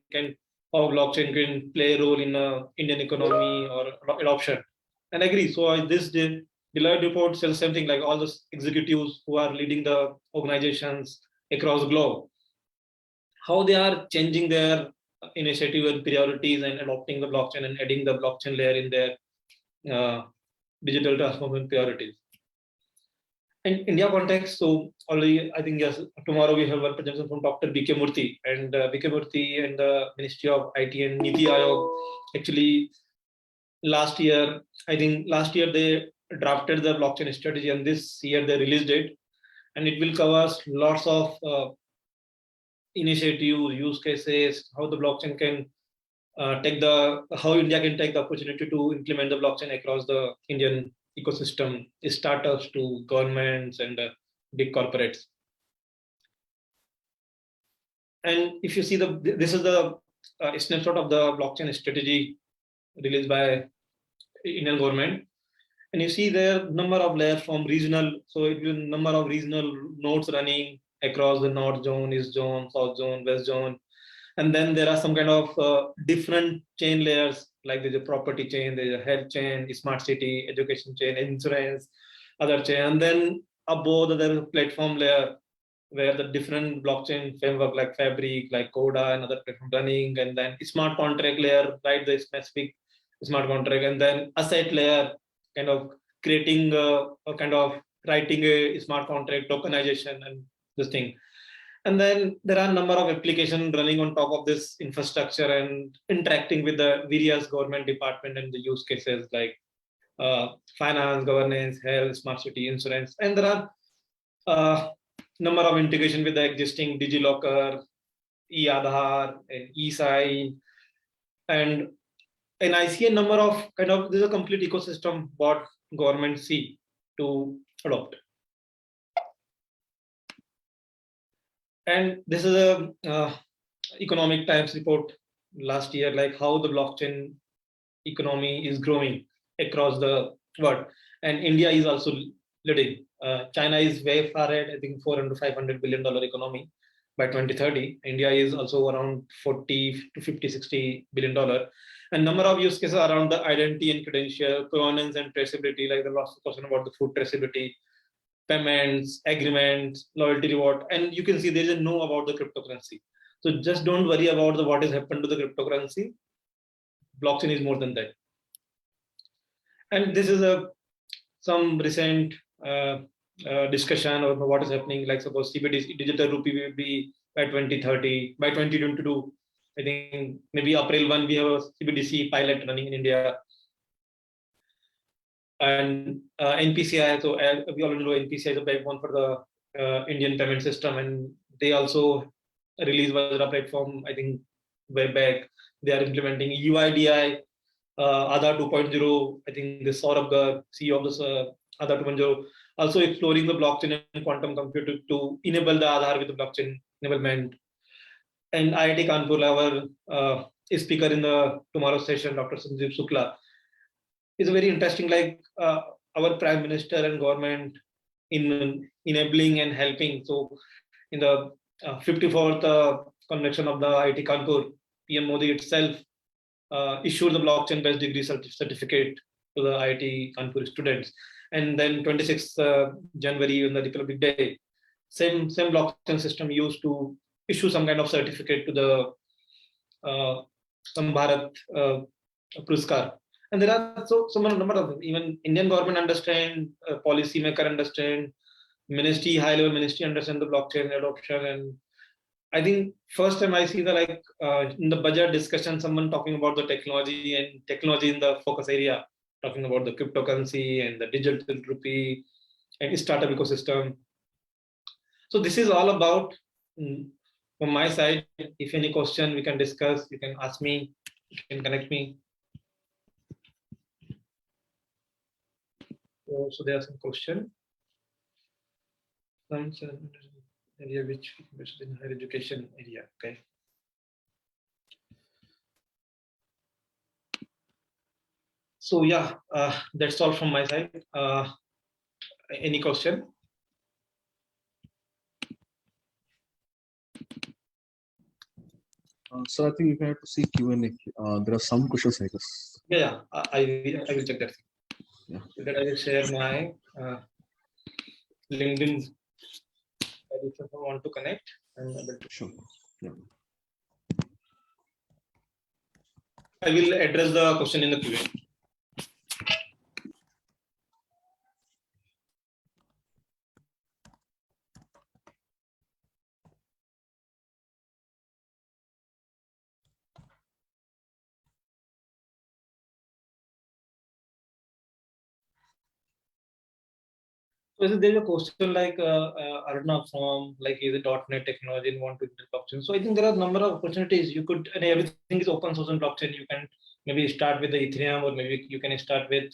how blockchain can play a role in Indian economy or adoption, and agree. So this Deloitte report says something like all the executives who are leading the organizations across the globe, how they are changing their initiative and priorities and adopting the blockchain and adding the blockchain layer in their digital transformation priorities. In India context, so already I think yes, tomorrow we have a presentation from Dr. B.K. Murthy, and B.K. Murthy and the Ministry of IT and Niti Aayog actually last year they drafted the blockchain strategy, and this year they released it, and it will cover lots of initiatives, use cases, how the blockchain can how India can take the opportunity to implement the blockchain across the Indian ecosystem, startups to governments and big corporates. And if you see this is the snapshot of the blockchain strategy released by Indian government, and you see there number of layers from regional. So it will number of regional nodes running across the north zone, east zone, south zone, west zone. And then there are some kind of different chain layers, like there's a property chain, there's a health chain, smart city, education chain, insurance, other chain. And then above there is a platform layer where the different blockchain framework like Fabric, like Coda and other platform running. And then smart contract layer, right, the specific smart contract. And then asset layer, kind of creating a kind of writing a smart contract, tokenization and this thing. And then there are a number of applications running on top of this infrastructure and interacting with the various government department and the use cases like finance, governance, health, smart city, insurance. And there are number of integration with the existing DigiLocker, e-Aadhaar, and e-Sign. And I see a number of there's a complete ecosystem what government see to adopt. And this is a Economic Times report last year, like how the blockchain economy is growing across the world. And India is also leading. China is way far ahead, I think $400 to $500 billion economy by 2030. India is also around 40 to 50, $60 billion. And number of use cases around the identity and credential, governance and traceability, like the last question about the food traceability, payments, agreements, loyalty reward. And you can see there is a no about the cryptocurrency. So just don't worry about what has happened to the cryptocurrency. Blockchain is more than that. And this is some recent discussion of what is happening. Like suppose CBDC, digital rupee will be by 2030, by 2022. I think maybe April 1, we have a CBDC pilot running in India. And NPCI, so we already know NPCI is a backbone for the Indian payment system, and they also released Vajra platform, I think, way back. They are implementing UIDI, Aadhaar 2.0. I think this Saurabh Garg, CEO of this Aadhaar 2.0, also exploring the blockchain and quantum computing to enable the Aadhaar with the blockchain enablement. And IIT Kanpur, our speaker in the tomorrow's session, Dr. Sanjeev Shukla, is a very interesting, like our Prime Minister and government in enabling and helping. So in the 54th convention of the IIT Kanpur, PM Modi itself issued the blockchain-based degree certificate to the IIT Kanpur students. And then 26th January, on the Republic Day, same blockchain system used to issue some kind of certificate to the Bharat Puruskar. And there are so many number of them. Even Indian government understand, policymaker understand, ministry, high-level ministry understand the blockchain adoption. And I think first time I see the in the budget discussion, someone talking about the technology and technology in the focus area, talking about the cryptocurrency and the digital rupee and startup ecosystem. So this is all about from my side. If any question we can discuss, you can ask me, you can connect me. So there are some questions. Some area which is in higher education area. Okay. So yeah, that's all from my side. Any question? So I think you have to see Q&A. There are some questions, I guess. Yeah, I will check that. Yeah. So that I will share my LinkedIn. If you want to connect, I'm able to. Sure. Yeah. I will address the question in the Q&A. So there's a question like Arnav from like is it .NET technology and want to enter blockchain. So I think there are a number of opportunities you could, and everything is open source in blockchain. You can maybe start with the Ethereum, or maybe you can start with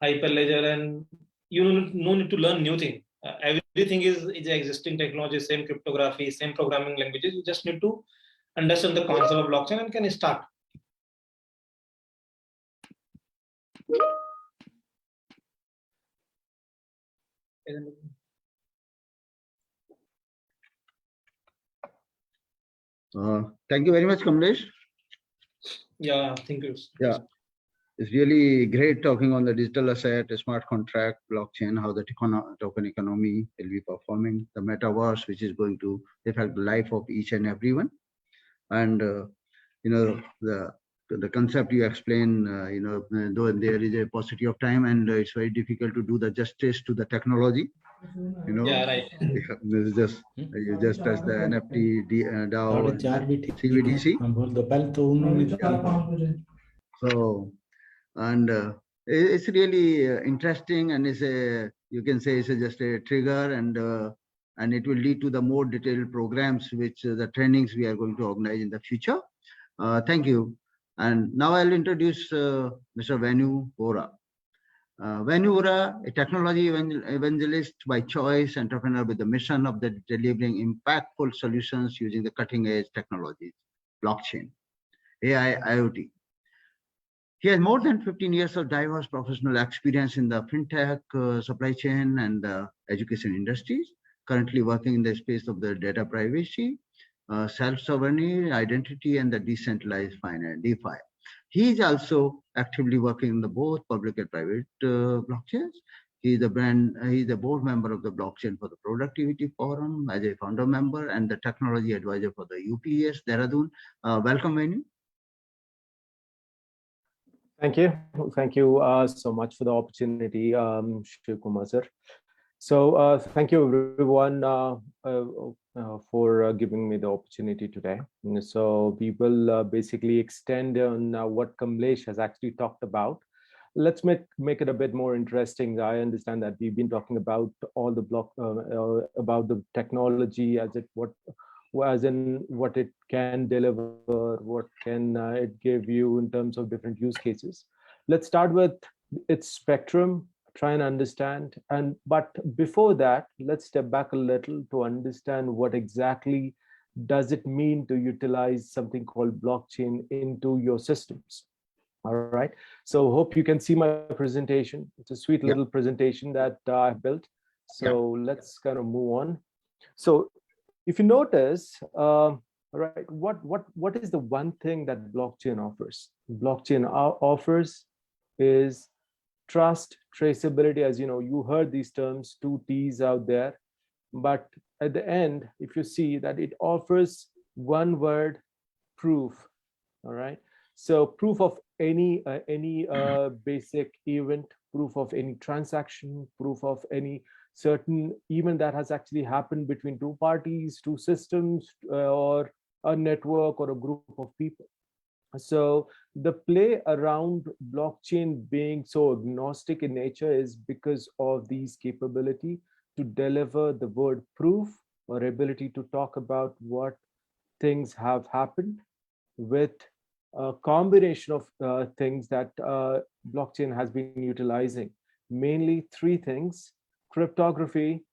Hyperledger, and you no need to learn new thing. Everything is existing technology, same cryptography, same programming languages. You just need to understand the concept of blockchain and can start. Thank you very much, Kamlesh. Yeah, thank you. Yeah, it's really great talking on the digital asset, smart contract, blockchain, how the token economy will be performing, the metaverse, which is going to affect the life of each and everyone. And, you know, the concept you explain, you know, though there is a paucity of time and it's very difficult to do the justice to the technology. You know, yeah, right. This is just you just touch the NFT, DAO, CBDC. So, and it's really interesting, and it's a, you can say it's just a trigger, and it will lead to the more detailed programs, which the trainings we are going to organize in the future. Thank you. And now I'll introduce Mr. Venu Vora. Venu Vora, a technology evangelist by choice, entrepreneur with the mission of delivering impactful solutions using the cutting edge technologies, blockchain, AI, IoT. He has more than 15 years of diverse professional experience in the fintech, supply chain, and the education industries, currently working in the space of the data privacy, self-sovereignty, identity, and the decentralized finance, DeFi. He is also actively working in the both public and private blockchains. He is a board member of the Blockchain for the Productivity Forum as a founder member and the technology advisor for the UPS Dehradun. Welcome, Venu. Thank you. Thank you so much for the opportunity, Shiv Kumar sir. So thank you everyone for giving me the opportunity today. So we will basically extend on what Kamlesh has actually talked about. Let's make it a bit more interesting. I understand that we've been talking about all the about the technology as it what as in what it can deliver, what can it give you in terms of different use cases. Let's start with its spectrum, try and understand. But before that, let's step back a little to understand what exactly does it mean to utilize something called blockchain into your systems. All right. So hope you can see my presentation. It's a sweet little presentation that I've built. So let's kind of move on. So if you notice, right, what is the one thing that blockchain offers? Blockchain offers is trust, traceability. As you know, you heard these terms, 2 T's out there. But at the end, if you see that it offers one word, proof. All right. So proof of any basic event, proof of any transaction, proof of any certain event that has actually happened between 2 parties, 2 systems, or a network or a group of people. So the play around blockchain being so agnostic in nature is because of these capability to deliver the word proof, or ability to talk about what things have happened with a combination of things that blockchain has been utilizing. Mainly 3 things: cryptography,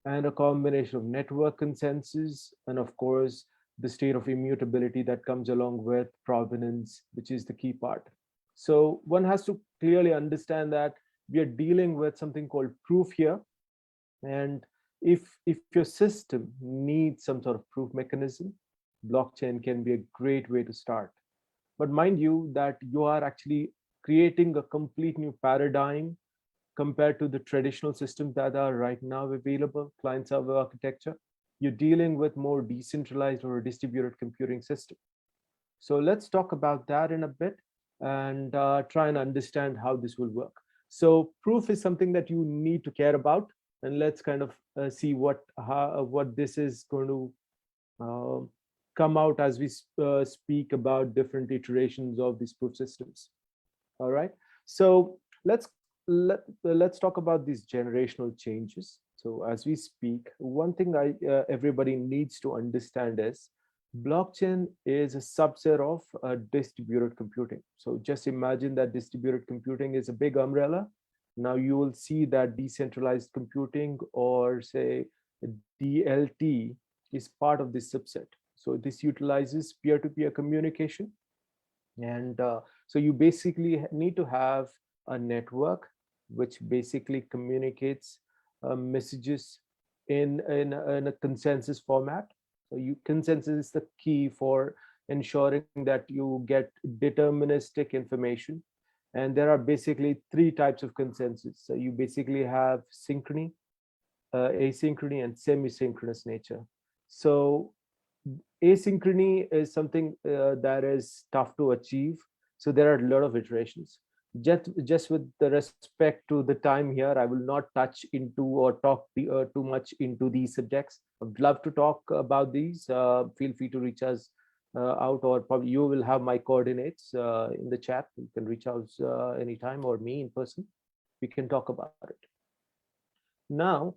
and a combination of network consensus, and of course, the state of immutability that comes along with provenance, which is the key part. So one has to clearly understand that we are dealing with something called proof here. And if your system needs some sort of proof mechanism, blockchain can be a great way to start. But mind you that you are actually creating a complete new paradigm compared to the traditional systems that are right now available, client-server architecture. You're dealing with more decentralized or a distributed computing system. So let's talk about that in a bit and try and understand how this will work. So proof is something that you need to care about, and let's kind of see what this is going to come out as we speak about different iterations of these proof systems. All right. So let's talk about these generational changes. So as we speak, one thing everybody needs to understand is blockchain is a subset of distributed computing. So just imagine that distributed computing is a big umbrella. Now you will see that decentralized computing, or say DLT, is part of this subset. So this utilizes peer-to-peer communication. And so you basically need to have a network which basically communicates messages in a consensus format. So consensus is the key for ensuring that you get deterministic information. And there are basically 3 types of consensus. So you basically have synchrony, asynchrony, and semi-synchronous nature. So asynchrony is something that is tough to achieve. So there are a lot of iterations. Just with the respect to the time here, I will not touch into or talk too much into these subjects. I'd love to talk about these. Feel free to reach us out, or probably you will have my coordinates in the chat. You can reach out anytime, or me in person. We can talk about it. Now,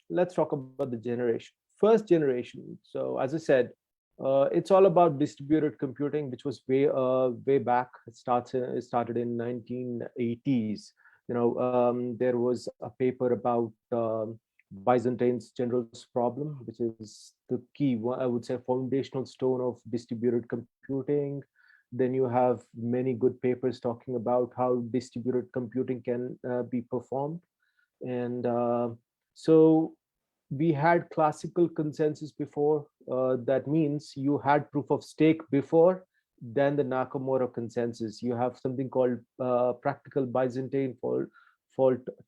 let's talk about the generation. First generation. So as I said, it's all about distributed computing, which was way back. It started in 1980s. You know, there was a paper about Byzantine's general's problem, which is the key, I would say, foundational stone of distributed computing. Then you have many good papers talking about how distributed computing can be performed. And so we had classical consensus before. That means you had proof of stake before, then the Nakamura consensus. You have something called practical Byzantine fault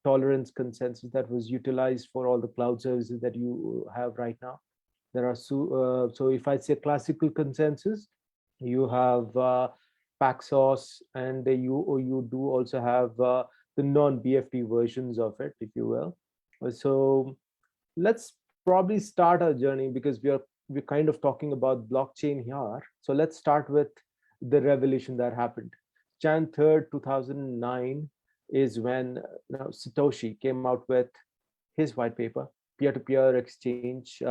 tolerance consensus that was utilized for all the cloud services that you have right now. There are so if I say classical consensus, you have Paxos, and you do also have the non-BFT versions of it, if you will. So let's probably start our journey, because we're kind of talking about blockchain here. So let's start with the revolution that happened. Jan 3rd, 2009 is when Satoshi came out with his white paper, peer-to-peer exchange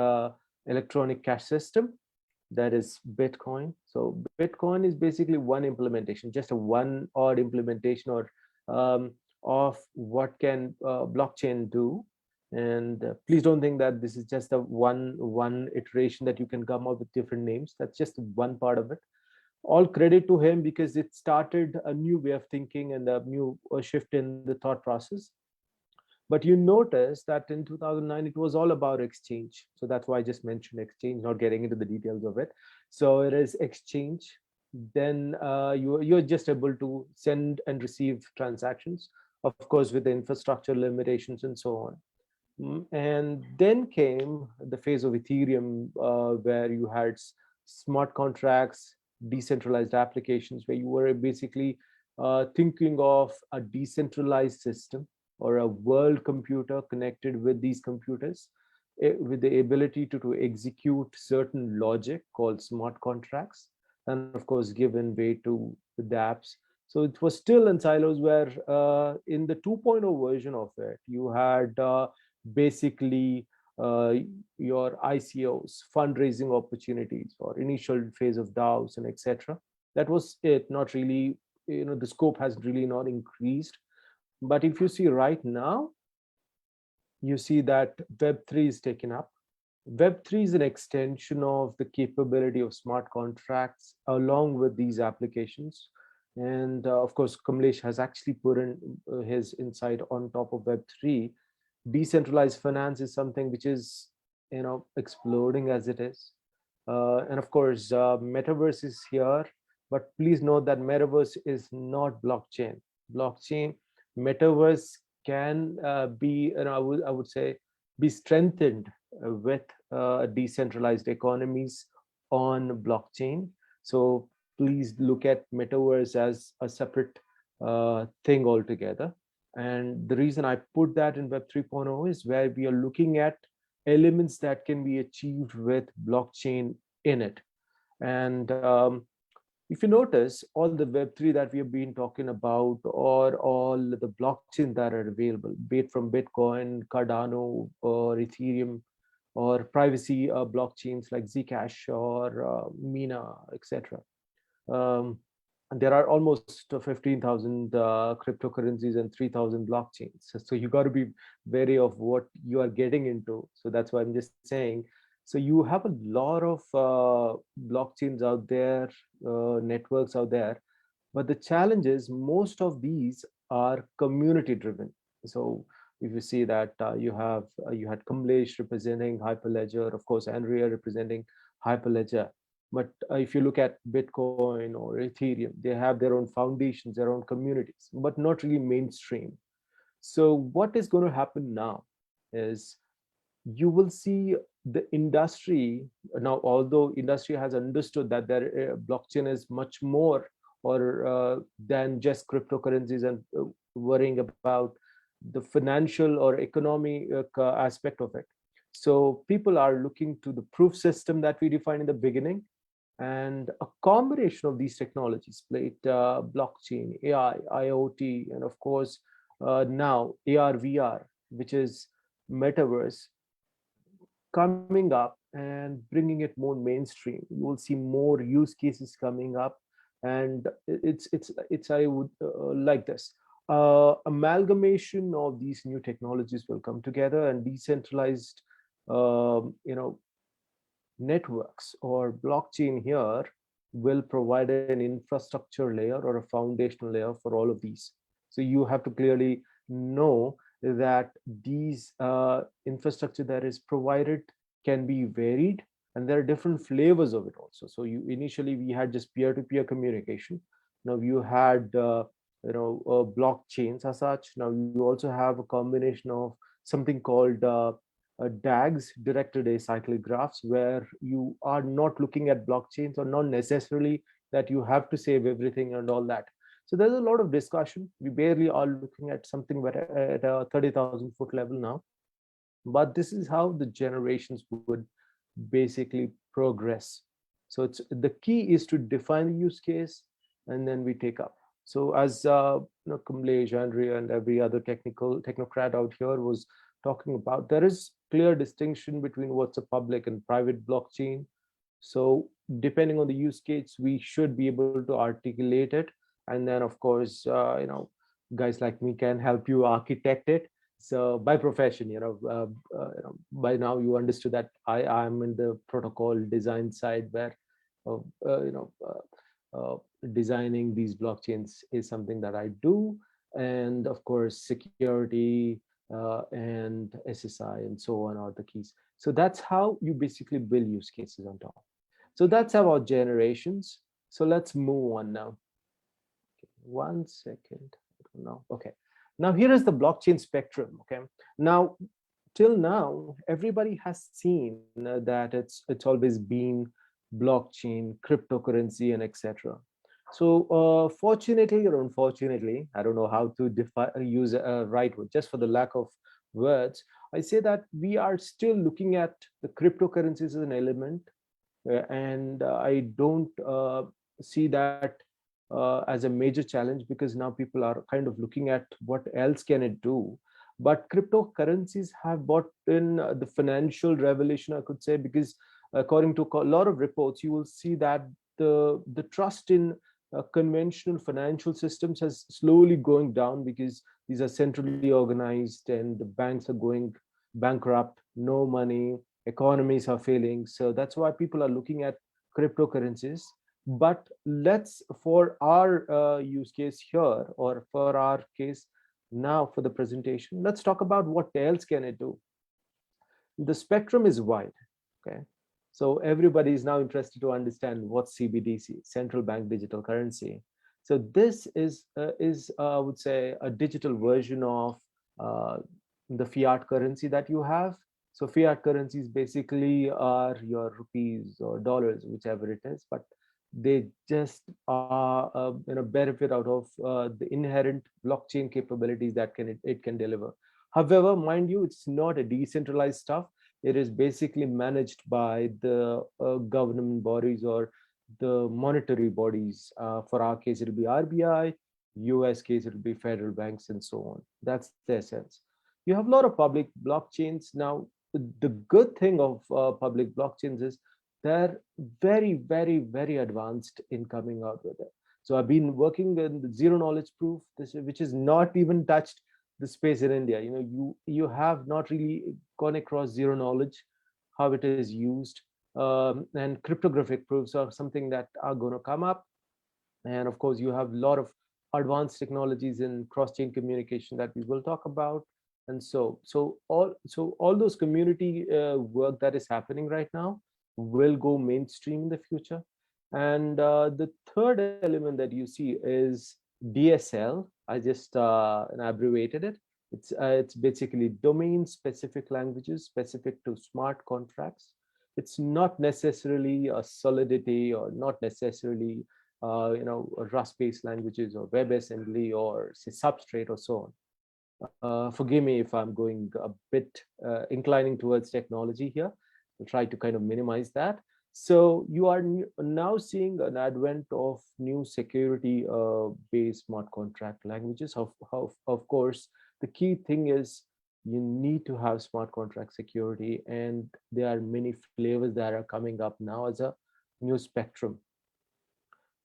electronic cash system, that is Bitcoin. So Bitcoin is basically one implementation, just a one odd implementation or of what can blockchain do. And please don't think that this is just a one iteration that you can come up with different names. That's just one part of it. All credit to him, because it started a new way of thinking and a new shift in the thought process. But you notice that in 2009, it was all about exchange. So that's why I just mentioned exchange, not getting into the details of it. So it is exchange. Then you're just able to send and receive transactions, of course, with the infrastructure limitations and so on. And then came the phase of Ethereum, where you had smart contracts, decentralized applications, where you were basically thinking of a decentralized system or a world computer connected with these computers, with the ability to execute certain logic called smart contracts, and of course given way to the dApps. So it was still in silos, where in the 2.0 version of it, you had basically your ICOs, fundraising opportunities, or initial phase of DAOs and etc. That was it. Not really, the scope has really not increased. But if you see right now, you see that Web3 is taken up. Web3 is an extension of the capability of smart contracts along with these applications. And of course, Kamlesh has actually put in his insight on top of Web3. Decentralized finance is something which is, exploding as it is. And of course, metaverse is here. But please note that metaverse is not blockchain. Metaverse can be, I would say, be strengthened with decentralized economies on blockchain. So please look at metaverse as a separate thing altogether. And the reason I put that in Web 3.0 is where we are looking at elements that can be achieved with blockchain in it. And if you notice, all the Web3 that we have been talking about, or all the blockchain that are available, be it from Bitcoin, Cardano, or Ethereum, or privacy blockchains like Zcash or Mina, etc. There are almost 15,000 cryptocurrencies and 3,000 blockchains. So you got to be wary of what you are getting into. So that's why I'm just saying. So you have a lot of blockchains out there, networks out there, but the challenge is most of these are community driven. So if you see that you had Kamlesh representing Hyperledger, of course, Andrea representing Hyperledger. But if you look at Bitcoin or Ethereum, they have their own foundations, their own communities, but not really mainstream. So what is going to happen now is you will see the industry now, although industry has understood that their blockchain is much more or than just cryptocurrencies and worrying about the financial or economic aspect of it. So people are looking to the proof system that we defined in the beginning, and a combination of these technologies, blockchain, AI, IoT, and of course now AR, VR, which is metaverse, coming up and bringing it more mainstream. You will see more use cases coming up, and it's I would like this amalgamation of these new technologies will come together, and decentralized networks or blockchain here will provide an infrastructure layer or a foundational layer for all of these. So you have to clearly know that these infrastructure that is provided can be varied, and there are different flavors of it also. So initially we had just peer-to-peer communication. Now you had blockchains as such. Now you also have a combination of something called DAGs, directed acyclic graphs, where you are not looking at blockchains, or not necessarily that you have to save everything and all that. So there's a lot of discussion. We barely are looking at something at a 30,000 foot level now. But this is how the generations would basically progress. So the key is to define the use case, and then we take up. So as Kamlesh, Andrea, and every other technocrat out here was talking about, there is clear distinction between what's a public and private blockchain. So depending on the use case, we should be able to articulate it. And then of course, guys like me can help you architect it. So by profession, by now you understood that I'm in the protocol design side, where designing these blockchains is something that I do. And of course, security and SSI and so on are the keys. So that's how you basically build use cases on top. So that's about generations. So let's move on now. Okay, 1 second. I don't know. Okay. Now here is the blockchain spectrum. Okay. Now, till now, everybody has seen that it's always been blockchain, cryptocurrency, and etc. So fortunately or unfortunately, I don't know how to use a right word, just for the lack of words, I say that we are still looking at the cryptocurrencies as an element, and I don't see that as a major challenge, because now people are kind of looking at what else can it do. But cryptocurrencies have brought in the financial revolution, I could say, because according to a lot of reports, you will see that the trust in conventional financial systems has slowly going down, because these are centrally organized and the banks are going bankrupt, no money, economies are failing. So that's why people are looking at cryptocurrencies. But let's, for our use case here, or for our case now for the presentation, let's talk about what else can it do. The spectrum is wide. Okay. So everybody is now interested to understand what's CBDC, central bank digital currency. So this is I would say, a digital version of the fiat currency that you have. So fiat currencies basically are your rupees or dollars, whichever it is, but they just are benefit out of the inherent blockchain capabilities that it can deliver. However, mind you, it's not a decentralized stuff. It is basically managed by the government bodies or the monetary bodies. For our case, it'll be RBI, US case, it'll be federal banks and so on. That's the essence. You have a lot of public blockchains. Now, the good thing of public blockchains is they're very, very, very advanced in coming out with it. So I've been working in the zero knowledge proof, which is not even touched the space in India. You have not really gone across zero knowledge, how it is used, and cryptographic proofs are something that are going to come up. And of course, you have a lot of advanced technologies in cross-chain communication that we will talk about. And so all those community work that is happening right now will go mainstream in the future. And the third element that you see is DSL. I just abbreviated it. It's basically domain-specific languages specific to smart contracts. It's not necessarily a Solidity or not necessarily Rust-based languages or WebAssembly or say Substrate or so on. Forgive me if I'm going a bit inclining towards technology here. I'll try to kind of minimize that. So you are now seeing an advent of new security-based smart contract languages. Of course, the key thing is you need to have smart contract security, and there are many flavors that are coming up now as a new spectrum.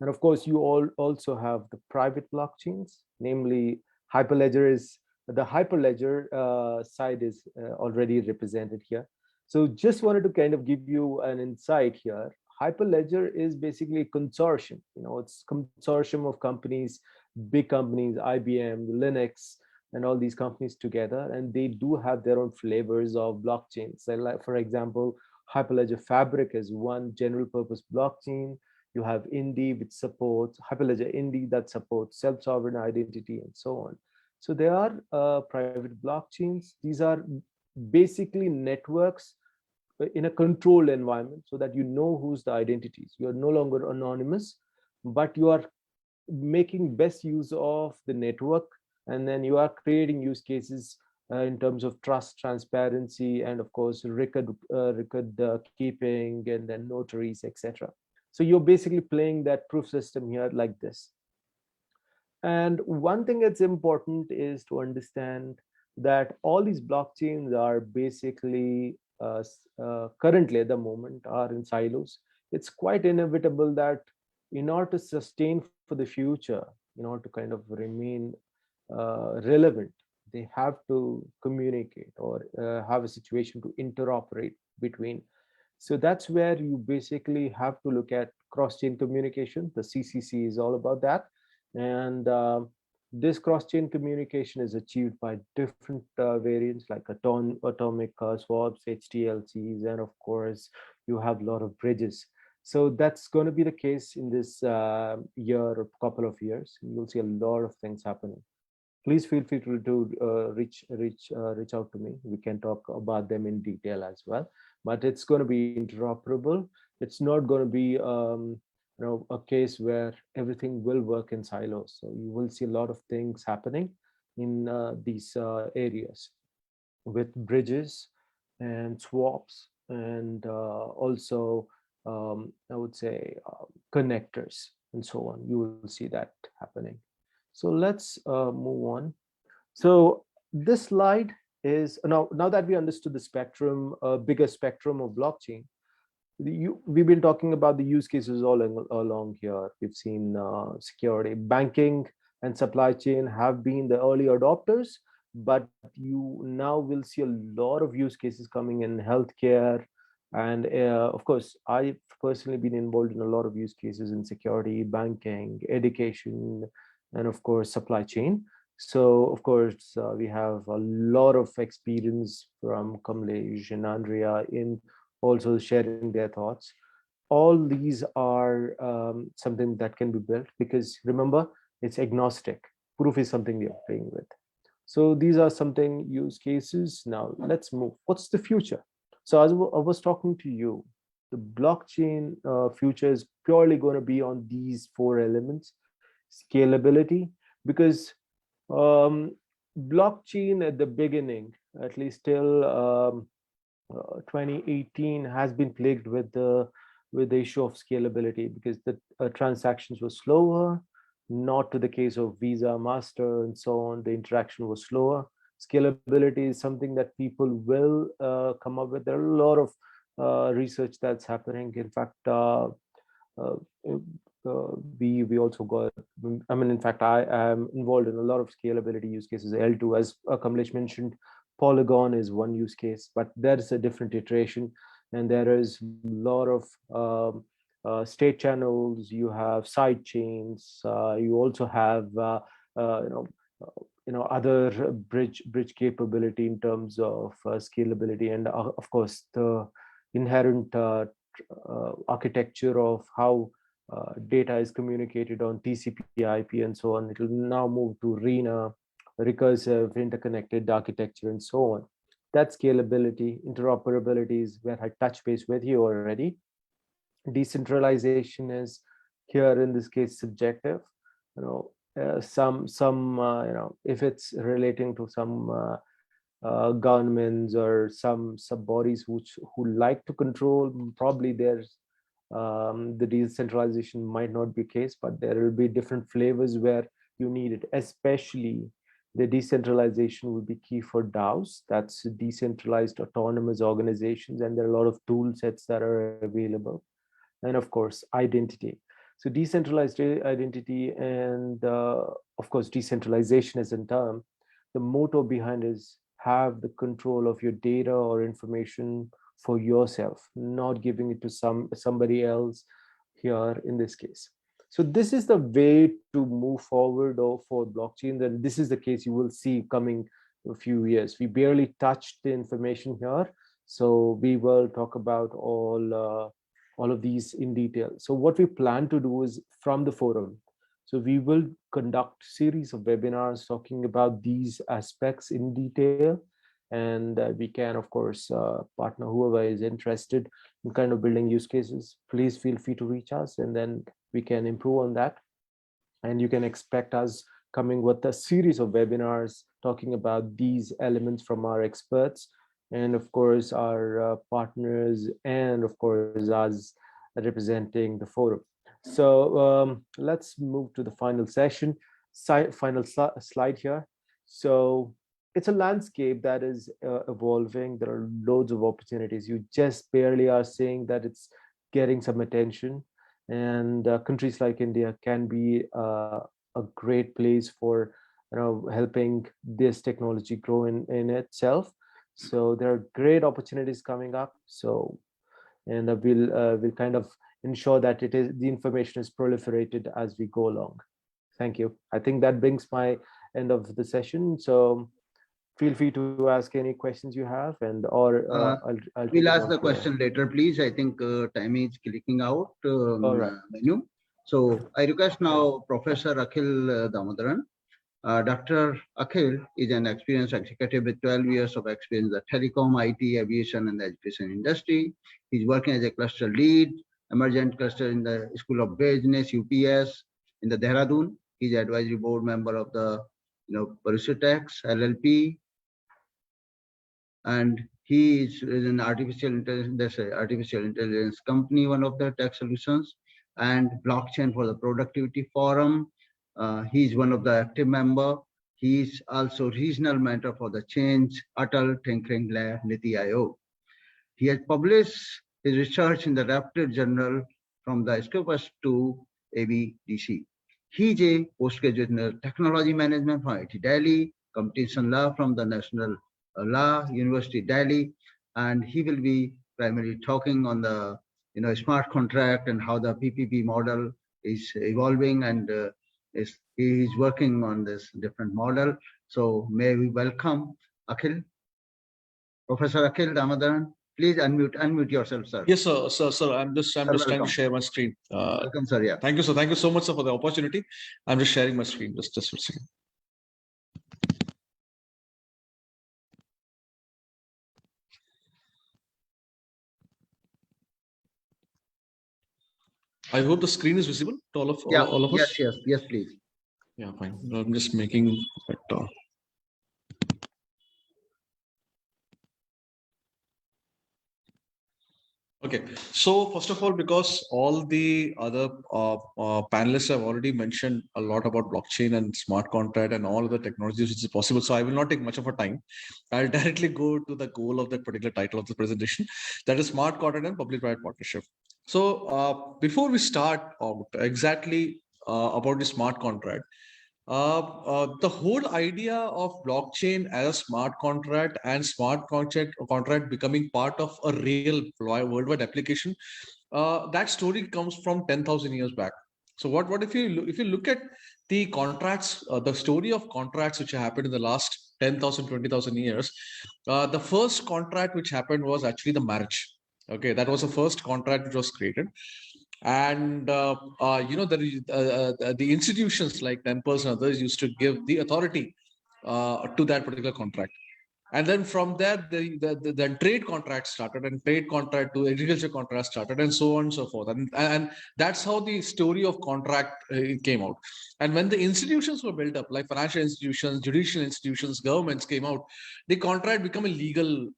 And of course, you also have the private blockchains, namely Hyperledger is the Hyperledger side is already represented here. So just wanted to kind of give you an insight here. Hyperledger is basically a consortium. It's a consortium of companies, big companies, IBM, Linux, and all these companies together, and they do have their own flavors of blockchains. So like, for example, Hyperledger Fabric is one general purpose blockchain. You have Indy, which supports Hyperledger Indy that supports self-sovereign identity and so on. So there are private blockchains. These are basically networks in a controlled environment so that you know who's the identities. You are no longer anonymous, but you are making best use of the network, and then you are creating use cases in terms of trust, transparency, and of course record keeping, and then notaries, etc. So you're basically playing that proof system here like this. And one thing that's important is to understand that all these blockchains are basically currently at the moment are in silos. It's quite inevitable that in order to sustain for the future, in order to kind of remain relevant, they have to communicate or have a situation to interoperate between. So that's where you basically have to look at cross-chain communication. The CCC is all about that. And this cross-chain communication is achieved by different variants like atomic swaps, HTLCs, and of course, you have a lot of bridges. So that's going to be the case in this year or couple of years. You'll see a lot of things happening. Please feel free to reach out to me. We can talk about them in detail as well. But it's going to be interoperable. It's not going to be a case where everything will work in silos. So you will see a lot of things happening in these areas with bridges and swaps and also I would say connectors and so on. You will see that happening. So let's move on. So this slide is now that we understood the spectrum, bigger spectrum of blockchain, we've been talking about the use cases all along here. We've seen security, banking, and supply chain have been the early adopters, but you now will see a lot of use cases coming in healthcare. And of course, I've personally been involved in a lot of use cases in security, banking, education, and of course, supply chain. So of course, we have a lot of experience from Kamlesh and Andrea in also sharing their thoughts. All these are something that can be built because remember, it's agnostic. Proof is something you're playing with. So these are something use cases. Now let's move. What's the future? So as I was talking to you, the blockchain future is purely going to be on these four elements: scalability, because blockchain at the beginning, at least till 2018, has been plagued with the issue of scalability because the transactions were slower. Not to the case of Visa, Master, and so on. The interaction was slower. Scalability is something that people will come up with. There are a lot of research that's happening. In fact, we also got, I mean, in fact, I am involved in a lot of scalability use cases. L2, as Kamlesh mentioned, Polygon is one use case, but there is a different iteration, and there is a lot of state channels. You have side chains. You also have other bridge capability in terms of scalability, and of course the inherent architecture of how data is communicated on TCP/IP and so on. It will now move to RENA, recursive interconnected architecture, and so on. That scalability, interoperability is where I touch base with you already. Decentralization is here in this case subjective. If it's relating to some governments or some sub bodies who like to control, probably there's the decentralization might not be case, but there will be different flavors where you need it. Especially the decentralization will be key for DAOs. That's decentralized autonomous organizations, and there are a lot of tool sets that are available. And of course, identity. So decentralized identity and of course, decentralization as a term, the motto behind is have the control of your data or information for yourself, not giving it to somebody else here in this case. So this is the way to move forward for blockchain. And this is the case you will see coming a few years. We barely touched the information here. So we will talk about all of these in detail. So what we plan to do is from the forum. So we will conduct series of webinars talking about these aspects in detail. And we can, of course, partner whoever is interested in kind of building use cases. Please feel free to reach us, and then we can improve on that. And you can expect us coming with a series of webinars talking about these elements from our experts, and of course our partners, and of course us representing the forum. So let's move to the final session. final slide here. So it's a landscape that is evolving. There are loads of opportunities. You just barely are seeing that it's getting some attention, and countries like India can be a great place for helping this technology grow in itself. So there are great opportunities coming up. So, and we'll kind of ensure that the information is proliferated as we go along. Thank you. I think that brings my end of the session. So feel free to ask any questions you have, and we'll ask the question later, please. I think time is clicking out menu. So I request now Professor Akhil Damodaran. Dr. Akhil is an experienced executive with 12 years of experience in the telecom, IT, aviation, and education industry. He's working as a cluster lead, emergent cluster in the School of Business, UPS, in the Dehradun. He's advisory board member of the Parisutex LLP, and he is an artificial intelligence company, one of the tech solutions, and blockchain for the productivity forum. He's one of the active member. He's also regional mentor for the Change Atal Tinkering Lab Niti Aayog. He has published his research in the Rapid Journal from the Scopus to ABDC. He's a postgraduate in technology management from IIT Delhi, competition law from the National Law University Delhi, and he will be primarily talking on the smart contract and how the PPP model is evolving, and he is working on this different model. So may we welcome Akhil, Professor Akhil Damodaran. Please unmute yourself, sir. Yes, sir. I'm just trying to share my screen. Welcome, sir. Yeah. Thank you, sir. Thank you so much, sir, for the opportunity. I'm just sharing my screen. Just a second. I hope the screen is visible to all of us. Yes, please. Yeah, fine. I'm just making it. Okay, so first of all, because all the other panelists have already mentioned a lot about blockchain and smart contract and all of the technologies which is possible, so I will not take much of a time. I'll directly go to the goal of that particular title of the presentation, that is smart contract and public-private partnership. So before we start exactly about the smart contract, the whole idea of blockchain as a smart contract and smart contract becoming part of a real worldwide application, that story comes from 10,000 years back. So what if you look at the contracts, the story of contracts which happened in the last 10,000, 20,000 years, the first contract which happened was actually the marriage. Okay, that was the first contract which was created. And the institutions like temples and others used to give the authority to that particular contract, and then from there the trade contract started, and trade contract to agriculture contract started, and so on and so forth, and that's how the story of contract came out. And when the institutions were built up, like financial institutions, judicial institutions, governments came out, the contract became a legal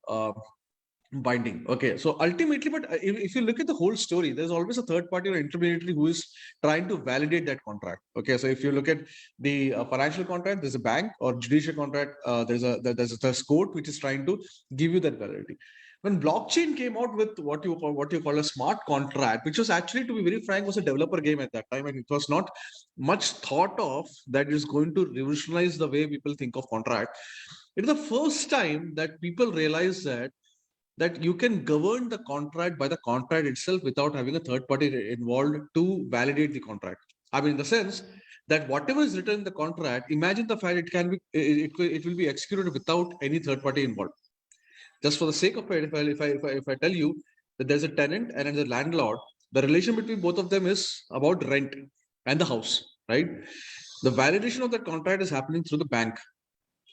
binding. Okay, so ultimately, but if you look at the whole story, there's always a third party or intermediary who is trying to validate that contract. Okay, so if you look at the financial contract, there's a bank, or judicial contract, there's a court which is trying to give you that validity. When blockchain came out with what you call a smart contract, which was actually, to be very frank, was a developer game at that time, and it was not much thought of that is going to revolutionize the way people think of contract. It is the first time that people realize that you can govern the contract by the contract itself without having a third party involved to validate the contract. I mean, in the sense that whatever is written in the contract, imagine the fact it will be executed without any third party involved. Just for the sake of it, if I tell you that there's a tenant and there's a landlord, the relation between both of them is about rent and the house, right? The validation of that contract is happening through the bank.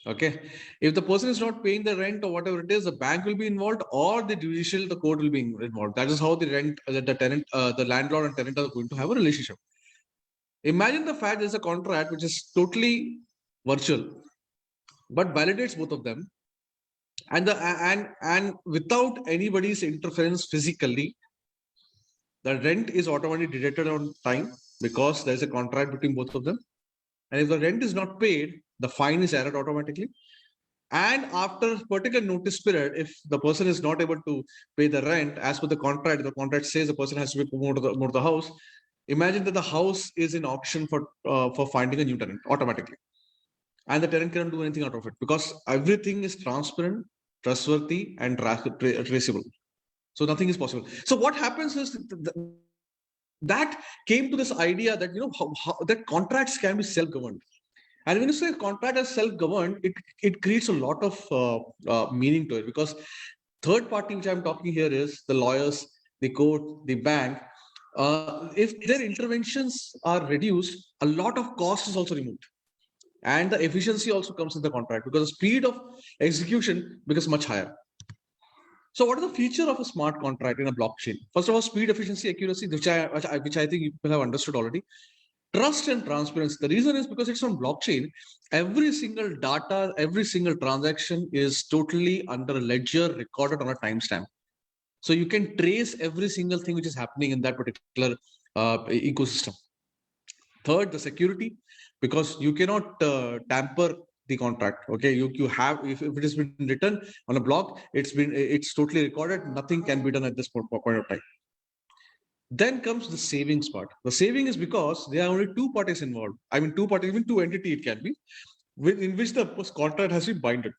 Okay, if the person is not paying the rent or whatever it is, the bank will be involved, or the court will be involved. That is how the tenant, the landlord and tenant are going to have a relationship. Imagine the fact there's a contract which is totally virtual, but validates both of them, and without anybody's interference physically, the rent is automatically deducted on time because there's a contract between both of them. And if the rent is not paid, the fine is added automatically. And after a particular notice period, if the person is not able to pay the rent as per the contract says the person has to be moved to the house. Imagine that the house is in auction for finding a new tenant automatically. And the tenant cannot do anything out of it because everything is transparent, trustworthy, and traceable. So nothing is possible. So what happens is that came to this idea that that contracts can be self-governed. And when you say contract as self-governed, it creates a lot of meaning to it, because third party, which I'm talking here, is the lawyers, the court, the bank. If their interventions are reduced, a lot of cost is also removed. And the efficiency also comes in the contract because the speed of execution becomes much higher. So what are the features of a smart contract in a blockchain? First of all, speed, efficiency, accuracy, which I think you have understood already. Trust and transparency. The reason is because it's on blockchain. Every single data, every single transaction is totally under a ledger, recorded on a timestamp. So you can trace every single thing which is happening in that particular ecosystem. Third, the security, because you cannot tamper the contract. Okay, you have, if it has been written on a block, it's totally recorded. Nothing can be done at this point of time. Then comes the savings part. The saving is because there are only two parties involved. I mean, two parties, even two entities it can be, in which the contract has been binded.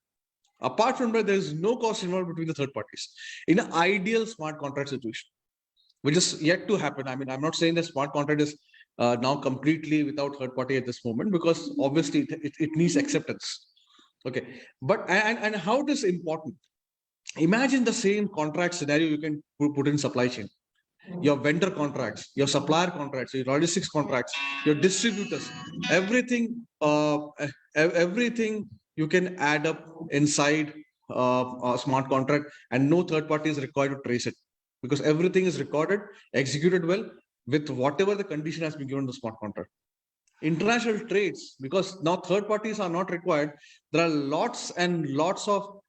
Apart from that, there is no cost involved between the third parties. In an ideal smart contract situation, which is yet to happen. I mean, I'm not saying that smart contract is now completely without third party at this moment, because obviously it needs acceptance. Okay, but and how it is important. Imagine the same contract scenario you can put in supply chain. Your vendor contracts, your supplier contracts, your logistics contracts, your distributors, everything you can add up inside a smart contract, and no third party is required to trace it, because everything is recorded, executed well with whatever the condition has been given to the smart contract. International trades, because now third parties are not required. There are lots and lots of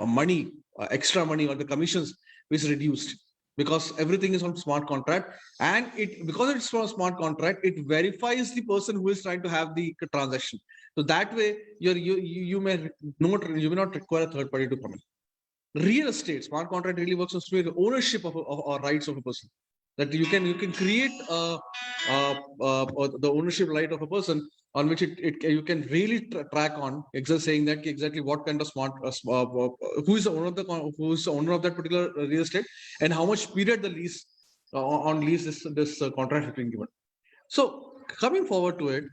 money, extra money, or the commissions is reduced, because everything is on smart contract, and because it's from a smart contract, it verifies the person who is trying to have the transaction. So that way, you may not require a third party to come in. Real estate smart contract really works on the ownership of rights of a person. That you can create the ownership right of a person on which you can really track on, saying that exactly what kind of smart who is the owner of that particular real estate, and how much period the lease on lease this contract has been given. So coming forward to it,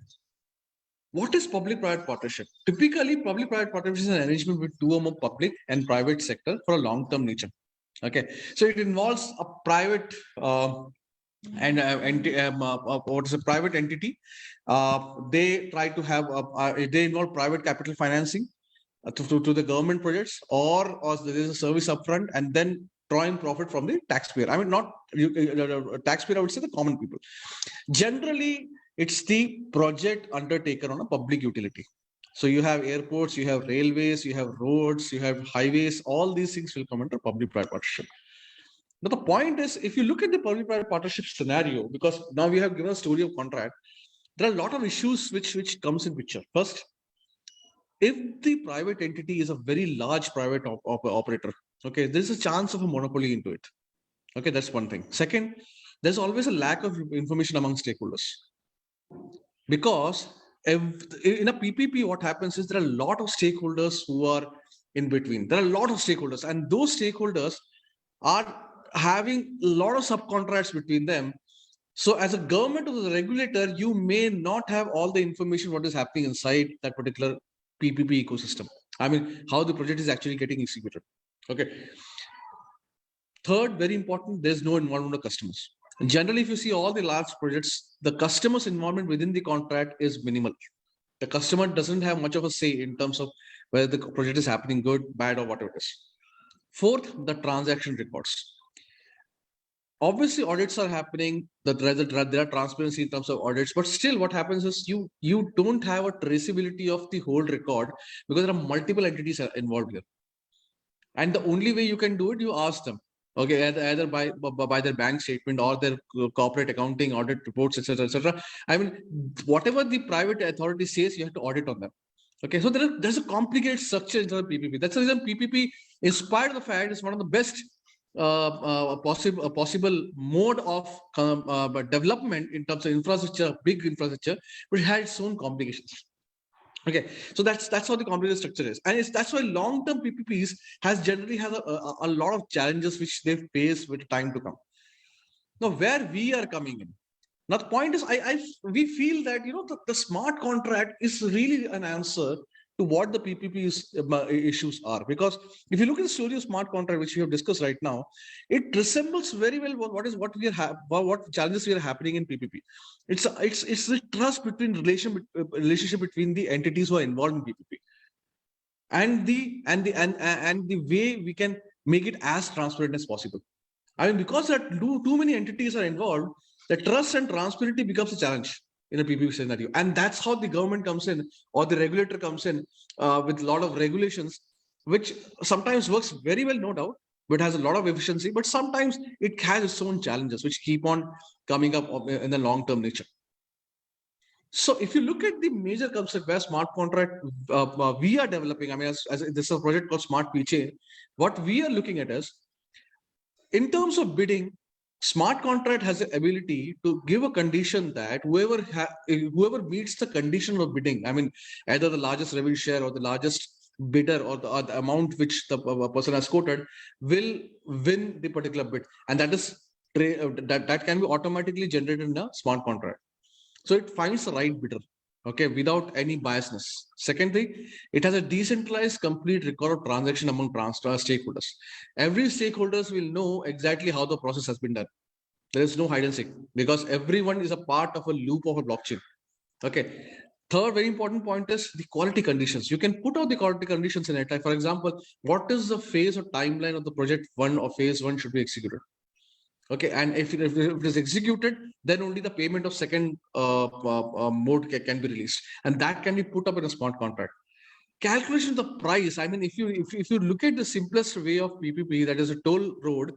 what is public-private partnership? Typically, public-private partnership is an arrangement with two or more public and private sector for a long-term nature. Okay, so it involves a private what is a private entity. They try to have they involve private capital financing to the government projects, or there is a service upfront and then drawing profit from the taxpayer. I mean, not taxpayer, I would say the common people. Generally, it's the project undertaken on a public utility. So you have airports, you have railways, you have roads, you have highways. All these things will come under public-private partnership. Now, the point is, if you look at the public-private partnership scenario, because now we have given a story of contract, there are a lot of issues which comes in picture. First, if the private entity is a very large private operator, okay, there's a chance of a monopoly into it. Okay, that's one thing. Second, there's always a lack of information among stakeholders. Because in a PPP, what happens is there are a lot of stakeholders who are in between. There are a lot of stakeholders, and those stakeholders are having a lot of subcontracts between them. So as a government or the regulator, you may not have all the information what is happening inside that particular PPP ecosystem. I mean, how the project is actually getting executed. Okay. Third, very important, there's no involvement of customers. And generally, if you see all the large projects, the customer's involvement within the contract is minimal. The customer doesn't have much of a say in terms of whether the project is happening good, bad, or whatever it is. Fourth, the transaction records. Obviously, audits are happening. There are transparency in terms of audits, but still, what happens is you don't have a traceability of the whole record because there are multiple entities involved here. And the only way you can do it, you ask them. Okay, either by their bank statement or their corporate accounting, audit reports, etc., etc. I mean, whatever the private authority says, you have to audit on them. Okay, so there's a complicated structure in the PPP. That's the reason PPP, in spite of the fact it's one of the best possible mode of development in terms of infrastructure, big infrastructure, but it had its own complications. Okay, so that's how the complicated structure is, and that's why long-term PPPs generally has a lot of challenges which they face with time to come. Now, where we are coming in. Now, the point is, we feel that the smart contract is really an answer to what the PPP issues are. Because if you look at the story of smart contract, which we have discussed right now, it resembles very well what challenges we are happening in PPP. It's the trust between relationship between the entities who are involved in PPP, and the way we can make it as transparent as possible. I mean, because that too many entities are involved, the trust and transparency becomes a challenge in a PPP scenario. And that's how the government comes in, or the regulator comes in with a lot of regulations, which sometimes works very well, no doubt, but has a lot of efficiency. But sometimes it has its own challenges, which keep on coming up in the long-term nature. So if you look at the major concept where smart contract we are developing, I mean, as this is a project called Smart P-Chain, what we are looking at is, in terms of bidding, smart contract has the ability to give a condition that whoever meets the condition of bidding, I mean, either the largest revenue share or the largest bidder or the amount which the person has quoted, will win the particular bid, and that can be automatically generated in a smart contract. So it finds the right bidder, okay, without any biasness. Secondly, it has a decentralized, complete record of transaction among stakeholders. Every stakeholders will know exactly how the process has been done. There is no hide and seek, because everyone is a part of a loop of a blockchain. Okay. Third very important point is the quality conditions. You can put out the quality conditions in it. Like, for example, what is the phase or timeline of the project one or phase one should be executed? Okay, and if it is executed, then only the payment of second mode can be released, and that can be put up in a smart contract. Calculation of the price. I mean, if you look at the simplest way of PPP, that is a toll road,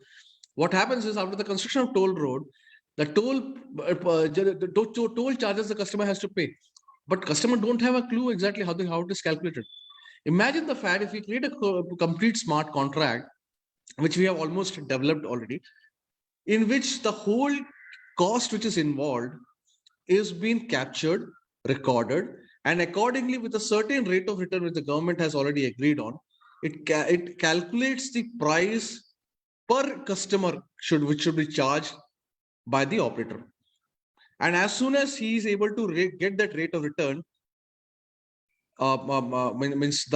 what happens is, after the construction of toll road, the toll charges the customer has to pay, but customer don't have a clue exactly how it is calculated. Imagine the fact, if we create a complete smart contract, which we have almost developed already, in which the whole cost which is involved is being captured, recorded, and accordingly, with a certain rate of return which the government has already agreed on, it calculates the price per customer which should be charged by the operator. And as soon as he is able to get that rate of return, means his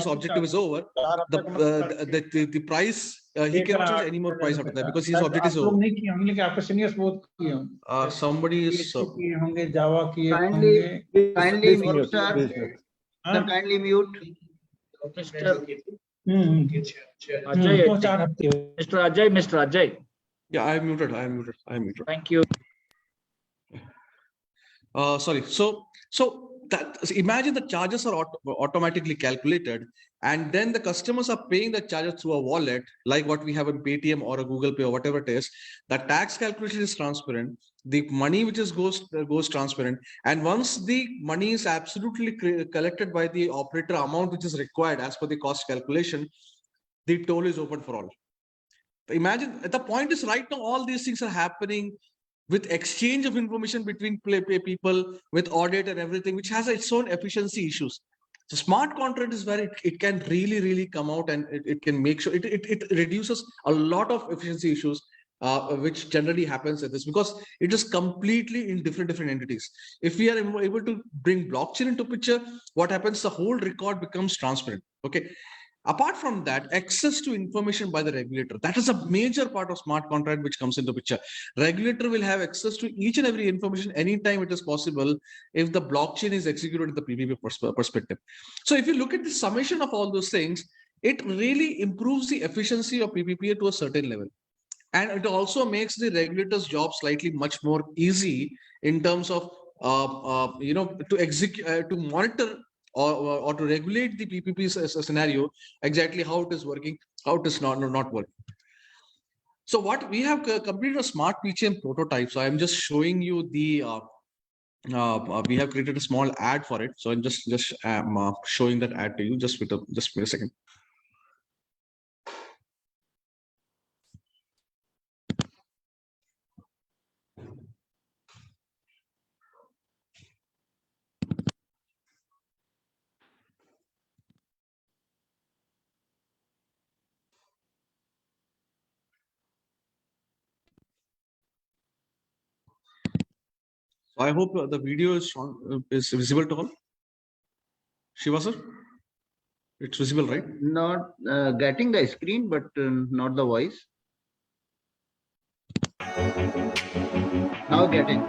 objective is over, the price, he cannot charge any more price after that, because his objective is over. Somebody is kindly mute, sir. Sir, kindly mute. Mr. Ajay. Yeah, I am muted. Thank you. Sorry. So imagine the charges are automatically calculated, and then the customers are paying the charges through a wallet, like what we have in Paytm or a Google Pay or whatever it is. The tax calculation is transparent. The money which goes transparent. And once the money is absolutely collected by the operator, amount which is required as per the cost calculation, the toll is open for all. Imagine, the point is, right now all these things are happening with exchange of information between people, with audit and everything, which has its own efficiency issues. So smart contract is where it can really come out, and it can make sure it reduces a lot of efficiency issues, which generally happens at this, because it is completely in different entities. If we are able to bring blockchain into picture, what happens? The whole record becomes transparent. Okay. Apart from that, access to information by the regulator. That is a major part of smart contract which comes into picture. Regulator will have access to each and every information anytime it is possible if the blockchain is executed in the PPP perspective. So if you look at the summation of all those things, it really improves the efficiency of PPP to a certain level. And it also makes the regulator's job slightly much more easy in terms of, to execute, to monitor or to regulate the PPP scenario, exactly how it is working, how it is not working. So what we have completed a smart PCM prototype. So I'm just showing you the, we have created a small ad for it. So I'm just showing that ad to you. Just wait a second. So I hope the video is visible to all. Shiva sir, it's visible, right? Not getting the screen, but not the voice. Now getting.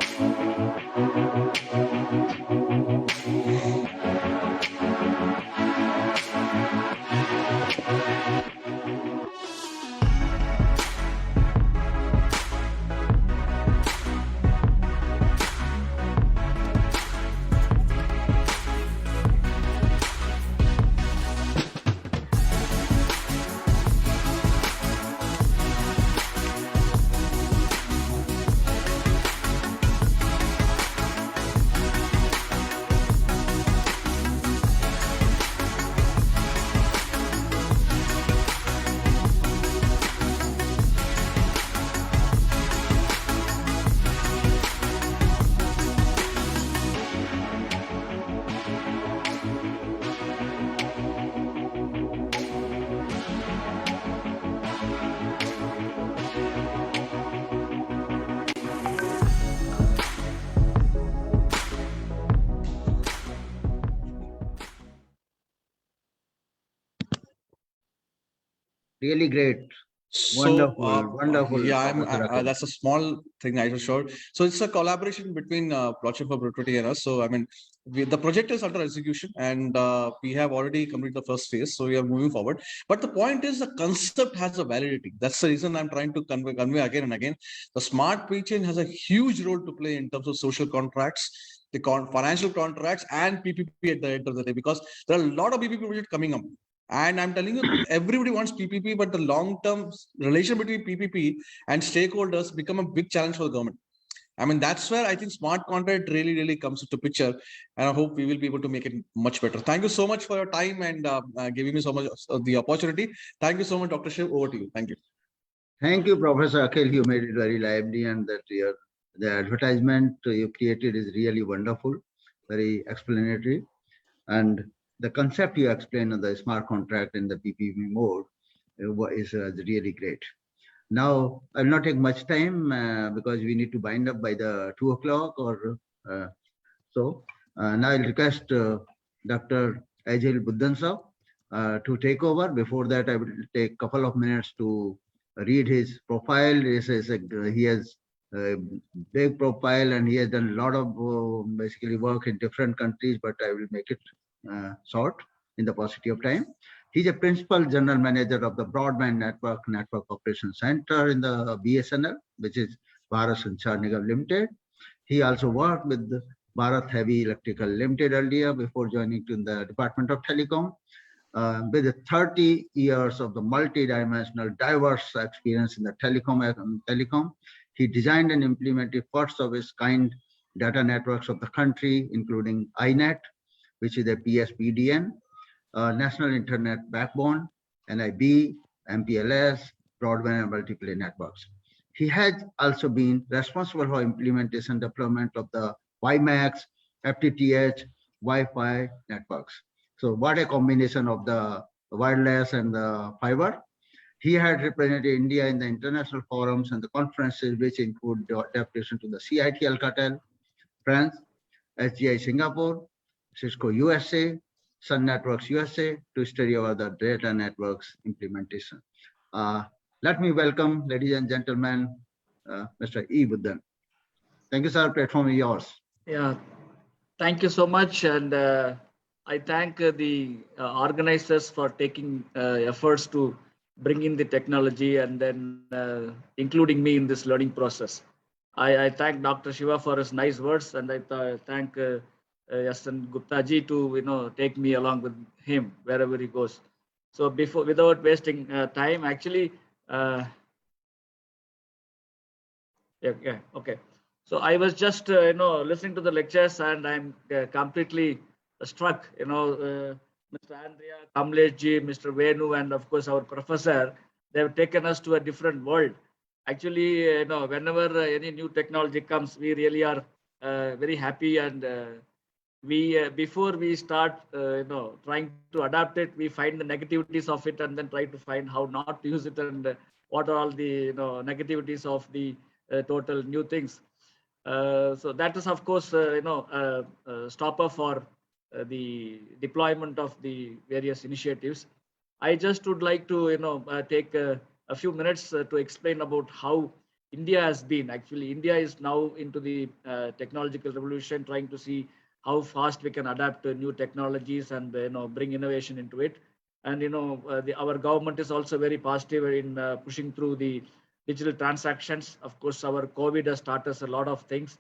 Really great. So, Wonderful. Yeah, that's a small thing I just showed. So it's a collaboration between Blockchain for Productivity and us. So I mean, the project is under execution, and we have already completed the first phase. So we are moving forward. But the point is, the concept has a validity. That's the reason I'm trying to convey again and again. The smart chain has a huge role to play in terms of social contracts, the financial contracts, and PPP at the end of the day, because there are a lot of PPP projects coming up. And I'm telling you, everybody wants PPP, but the long-term relation between PPP and stakeholders become a big challenge for the government. I mean, that's where I think smart contract really comes into picture, and I hope we will be able to make it much better. Thank you so much for your time and giving me so much of the opportunity. Thank you so much, Dr. Shiv. Over to you. Thank you. Thank you, Professor Akhil. You made it very lively, and that the advertisement you created is really wonderful, very explanatory, and the concept you explained of the smart contract in the PPP mode is really great. Now, I'll not take much time because we need to bind up by the 2 o'clock or so. Now I'll request Dr. Ajay Buddansab to take over. Before that, I will take a couple of minutes to read his profile. He has a big profile and he has done a lot of basically work in different countries, but I will make it short in the paucity of time. He's a principal general manager of the Broadband Network Operation Center in the BSNL, which is Bharat Sanchar Nigam Limited. He also worked with Bharat Heavy Electrical Limited earlier before joining to the Department of Telecom. With 30 years of the multi-dimensional, diverse experience in the telecom, he designed and implemented first of its kind data networks of the country, including INET, which is a PSPDN, National Internet Backbone, NIB, MPLS, broadband and multiplayer networks. He has also been responsible for implementation and deployment of the WiMAX, FTTH, Wi-Fi networks. So what a combination of the wireless and the fiber. He had represented India in the international forums and the conferences, which include the adaptation to the CITL cartel, France, SGI Singapore, Cisco USA, Sun Networks USA, to study over the data networks implementation. Let me welcome, ladies and gentlemen, Mr. E. Buddan. Thank you, sir. Platform is yours. Yeah, thank you so much. And I thank the organizers for taking efforts to bring in the technology and then including me in this learning process. I thank Dr. Shiva for his nice words, and I thank Yasan Gupta ji to take me along with him wherever he goes. So without wasting time, actually, Yeah, okay. So I was just, listening to the lectures, and I'm completely struck, Mr. Andrea, Kamlesh ji, Mr. Venu, and of course our professor, they've taken us to a different world. Actually, whenever any new technology comes, we really are very happy, and we before we start, trying to adapt it, we find the negativities of it, and then try to find how not to use it, and what are all the negativities of the total new things. So that is, of course, stopper for the deployment of the various initiatives. I just would like to, take a few minutes to explain about how India has been. Actually, India is now into the technological revolution, trying to see how fast we can adapt to new technologies and bring innovation into it. And our government is also very positive in pushing through the digital transactions. Of course, our COVID has taught us a lot of things.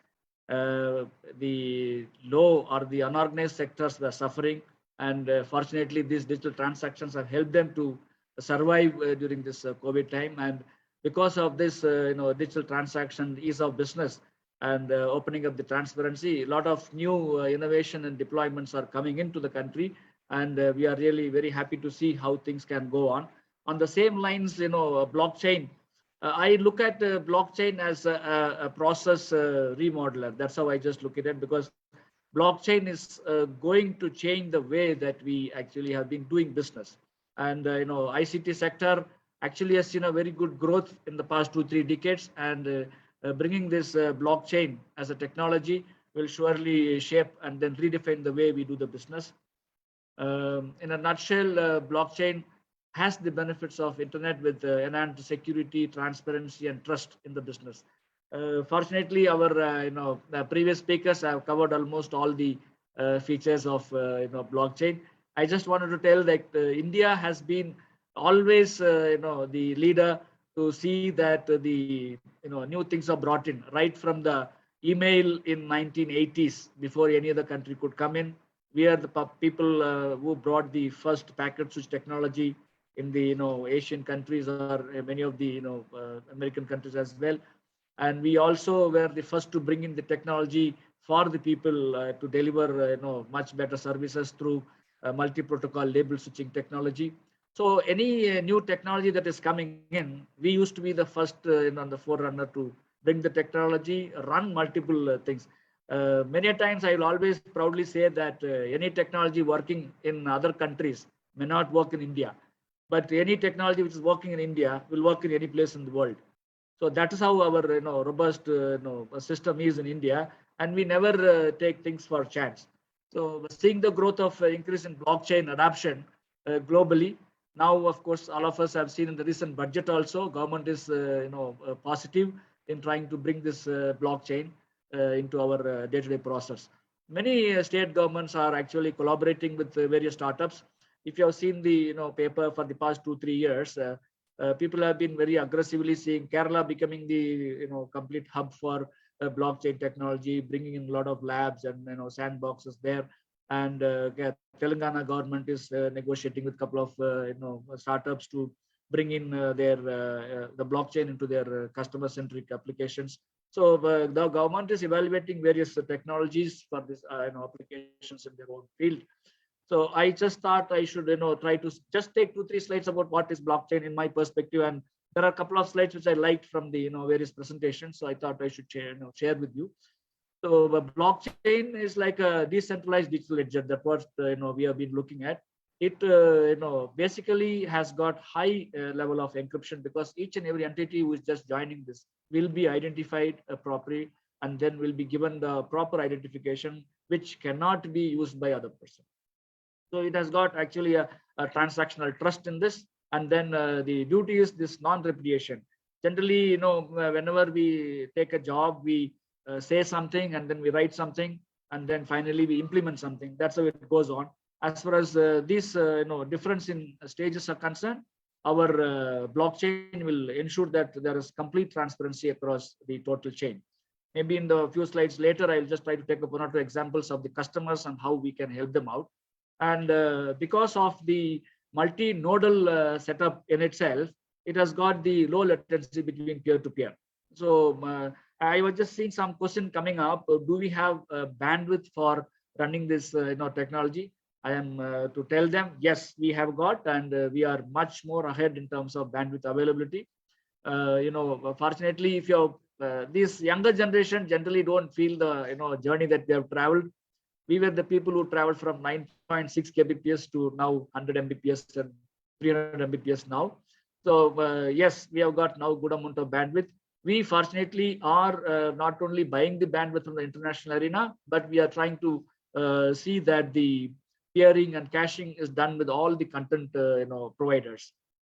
The low or the unorganized sectors were suffering, and fortunately, these digital transactions have helped them to survive during this COVID time. And because of this, digital transaction, ease of business, and opening up the transparency, a lot of new innovation and deployments are coming into the country, and we are really very happy to see how things can go on. On the same lines, blockchain. I look at blockchain as a process remodeler. That's how I just look at it, because blockchain is going to change the way that we actually have been doing business. And ICT sector actually has seen a very good growth in the past 2-3 decades, and bringing this blockchain as a technology will surely shape and then redefine the way we do the business. In a nutshell, blockchain has the benefits of internet with enhanced security, transparency, and trust in the business. Fortunately, our the previous speakers have covered almost all the features of blockchain. I just wanted to tell that India has been always the leader to see that the new things are brought in, right from the email in 1980s, before any other country could come in. We are the people who brought the first packet switch technology in the Asian countries, or many of the American countries as well. And we also were the first to bring in the technology for the people to deliver much better services through multi-protocol label switching technology. So any new technology that is coming in, we used to be the first the forerunner to bring the technology, run multiple things. Many times I will always proudly say that any technology working in other countries may not work in India, but any technology which is working in India will work in any place in the world. So that is how our robust system is in India, and we never take things for chance. So seeing the growth of increase in blockchain adoption globally, now of course all of us have seen in the recent budget also, government is positive in trying to bring this blockchain into our day-to-day process. Many state governments are actually collaborating with various startups. If you have seen the paper for the past 2-3 years, people have been very aggressively seeing Kerala becoming the complete hub for blockchain technology, bringing in a lot of labs and sandboxes there. And Telangana government is negotiating with a couple of startups to bring in the blockchain into their customer-centric applications. So the government is evaluating various technologies for this applications in their own field. So I just thought I should try to just take 2-3 slides about what is blockchain in my perspective, and there are a couple of slides which I liked from the various presentations. So I thought I should share with you. So the blockchain is like a decentralized digital ledger. That's what we have been looking at. It basically has got high level of encryption, because each and every entity who is just joining this will be identified properly, and then will be given the proper identification which cannot be used by other person. So it has got actually a transactional trust in this. And then the duty is this non-repudiation. Generally, whenever we take a job, we say something, and then we write something, and then finally we implement something. That's how it goes on. As far as these difference in stages are concerned, our blockchain will ensure that there is complete transparency across the total chain. Maybe in the few slides later, I'll just try to take up 1 or 2 examples of the customers and how we can help them out. And because of the multi-nodal setup in itself, it has got the low latency between peer-to-peer. So I was just seeing some question coming up. Do we have bandwidth for running this technology? I am to tell them, yes, we have got, and we are much more ahead in terms of bandwidth availability. Fortunately, if you're this younger generation generally don't feel the journey that they have traveled. We were the people who traveled from 9.6 kbps to now 100 mbps and 300 mbps now. So yes, we have got now good amount of bandwidth. We fortunately are not only buying the bandwidth from the international arena, but we are trying to see that the peering and caching is done with all the content providers.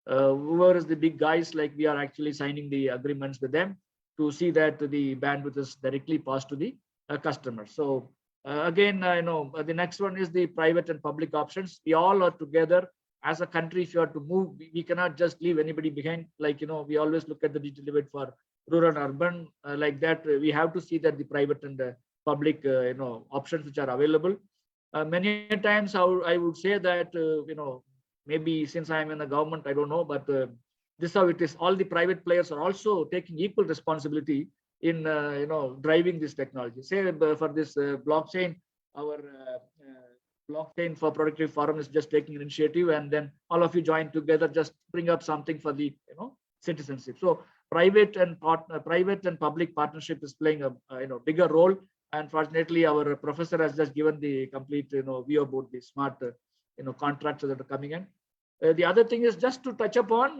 Whoever is the big guys, like we are actually signing the agreements with them to see that the bandwidth is directly passed to the customer. So again, the next one is the private and public options. We all are together as a country. If you are to move, we cannot just leave anybody behind. Like, we always look at the digital divide for rural and urban like that. We have to see that the private and public, options which are available. Many times I would say that, maybe since I'm in the government, I don't know, but this is how it is. All the private players are also taking equal responsibility in driving this technology. Say for this blockchain, our blockchain for productive forum is just taking an initiative, and then all of you join together, just bring up something for the citizenship. So private and public partnership is playing a bigger role. And fortunately, our professor has just given the complete view about the smart contracts that are coming in. The other thing is just to touch upon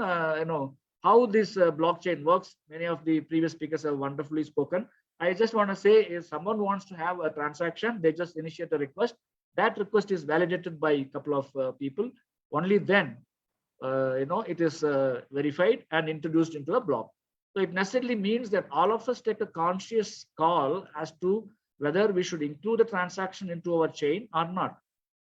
how this blockchain works. Many of the previous speakers have wonderfully spoken. I just want to say, if someone wants to have a transaction, they just initiate a request. That request is validated by a couple of people. Only then it is verified and introduced into a block. So it necessarily means that all of us take a conscious call as to whether we should include a transaction into our chain or not,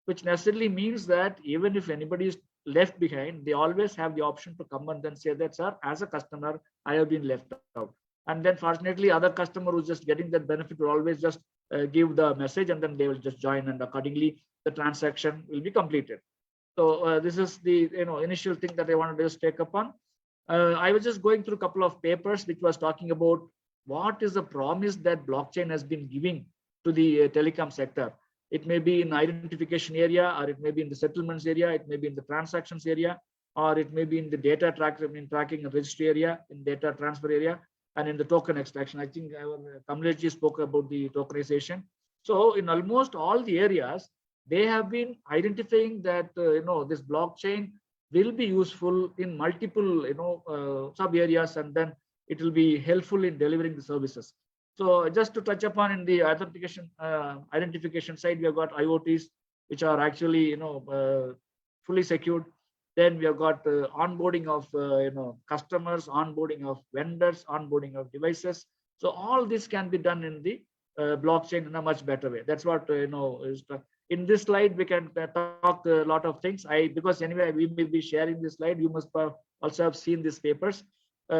which necessarily means that even if anybody is left behind, they always have the option to come and then say that, sir, as a customer, I have been left out. And then fortunately, other customer who's just getting that benefit will always just give the message, and then they will just join, and accordingly the transaction will be completed. So this is the initial thing that I wanted to just take upon. I was just going through a couple of papers which was talking about what is the promise that blockchain has been giving to the telecom sector. It may be in identification area, or it may be in the settlements area, it may be in the transactions area, or it may be in the data tracking and registry area, in data transfer area, and in the token extraction. I think Kamlesh spoke about the tokenization. So in almost all the areas, they have been identifying that this blockchain will be useful in multiple sub areas, and then it will be helpful in delivering the services. So just to touch upon in the identification side, we have got IoTs, which are actually fully secured. Then we have got onboarding of customers, onboarding of vendors, onboarding of devices. So all this can be done in the blockchain in a much better way. That's what is. In this slide, we can talk a lot of things. Because anyway, we will be sharing this slide. You must also have seen these papers.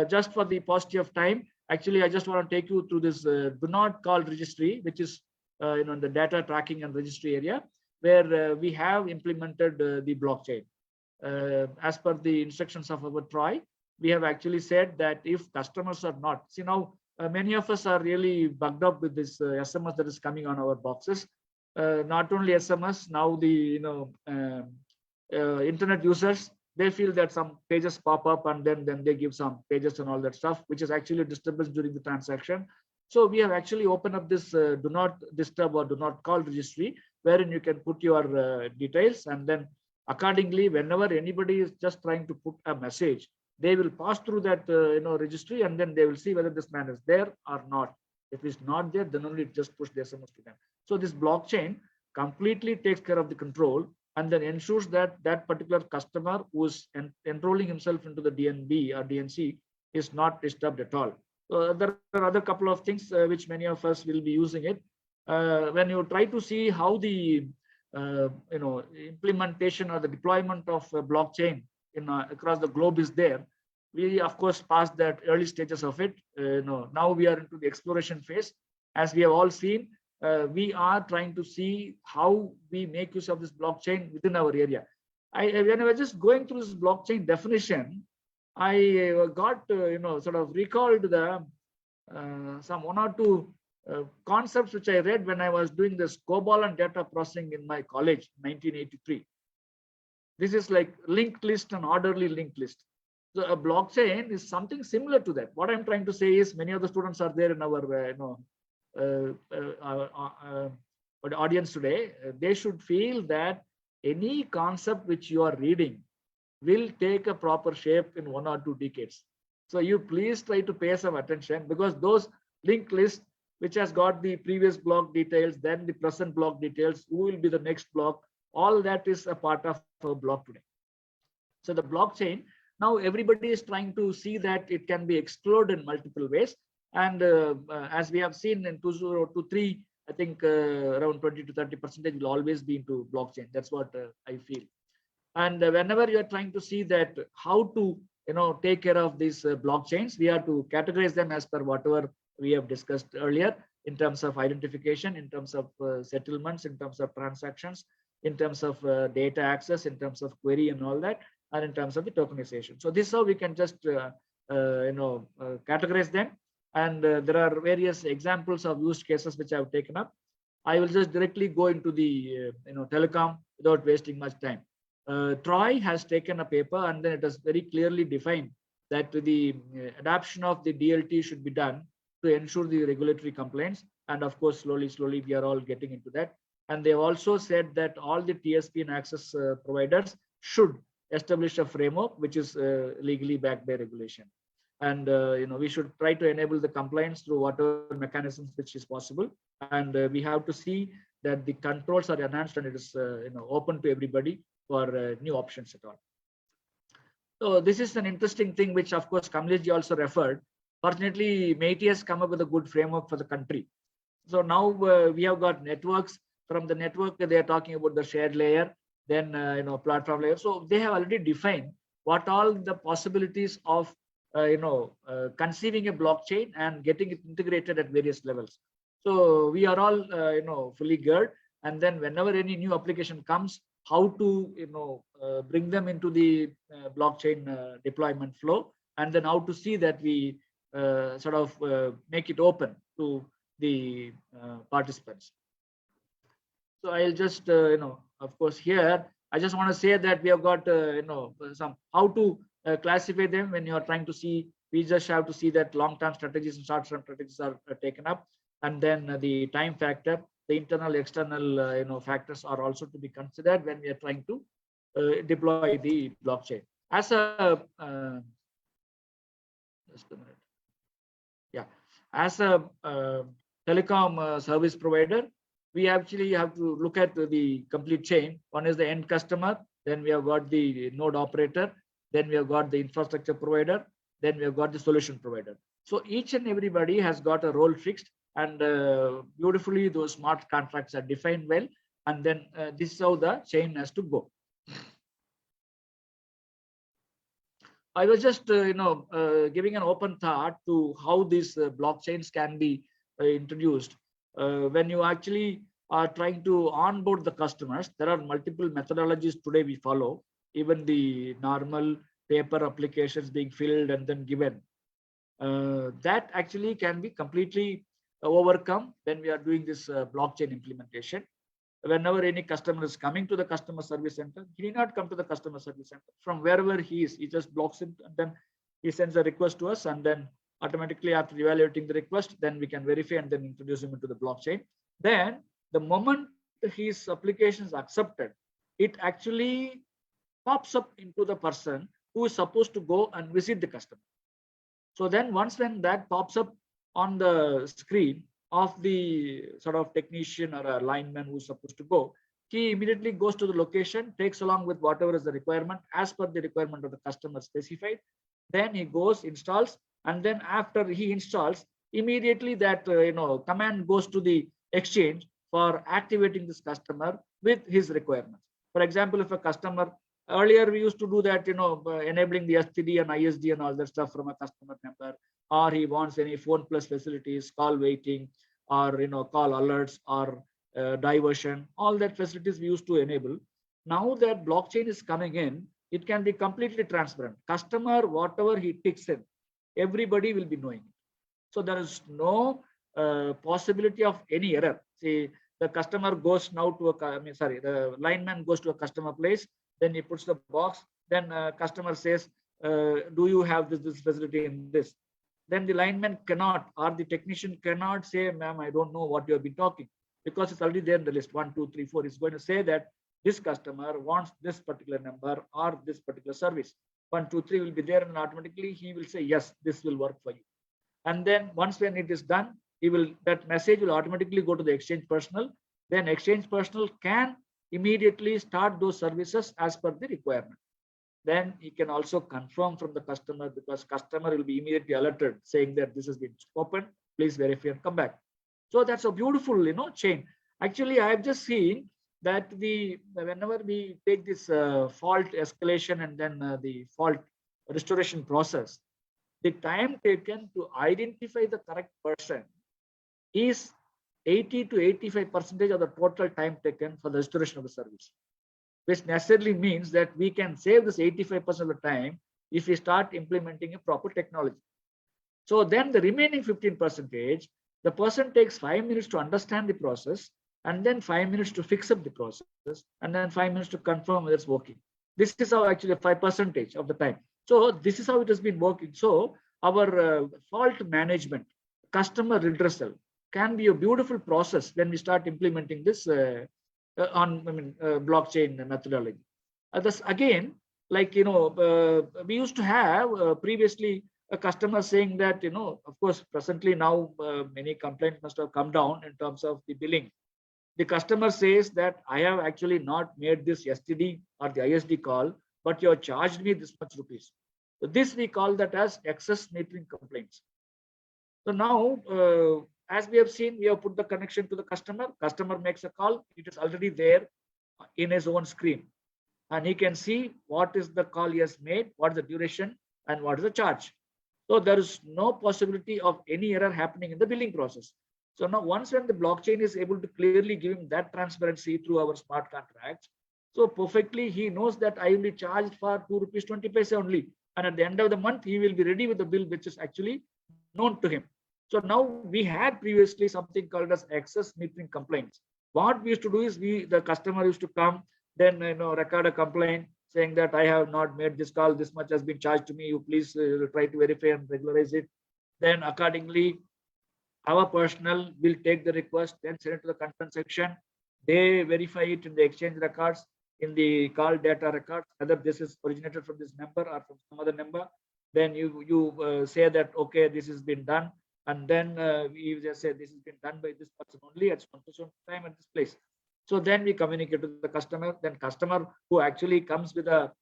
Just for the paucity of time, actually, I just want to take you through this do not call registry, which is in the data tracking and registry area, where we have implemented the blockchain. As per the instructions of our TROI, we have actually said that if customers are not, see now, many of us are really bugged up with this SMS that is coming on our boxes. Not only SMS, now the internet users, they feel that some pages pop up, and then they give some pages and all that stuff, which is actually a disturbance during the transaction. So we have actually opened up this do not disturb or do not call registry, wherein you can put your details, and then accordingly, whenever anybody is just trying to put a message, they will pass through that registry, and then they will see whether this man is there or not. If it's not there, then only just push the SMS to them. So this blockchain completely takes care of the control, and then ensures that that particular customer who is enrolling himself into the DNB or DNC is not disturbed at all. There are other couple of things which many of us will be using it. When you try to see how the implementation or the deployment of blockchain across the globe is there, we of course passed that early stages of it. Now we are into the exploration phase. As we have all seen, we are trying to see how we make use of this blockchain within our area. When I was just going through this blockchain definition, I got sort of recalled the some one or two concepts which I read when I was doing this COBOL and data processing in my college, 1983. This is like linked list and orderly linked list. So a blockchain is something similar to that. What I'm trying to say is many of the students are there in our audience today. They should feel that any concept which you are reading will take a proper shape in 1 or 2 decades. So you please try to pay some attention, because those linked lists which has got the previous block details, then the present block details, who will be the next block, all that is a part of a block today. So the blockchain, now everybody is trying to see that it can be explored in multiple ways. And as we have seen in 2023, I think around 20 to 30% will always be into blockchain. That's what I feel. And whenever you're trying to see that how to take care of these blockchains, we have to categorize them as per whatever we have discussed earlier, in terms of identification, in terms of settlements, in terms of transactions, in terms of data access, in terms of query and all that, and in terms of the tokenization. So this is how we can just categorize them. And there are various examples of use cases which I have taken up. I will just directly go into the telecom without wasting much time. Troy has taken a paper, and then it has very clearly defined that the adoption of the DLT should be done to ensure the regulatory compliance. And of course, slowly we are all getting into that. And they've also said that all the TSP and access providers should establish a framework which is legally backed by regulation. And we should try to enable the compliance through whatever mechanisms which is possible. And we have to see that the controls are enhanced and it is open to everybody for new options at all. So this is an interesting thing which of course Kamlesh also referred. Fortunately, MeitY has come up with a good framework for the country. So now we have got networks. From the network, they are talking about the shared layer, then platform layer. So they have already defined what all the possibilities of conceiving a blockchain and getting it integrated at various levels. So we are all fully geared. And then whenever any new application comes, how to bring them into the blockchain deployment flow, and then how to see that we make it open to the participants. So I'll just of course here I just want to say that we have got some how to classify them. When you are trying to see, we just have to see that long-term strategies and short-term strategies are taken up, and then the time factor, the internal external factors are also to be considered when we are trying to deploy the blockchain. As a just a minute. Yeah, as a telecom service provider, we actually have to look at the complete chain. One is the end customer, then we have got the node operator, then we have got the infrastructure provider, then we have got the solution provider. So each and everybody has got a role fixed, and beautifully those smart contracts are defined well, and then this is how the chain has to go. I was just giving an open thought to how these blockchains can be introduced. When you actually are trying to onboard the customers, there are multiple methodologies today we follow, even the normal paper applications being filled and then given. That actually can be completely overcome when we are doing this blockchain implementation. Whenever any customer is coming to the customer service center, he need not come to the customer service center. From wherever he is, he just blocks it, and then he sends a request to us, and then automatically after evaluating the request, then we can verify and then introduce him into the blockchain. Then the moment his application is accepted, it actually pops up into the person who is supposed to go and visit the customer. So then once when that pops up on the screen of the technician or a lineman who's supposed to go, he immediately goes to the location, takes along with whatever is the requirement as per the requirement of the customer specified. Then he goes, installs, and then after he installs, immediately that command goes to the exchange for activating this customer with his requirements. For example, if a customer, earlier we used to do that, enabling the STD and ISD and all that stuff from a customer member, or he wants any phone plus facilities, call waiting, or call alerts, or diversion, all that facilities we used to enable. Now that blockchain is coming in, it can be completely transparent. Customer, whatever he ticks in, everybody will be knowing it. So there is no possibility of any error. See, the customer goes now to the lineman goes to a customer place, then he puts the box, then customer says, do you have this facility in this? Then the lineman cannot, or the technician cannot say, ma'am, I don't know what you have been talking, because it's already there in the list, 1, 2, 3, 4. It's going to say that this customer wants this particular number or this particular service. 1, 2, 3 will be there, and automatically he will say, yes, this will work for you. And then once when it is done, that message will automatically go to the exchange personnel. Then exchange personnel can immediately start those services as per the requirement. Then he can also confirm from the customer, because customer will be immediately alerted saying that this has been opened, please verify and come back. So that's a beautiful, chain. Actually, I have just seen that whenever we take this fault escalation and then the fault restoration process, the time taken to identify the correct person is 80 to 85% of the total time taken for the restoration of the service, which necessarily means that we can save this 85% of the time if we start implementing a proper technology. So then the remaining 15%, the person takes 5 minutes to understand the process, and then 5 minutes to fix up the process, and then 5 minutes to confirm whether it's working. This is how actually 5% of the time. So this is how it has been working. So our fault management, customer redressal can be a beautiful process when we start implementing this blockchain methodology. Thus again, like, we used to have previously a customer saying that, of course, presently now many complaints must have come down in terms of the billing. The customer says that I have actually not made this STD or the ISD call, but you have charged me this much rupees. So this we call that as excess metering complaints. So now, as we have seen, we have put the connection to the customer. Customer makes a call. It is already there in his own screen, and he can see what is the call he has made, what is the duration, and what is the charge. So there is no possibility of any error happening in the billing process. So now once when the blockchain is able to clearly give him that transparency through our smart contracts, so perfectly he knows that I will be charged for 2 rupees 20 paise only. And at the end of the month, he will be ready with the bill which is actually known to him. So now we had previously something called as excess metering complaints. What we used to do is the customer used to come, then record a complaint saying that I have not made this call, this much has been charged to me, you please try to verify and regularize it. Then accordingly, our personnel will take the request, then send it to the concern section. They verify it in the exchange records, in the call data records, whether this is originated from this number or from some other number. Then you say that, okay, this has been done. And then we just say this has been done by this person only at some time at this place. So then we communicate to the customer. Then customer who actually comes with a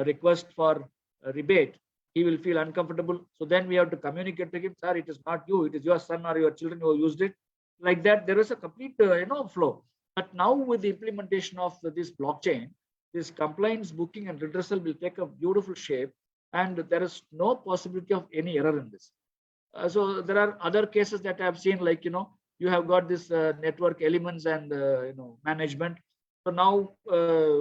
request for a rebate, he will feel uncomfortable. So then we have to communicate to him, sir, it is not you, it is your son or your children who used it. Like that, there is a complete flow. But now with the implementation of this blockchain, this compliance, booking, and redressal will take a beautiful shape, and there is no possibility of any error in this. So there are other cases that I have seen, like, you have got this network elements and management. So now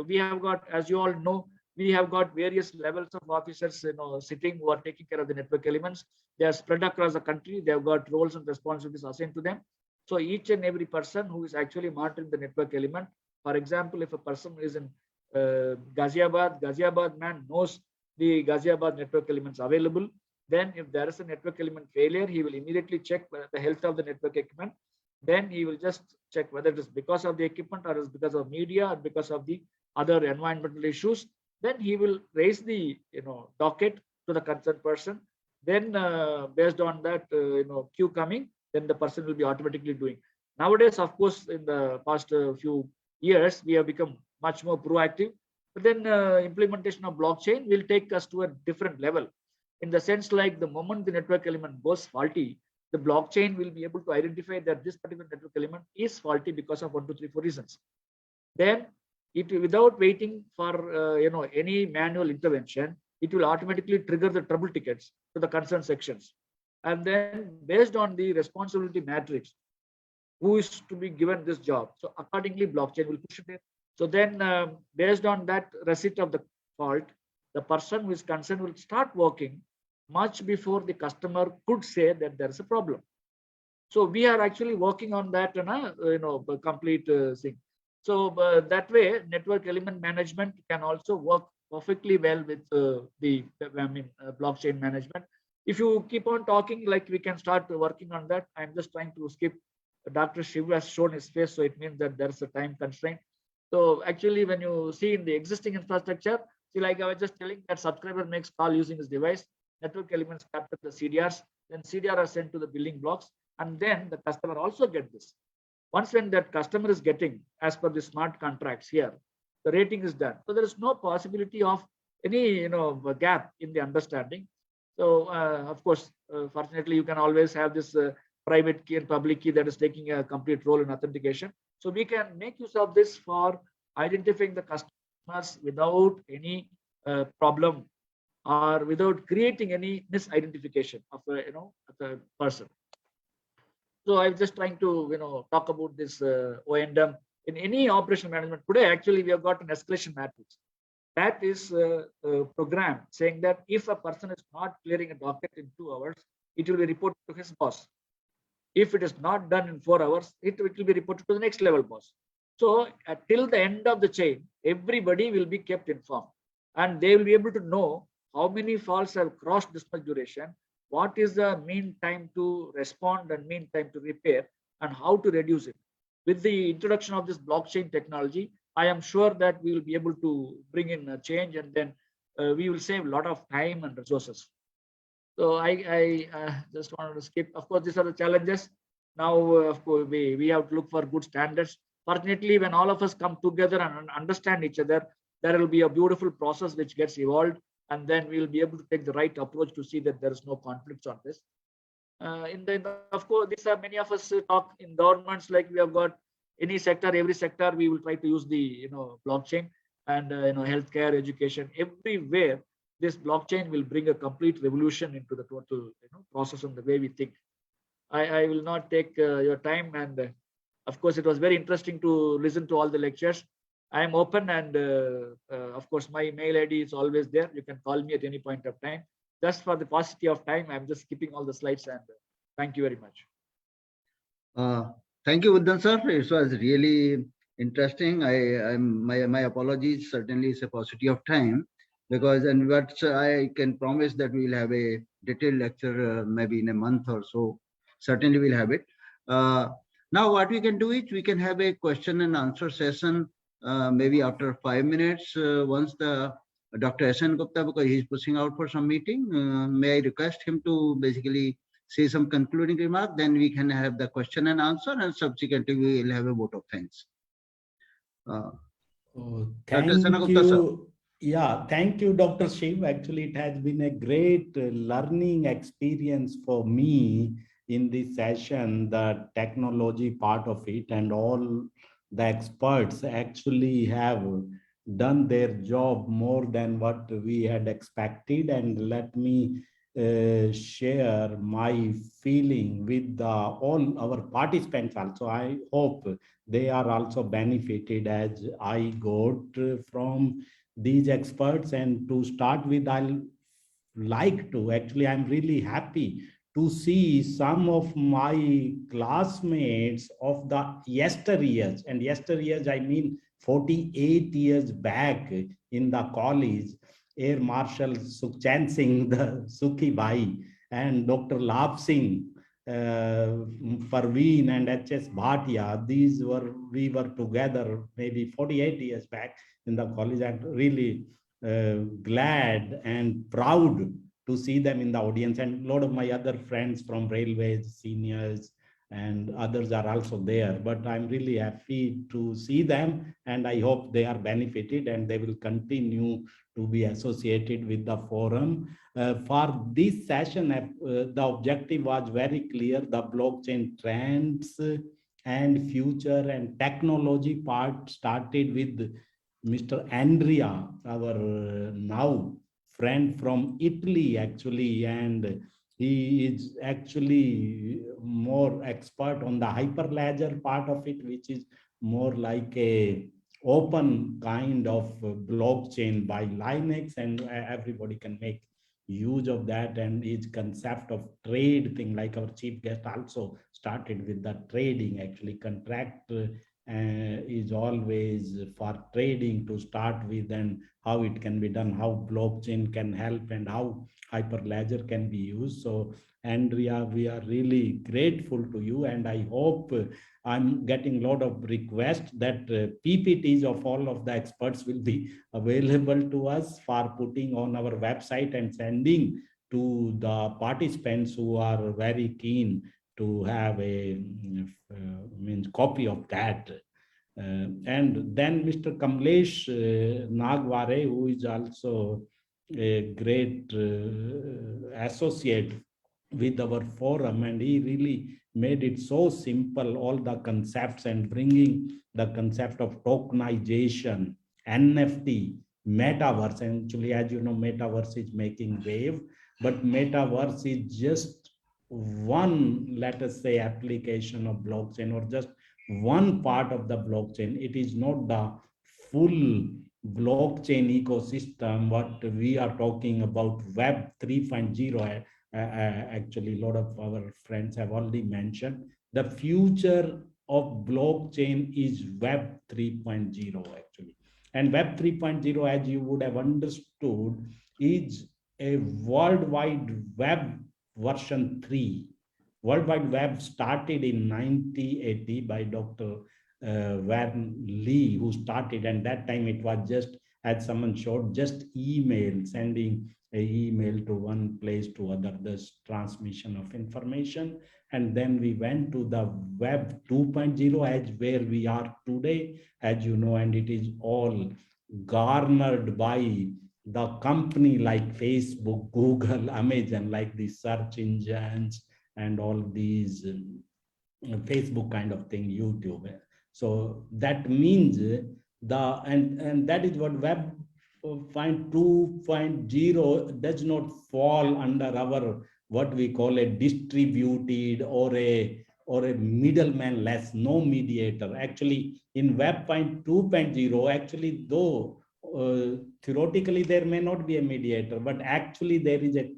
we have got, as you all know, we have got various levels of officers sitting who are taking care of the network elements. They are spread across the country. They have got roles and responsibilities assigned to them. So each and every person who is actually monitoring the network element, for example, if a person is in Ghaziabad man knows the Ghaziabad network elements available. Then if there is a network element failure, he will immediately check the health of the network equipment. Then he will just check whether it is because of the equipment or it is because of media or because of the other environmental issues. Then he will raise the docket to the concerned person. Then based on that queue coming, then the person will be automatically doing. Nowadays, of course, in the past few years, we have become much more proactive. But then implementation of blockchain will take us to a different level, in the sense like the moment the network element goes faulty, the blockchain will be able to identify that this particular network element is faulty because of 1, 2, 3, 4 reasons. Then it, without waiting for any manual intervention, it will automatically trigger the trouble tickets to the concerned sections. And then based on the responsibility matrix, who is to be given this job, so accordingly blockchain will push it there. So then based on that receipt of the fault, the person who is concerned will start working much before the customer could say that there is a problem. So we are actually working on that in a complete thing. So that way, network element management can also work perfectly well with blockchain management. If you keep on talking, like we can start working on that. I'm just trying to skip. Dr. Shiv has shown his face, so it means that there's a time constraint. So actually, when you see in the existing infrastructure, see, like I was just telling, that subscriber makes call using his device, network elements capture the CDRs, then CDR are sent to the building blocks, and then the customer also get this. Once when that customer is getting, as per the smart contracts here, the rating is done. So there is no possibility of any gap in the understanding. So of course, fortunately, you can always have this private key and public key that is taking a complete role in authentication. So we can make use of this for identifying the customers without any problem or without creating any misidentification of a person. So I'm just trying to talk about this O&M in any operational management. Today, actually, we have got an escalation matrix. That is programmed saying that if a person is not clearing a docket in 2 hours, it will be reported to his boss. If it is not done in 4 hours, it will be reported to the next level boss. So till the end of the chain, everybody will be kept informed, and they will be able to know how many falls have crossed this much duration, what is the mean time to respond and mean time to repair, and how to reduce it. With the introduction of this blockchain technology, I am sure that we will be able to bring in a change, and then we will save a lot of time and resources. So I just wanted to skip. Of course, these are the challenges. Now, of course, we have to look for good standards. Fortunately, when all of us come together and understand each other, there will be a beautiful process which gets evolved, and then we will be able to take the right approach to see that there is no conflicts on this. Of course, these are many of us talk in governments, like we have got any sector, every sector, we will try to use the blockchain, and healthcare, education, everywhere. This blockchain will bring a complete revolution into the total process and the way we think. I will not take your time, and of course, it was very interesting to listen to all the lectures. I am open, and of course, my mail ID is always there. You can call me at any point of time. Just for the paucity of time, I'm just skipping all the slides, and thank you very much. Thank you, Uddhan sir. It was really interesting. My apologies. Certainly, it's a paucity of time, because but I can promise that we will have a detailed lecture maybe in a month or so. Certainly, we'll have it. Now, what we can do is we can have a question and answer session maybe after 5 minutes. Once the Dr. S.N. Gupta, because he's pushing out for some meeting, may I request him to basically say some concluding remark? Then we can have the question and answer, and subsequently we will have a vote of thanks. Thank you. Yeah, thank you, Dr. Shiv. Actually, it has been a great learning experience for me in this session, the technology part of it, and all the experts actually have done their job more than what we had expected. And let me share my feeling with all our participants also. I hope they are also benefited as I got from these experts. And to start with, I'm really happy to see some of my classmates of the yesteryears, and yesteryears, I mean 48 years back in the college, Air Marshal Sukhchand Singh, the Sukhi Bhai, and Dr. Labh Singh, Parveen and H.S. Bhatia. We were together maybe 48 years back in the college. I'm really glad and proud to see them in the audience, and a lot of my other friends from railways, seniors, and others are also there. But I'm really happy to see them, and I hope they are benefited and they will continue to be associated with the forum. For this session, the objective was very clear: the blockchain trends and future and technology part started with Mr. Andrea, our now friend from Italy, actually, and he is actually more expert on the hyperledger part of it, which is more like a open kind of blockchain by Linux, and everybody can make use of that, and his concept of trade thing, like our chief guest also started with the trading. Actually, contract is always for trading to start with, and how it can be done, how blockchain can help, and how hyperledger can be used. So Andrea, we are really grateful to you, and I hope I'm getting a lot of requests that PPTs of all of the experts will be available to us for putting on our website and sending to the participants who are very keen to have a means copy of that. And then Mr. Kamlesh Nagware, who is also a great associate with our forum, and he really made it so simple, all the concepts, and bringing the concept of tokenization, NFT, metaverse. And actually, as you know, metaverse is making wave, but metaverse is just one, let us say, application of blockchain, or just one part of the blockchain. It is not the full blockchain ecosystem. What we are talking about, Web 3.0, actually, a lot of our friends have already mentioned. The future of blockchain is Web 3.0, actually. And Web 3.0, as you would have understood, is a World Wide Web version 3. World Wide Web started in 1980 by Dr. Van Lee, who started, and that time it was just, as someone showed, just email, sending an email to one place to other, this transmission of information. And then we went to the Web 2.0, as where we are today, as you know, and it is all garnered by the company like Facebook, Google, Amazon, like the search engines and all these Facebook kind of thing, YouTube. So that means and that is what Web 2.0 does not fall under our what we call a distributed or a middleman less, no mediator. Actually, in Web 2.0, actually, though theoretically there may not be a mediator, but actually there is a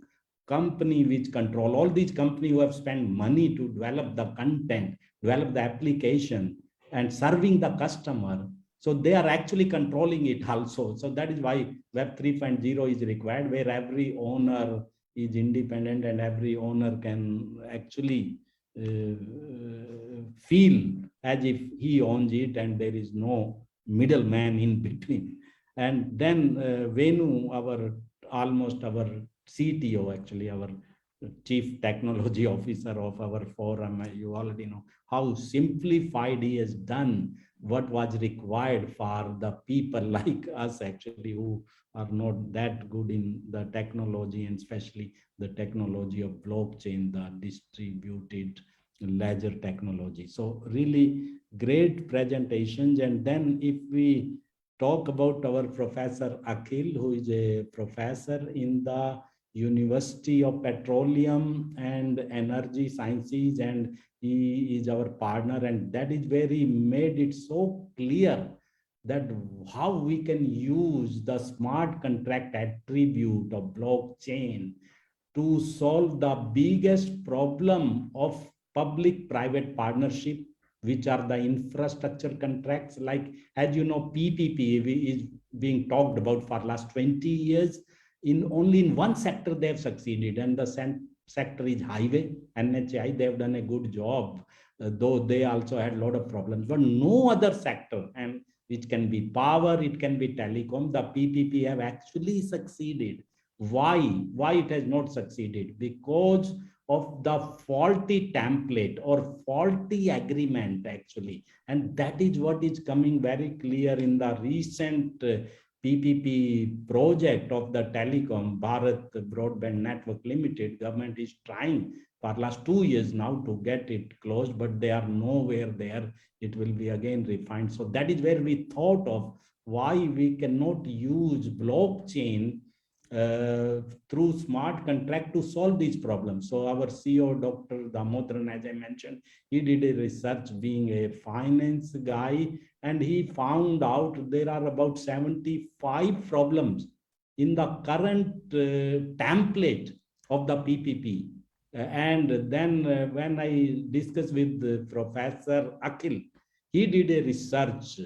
company which control all these companies who have spent money to develop the content, develop the application, and serving the customer. So they are actually controlling it also. So that is why Web 3.0 is required, where every owner is independent and every owner can actually feel as if he owns it and there is no middleman in between. And then Venu, our CTO, actually our chief technology officer of our forum, you already know how simplified he has done what was required for the people like us, actually, who are not that good in the technology, and especially the technology of blockchain, the distributed ledger technology. So really great presentations. And then if we talk about our Professor Akhil, who is a professor in the University of Petroleum and Energy Sciences, and he is our partner, and that is where he made it so clear that how we can use the smart contract attribute of blockchain to solve the biggest problem of public-private partnership, which are the infrastructure contracts. Like, as you know, PPP is being talked about for last 20 years. Only in one sector they have succeeded, and the sector is highway, NHI. They have done a good job, though they also had a lot of problems. But no other sector, and which can be power, it can be telecom, the PPP have actually succeeded. Why it has not succeeded? Because of the faulty template or faulty agreement, actually. And that is what is coming very clear in the recent PPP project of the telecom, Bharat Broadband Network Limited. Government is trying for last 2 years now to get it closed, but they are nowhere there. It will be again refined. So that is where we thought of why we cannot use blockchain through smart contract to solve these problems. So our CEO, Dr. Damodran, as I mentioned, he did a research being a finance guy, and he found out there are about 75 problems in the current template of the PPP. And then when I discussed with Professor Akhil, he did a research,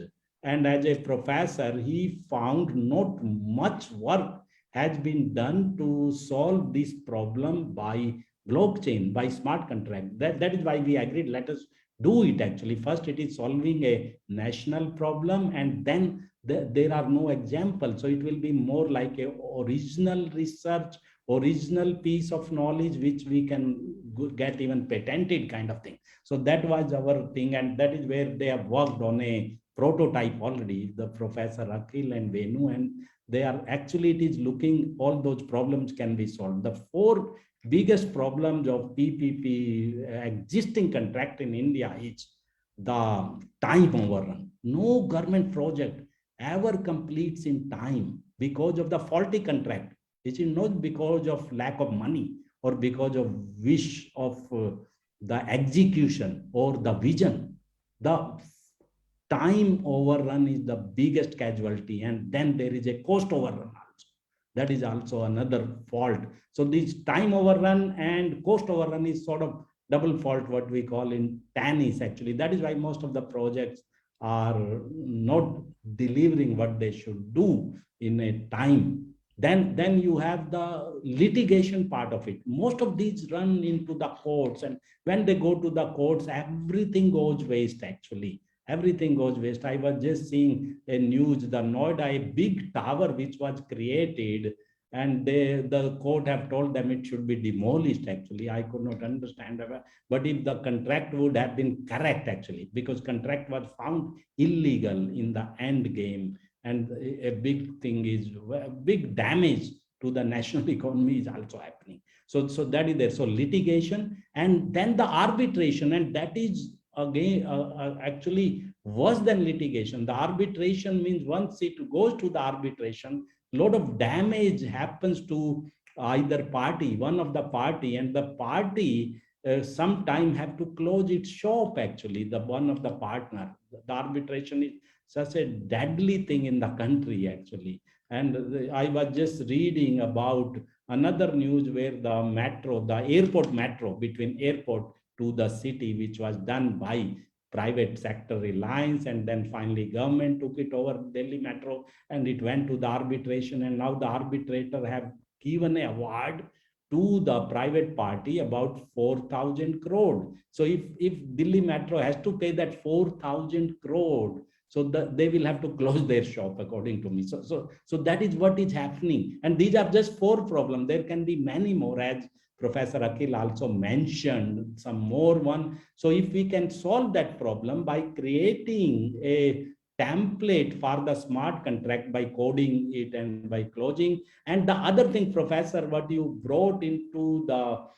and as a professor, he found not much work has been done to solve this problem by blockchain, by smart contract. That is why we agreed, let us do it actually. First, it is solving a national problem, and then there are no examples. So it will be more like a original research, original piece of knowledge, which we can get even patented kind of thing. So that was our thing, and that is where they have worked on a prototype already, the Professor Akhil and Venu, and they are actually, it is looking, all those problems can be solved. The 4 biggest problems of PPP existing contract in India is the time overrun. No government project ever completes in time because of the faulty contract. It is not because of lack of money or because of wish of the execution or the vision. The time overrun is the biggest casualty, and then there is a cost overrun also. That is also another fault. So this time overrun and cost overrun is sort of double fault, what we call in tennis actually. That is why most of the projects are not delivering what they should do in a time. Then you have the litigation part of it. Most of these run into the courts, and when they go to the courts, everything goes waste actually. Everything goes waste. I was just seeing a news, the Noida, a big tower which was created, and the court have told them it should be demolished actually. I could not understand. But if the contract would have been correct actually, because contract was found illegal in the end game, and a big thing is, big damage to the national economy is also happening. So that is there. So litigation, and then the arbitration, and that is again actually worse than litigation. The arbitration means once it goes to the arbitration, a lot of damage happens to either party, one of the party, and the party sometime have to close its shop actually, the one of the partner. The arbitration is such a deadly thing in the country actually. And I was just reading about another news where the metro, the airport metro between airport to the city, which was done by private sector Reliance, and then finally government took it over, Delhi Metro, and it went to the arbitration, and now the arbitrator have given an award to the private party about 4,000 crore. So if Delhi Metro has to pay that 4,000 crore, so they will have to close their shop according to me. So that is what is happening. And these are just 4 problems. There can be many more, as Professor Akhil also mentioned some more one. So if we can solve that problem by creating a template for the smart contract, by coding it and by closing. And the other thing, Professor, what you brought into the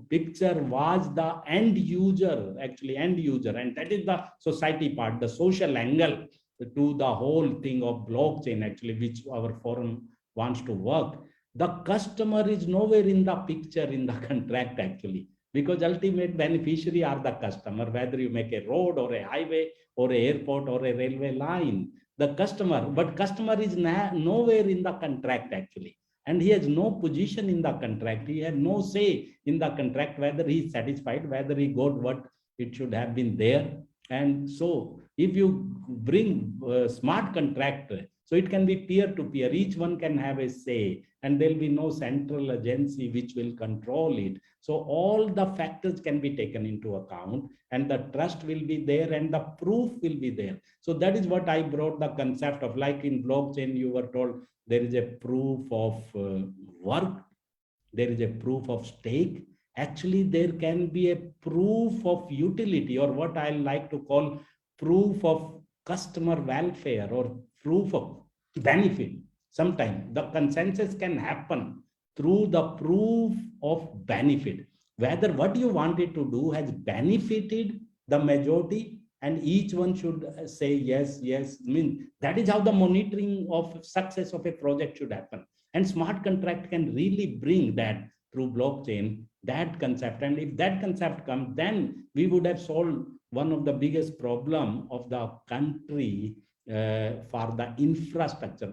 picture was the end user, actually end user, and that is the society part, the social angle to the whole thing of blockchain actually, which our forum wants to work. The customer is nowhere in the picture in the contract actually, because ultimate beneficiary are the customer, whether you make a road or a highway or an airport or a railway line, the customer, but customer is nowhere in the contract actually. And he has no position in the contract. He has no say in the contract, whether he is satisfied, whether he got what it should have been there. And so if you bring smart contract, so it can be peer-to-peer, each one can have a say, and there'll be no central agency which will control it. So all the factors can be taken into account, and the trust will be there and the proof will be there. So that is what I brought the concept of, like in blockchain, you were told there is a proof of work, there is a proof of stake. Actually, there can be a proof of utility, or what I like to call proof of customer welfare or proof of benefit. Sometimes the consensus can happen through the proof of benefit, whether what you wanted to do has benefited the majority, and each one should say yes, yes. I mean, that is how the monitoring of success of a project should happen. And smart contract can really bring that through blockchain, that concept. And if that concept comes, then we would have solved one of the biggest problem of the country for the infrastructure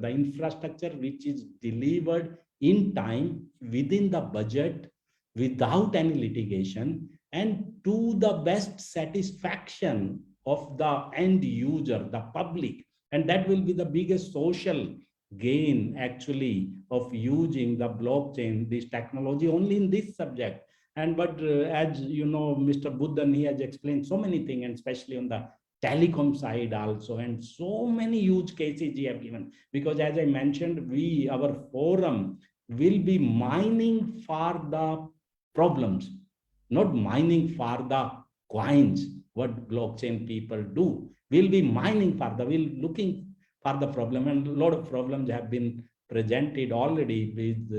which is delivered in time, within the budget, without any litigation, and to the best satisfaction of the end user, the public. And that will be the biggest social gain actually of using the blockchain, this technology only in this subject. And but as you know, Mr. Buddhan, he has explained so many things, and especially on the telecom side also, and so many use cases he have given. Because as I mentioned, our forum will be mining for the problems, not mining for the coins, what blockchain people do. We'll be mining for we'll looking for the problem, and a lot of problems have been presented already with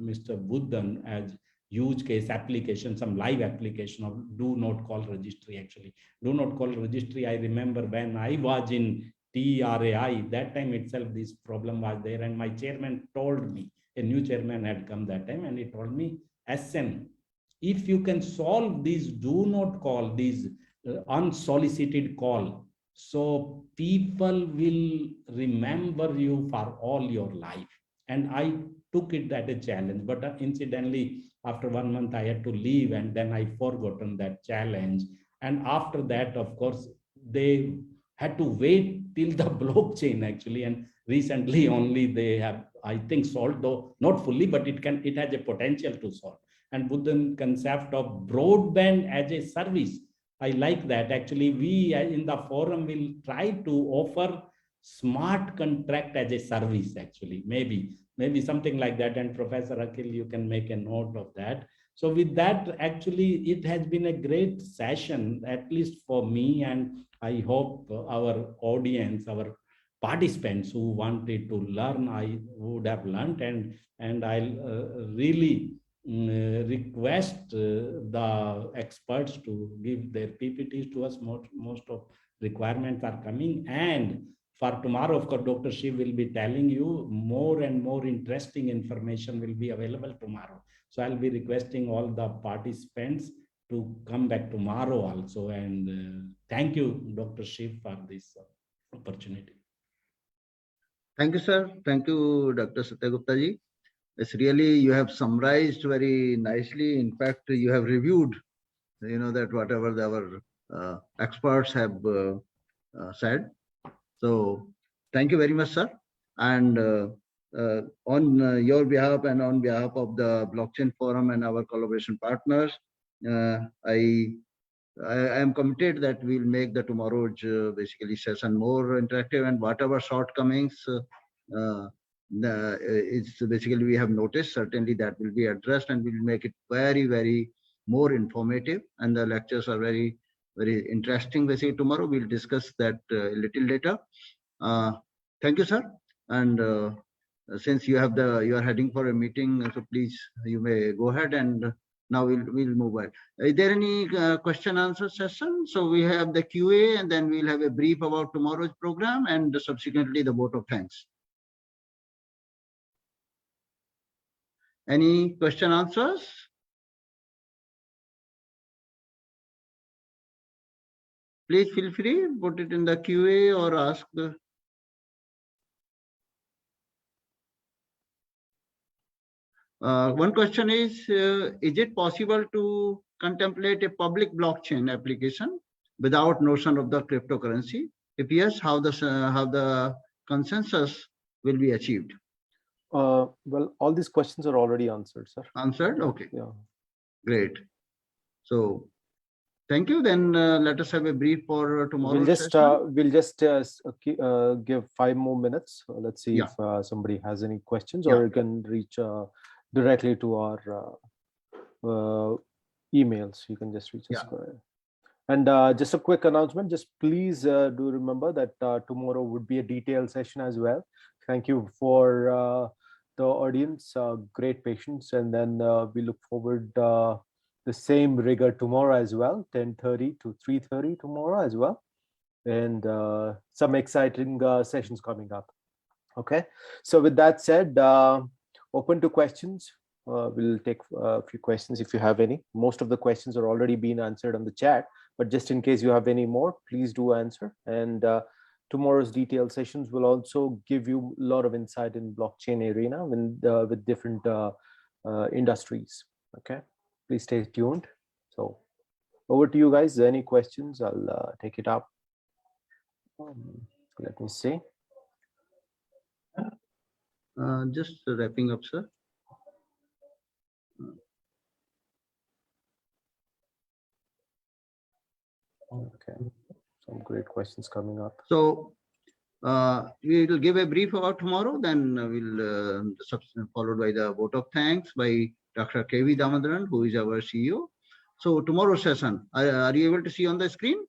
Mr. Buddhan as use case application, some live application of do not call registry. Actually, do not call registry, I remember when I was in TRAI, that time itself this problem was there, and my chairman told me, a new chairman had come that time, and he told me, SN, if you can solve these do not call, these unsolicited call, so people will remember you for all your life. And I took it as a challenge, but incidentally, after 1 month, I had to leave, and then I forgotten that challenge. And after that, of course, they had to wait till the blockchain actually, and recently only they have, I think, solved, though not fully, but it has a potential to solve. And Buddhan concept of broadband as a service, I like that. Actually, we in the forum will try to offer smart contract as a service, actually, maybe something like that. And Professor Akhil, you can make a note of that. So with that, actually, it has been a great session, at least for me, and I hope our audience, our participants who wanted to learn, I would have learned, and I'll really request the experts to give their PPTs to us. Most of requirements are coming, and for tomorrow, of course, Dr. Shiv will be telling you more and more interesting information will be available tomorrow. So I'll be requesting all the participants to come back tomorrow also. And thank you, Dr. Shiv, for this opportunity. Thank you, sir. Thank you, Dr. Satyagupta ji. It's really, you have summarized very nicely. In fact, you have reviewed, that whatever our experts have said. So thank you very much, sir. And on your behalf and on behalf of the Blockchain Forum and our collaboration partners, I am committed that we'll make the tomorrow's basically session more interactive, and whatever shortcomings it's basically we have noticed, certainly that will be addressed, and we'll make it very, very more informative. And the lectures are very, very interesting. Basically, tomorrow we'll discuss that a little later. Thank you, sir. And since you are heading for a meeting, so please, you may go ahead, and now we'll move on. Is there any question answer session? So we have the QA, and then we'll have a brief about tomorrow's program, and subsequently the vote of thanks. Any question answers? Please feel free, put it in the QA or ask the. One question is it possible to contemplate a public blockchain application without notion of the cryptocurrency? If yes, how the consensus will be achieved? Well, all these questions are already answered, sir. Answered? Okay. Yeah. Great. So thank you. Then let us have a brief for tomorrow. We'll just give 5 more minutes. Let's see if somebody has any questions, or you can reach directly to our emails. You can just reach us. And just a quick announcement, just please do remember that tomorrow would be a detailed session as well. Thank you for the audience, great patience, and then we look forward the same rigor tomorrow as well, 10:30 to 3:30 tomorrow as well, and some exciting sessions coming up. Okay, so with that said, open to questions. We'll take a few questions if you have any. Most of the questions are already being answered on the chat, but just in case you have any more, please do answer. And tomorrow's detailed sessions will also give you a lot of insight in blockchain arena with different industries. Okay, please stay tuned. So over to you guys. Any questions? I'll take it up. Let me see. Just wrapping up, sir. Okay, some great questions coming up. So we will give a brief about tomorrow, then we'll followed by the vote of thanks by Dr. K.V. Damodaran, who is our CEO. So tomorrow's session, are you able to see on the screen?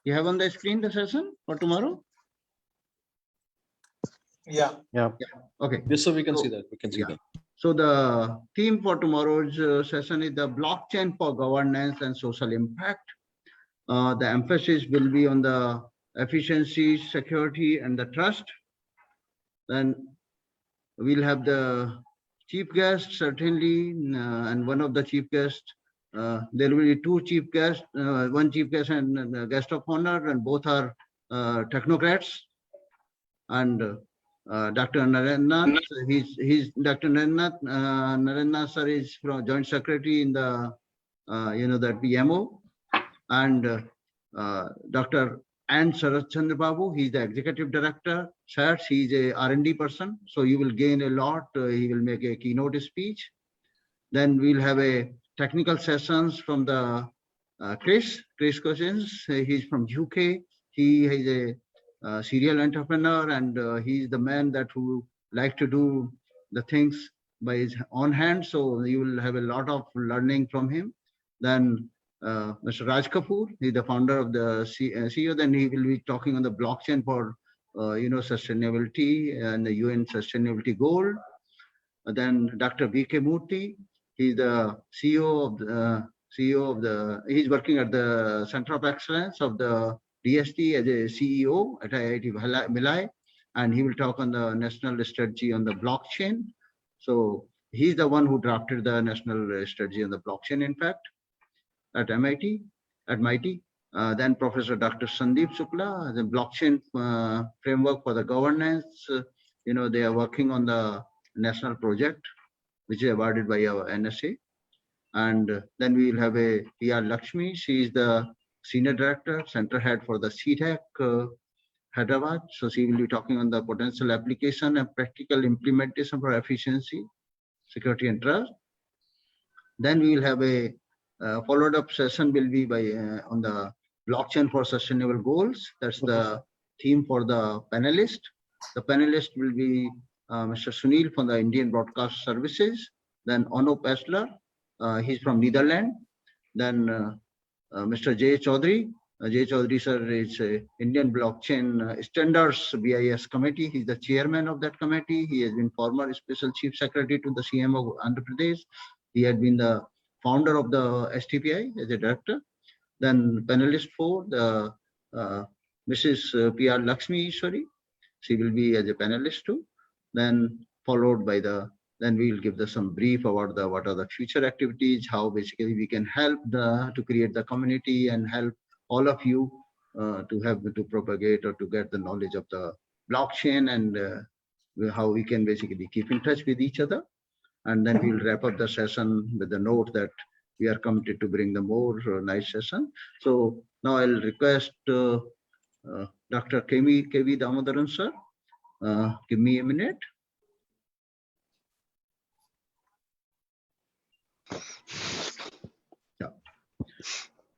You have on the screen the session for tomorrow? Yeah. Okay. Yes, so we can see that. We can see that. So the theme for tomorrow's session is the blockchain for governance and social impact. The emphasis will be on the efficiency, security, and the trust. Then we'll have the chief guest, certainly, and one of the chief guests. There will be two chief guests, one chief guest and guest of honor, and both are technocrats. And Dr. Narendranath, he's Dr. Narendranath sir is from Joint Secretary in the that PMO, and Dr. N. Sarath Chandra Babu, he's the Executive Director. SATS, he's a R&D person, so you will gain a lot. He will make a keynote speech. Then we'll have a technical sessions from the Chris Cousins. He's from UK. He is a serial entrepreneur, and he's the man that who like to do the things by his own hand. So you will have a lot of learning from him. Then Mr. Raj Kapoor, he's the founder of the CEO. Then he will be talking on the blockchain for sustainability and the UN sustainability goal. Then Dr. V.K. Murthy, he's the CEO of the he's working at the Center of Excellence of the DST as a CEO at IIT Bhilai, and he will talk on the national strategy on the blockchain. So he's the one who drafted the national strategy on the blockchain, in fact, at MIT. Then Professor Dr. Sandeep Shukla, the blockchain framework for the governance. They are working on the national project, which is awarded by our NSA. And then we will have a PR Lakshmi. She is the Senior Director, Center Head for the CTEC Hyderabad. So she will be talking on the potential application and practical implementation for efficiency, security, and trust. Then we will have a followed up session will be by on the blockchain for sustainable goals. That's the theme for the panelist. The panelist will be Mr. Sunil from the Indian Broadcast Services. Then Ono Pessler, he's from Netherlands. Then Mr. Jay Chaudhary. Jay Chaudhary sir is Indian Blockchain Standards BIS Committee. He's the chairman of that committee. He has been former Special Chief Secretary to the CM of Andhra Pradesh. He had been the founder of the STPI as a director. Then panelist 4, the Mrs. P.R. Lakshmi Ishwari. She will be as a panelist too. Then followed by then we will give some brief about what are the future activities, how basically we can help to create the community and help all of you to propagate or to get the knowledge of the blockchain, and how we can basically keep in touch with each other. And then we'll wrap up the session with the note that we are committed to bring the more nice session. So now I'll request Dr. K.V. Damodaran sir, give me a minute. Yeah.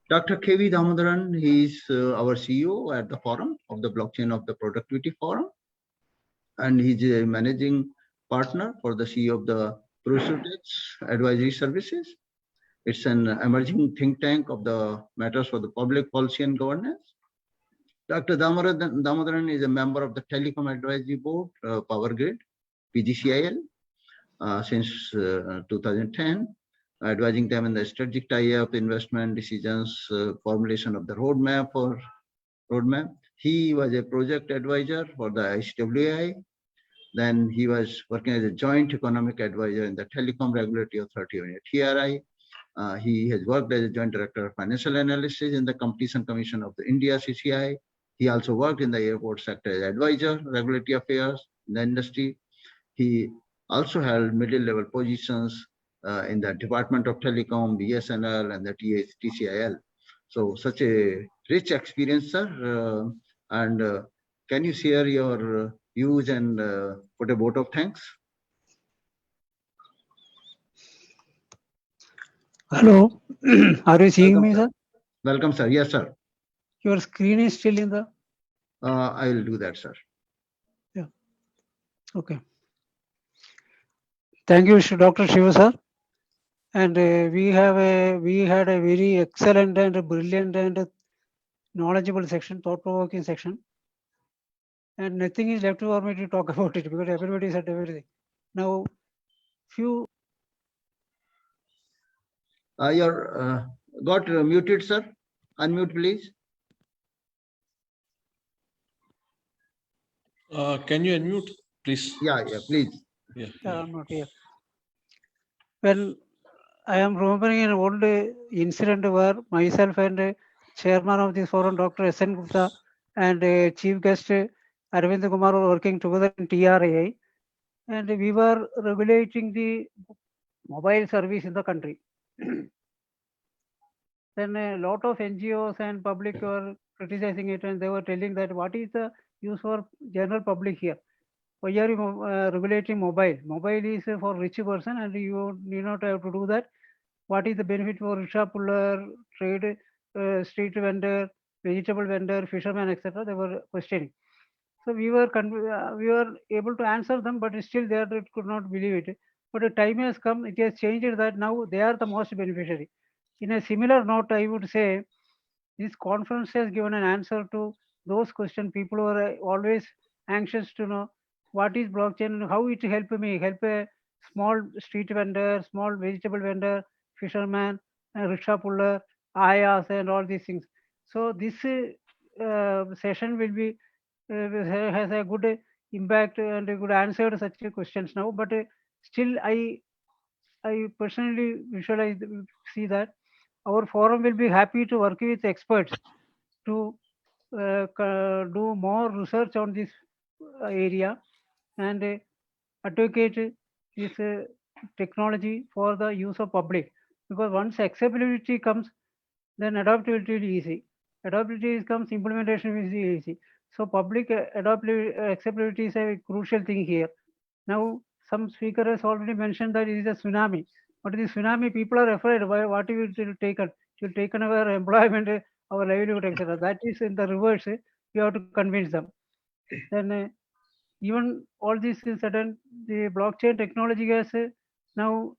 Dr. K.V. Damodaran, he's our CEO at the forum of the Blockchain of the Productivity Forum, and he's a managing partner for the CEO of the Proceeds Advisory Services. It's an emerging think tank of the matters for the public policy and governance. Dr. Damodaran is a member of the Telecom Advisory Board, Power Grid, PGCIL, since 2010, advising them in the strategic tie-up, investment decisions, formulation of the roadmap. He was a project advisor for the ICWI. Then he was working as a joint economic advisor in the Telecom Regulatory Authority, TRI. He has worked as a Joint Director of Financial Analysis in the Competition Commission of the India, CCI. He also worked in the airport sector as advisor, regulatory affairs in the industry. He also held middle-level positions in the Department of Telecom, BSNL, and the TCIL. So such a rich experience, sir. Can you share your views and put a vote of thanks? Hello, are you seeing Welcome, me, sir? Welcome, sir. Yes, sir. Your screen is still in the. I will do that, sir. Yeah. Okay. Thank you, Dr. Shiva, sir. And we had a very excellent and brilliant and knowledgeable section, thought-provoking section. And nothing is left for me to talk about it because everybody said everything. Now, few. You're got muted, sir. Unmute, please. Can you unmute, please? Yeah, please. Yeah. I'm not here. Well, I am remembering an old incident where myself and chairman of this forum, Dr. S.N. Gupta, and chief guest Arvin Kumar were working together in TRAI, and we were regulating the mobile service in the country. Then a lot of NGOs and public were criticizing it, and they were telling that what is the use for general public here? Why are you regulating mobile? Mobile is for rich person, and you need not have to do that. What is the benefit for rickshaw puller, trade, street vendor, vegetable vendor, fisherman, etc.? They were questioning. So we were able to answer them, but still they could not believe it. But the time has come; it has changed that now they are the most beneficiary. In a similar note, I would say this conference has given an answer to those questions. People were always anxious to know what is blockchain, how it help a small street vendor, small vegetable vendor, fisherman, rickshaw puller, ayas, and all these things. So this session will be has a good impact and a good answer to such questions now. But still, I personally see that our forum will be happy to work with experts to do more research on this area and advocate this technology for the use of public, because once acceptability comes, then adaptability is easy. Adaptability comes, implementation is easy. So public acceptability is a crucial thing here. Now, some speaker has already mentioned that it is a tsunami. But this tsunami, people are afraid. What it will take? It will take our employment, our livelihood, etc. That is in the reverse. We have to convince them. Then even all this is sudden, the blockchain technology has now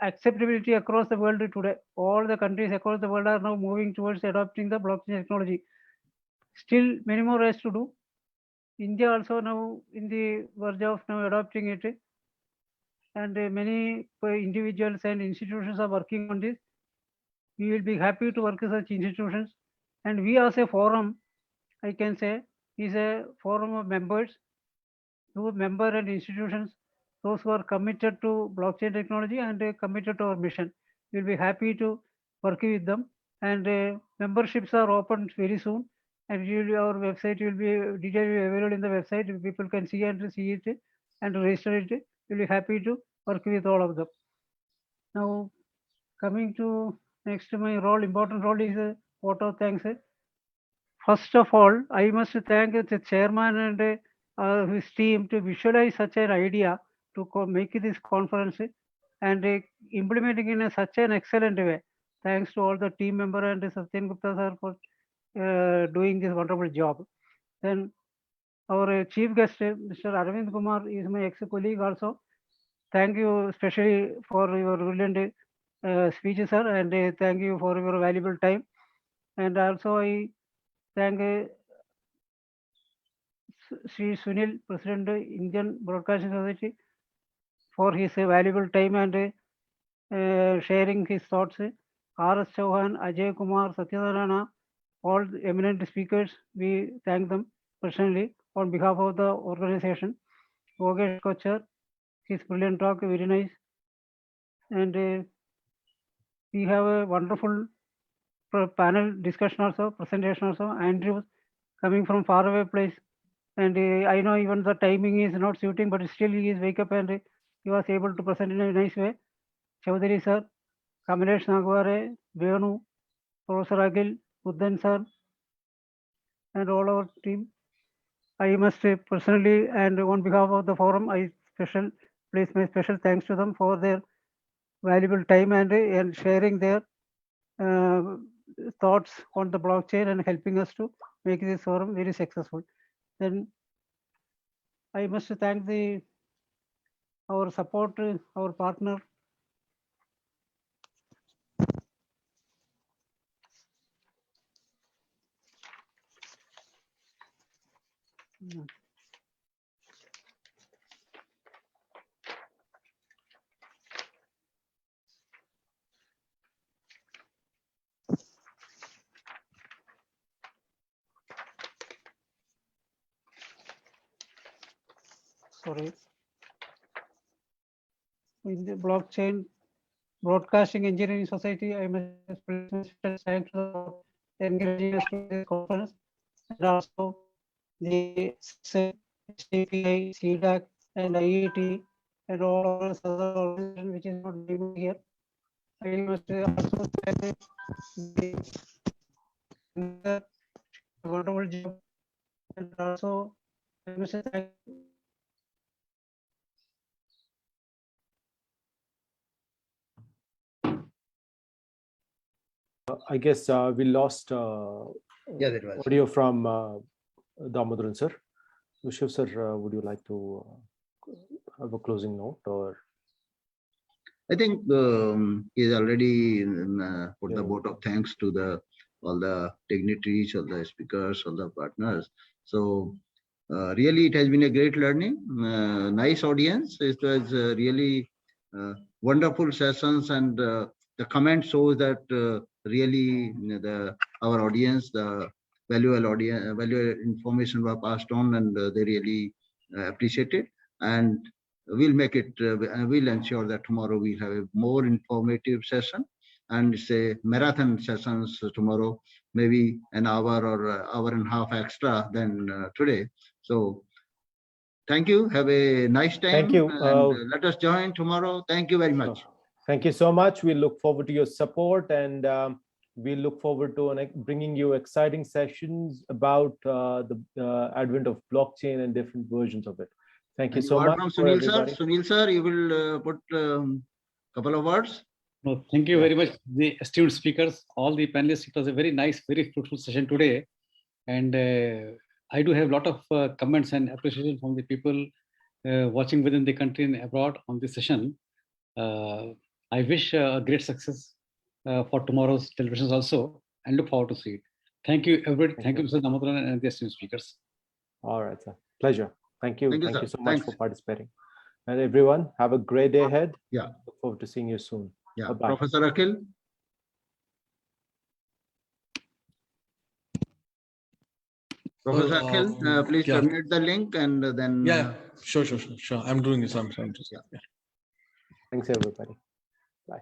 acceptability across the world today. All the countries across the world are now moving towards adopting the blockchain technology. Still, many more has to do. India also now in the verge of now adopting it, and many individuals and institutions are working on this. We will be happy to work with such institutions, and we as a forum, I can say, is a forum of members, those member and institutions, those who are committed to blockchain technology and committed to our mission. We'll be happy to work with them, and memberships are open very soon, and our website will be detail will be available in the website. People can see it and register it. We'll be happy to work with all of them. Now, coming to next, my role, important role is vote of thanks. First of all, I must thank the chairman and his team to visualize such an idea to make this conference and implementing in such an excellent way. Thanks to all the team member and Satyan Gupta sir for doing this wonderful job. Then our chief guest, Mr. Arvin Kumar, is my ex-colleague also. Thank you especially for your brilliant speeches, sir, and thank you for your valuable time. And also I thank Sri Sunil, President Indian Broadcasting Society, for his valuable time and sharing his thoughts. R.S. Chauhan, Ajay Kumar, Satyanarayana, all the eminent speakers, we thank them personally on behalf of the organization. Yogesh Kocher, his brilliant talk, very nice. And we have a wonderful panel discussion also, presentation also. Andrew coming from far away place, and I know even the timing is not suiting, but still he is wake up and he was able to present in a nice way. Chaudhary sir, Kamalesh Nagware, Venu, Professor Agil, Buddhan sir, and all our team. I must say personally and on behalf of the forum, I place my special thanks to them for their valuable time and sharing their thoughts on the blockchain and helping us to make this forum very successful. Then I must thank our support, our partner. Sorry. In the blockchain broadcasting engineering society, I must thank for encouraging us to this conference, and also the CPI, CDAC, and IET, and all our other organizations which is not named here. I must also thank the wonderful job, and also I must thank I guess we lost Yeah, that was. audio from Damodaran sir. So Shiv sir, would you like to have a closing note, or? I think he's already put the vote of thanks to all the dignitaries, all the speakers, all the partners. So really, it has been a great learning. Nice audience. It was really wonderful sessions, and the comment shows that really our audience, the valuable information was passed on, and they really appreciate it. And we'll make it. We'll ensure that tomorrow we'll have a more informative session, and it's a marathon sessions tomorrow, maybe an hour or hour and a half extra than today. So thank you. Have a nice time. Thank you. And let us join tomorrow. Thank you very much. Thank you so much. We look forward to your support, and we look forward to bringing you exciting sessions about the advent of blockchain and different versions of it. Thank you so much. From Sunil sir. Sunil sir, you will put a couple of words. No, thank you very much, the esteemed speakers, all the panelists. It was a very nice, very fruitful session today. And I do have a lot of comments and appreciation from the people watching within the country and abroad on this session. I wish a great success for tomorrow's televisions also, and look forward to see it. Thank you, everybody. Thank you, Mr. Damodaran and the esteemed speakers. All right, sir. Pleasure. Thank you. Thank you so much Thanks for participating. And everyone, have a great day ahead. Yeah. Look forward to seeing you soon. Yeah. Bye-bye. Professor Akhil. Professor Akhil, please terminate the link, and then. Yeah, sure. I'm doing this. I'm just, yeah. Thanks, everybody. Bye.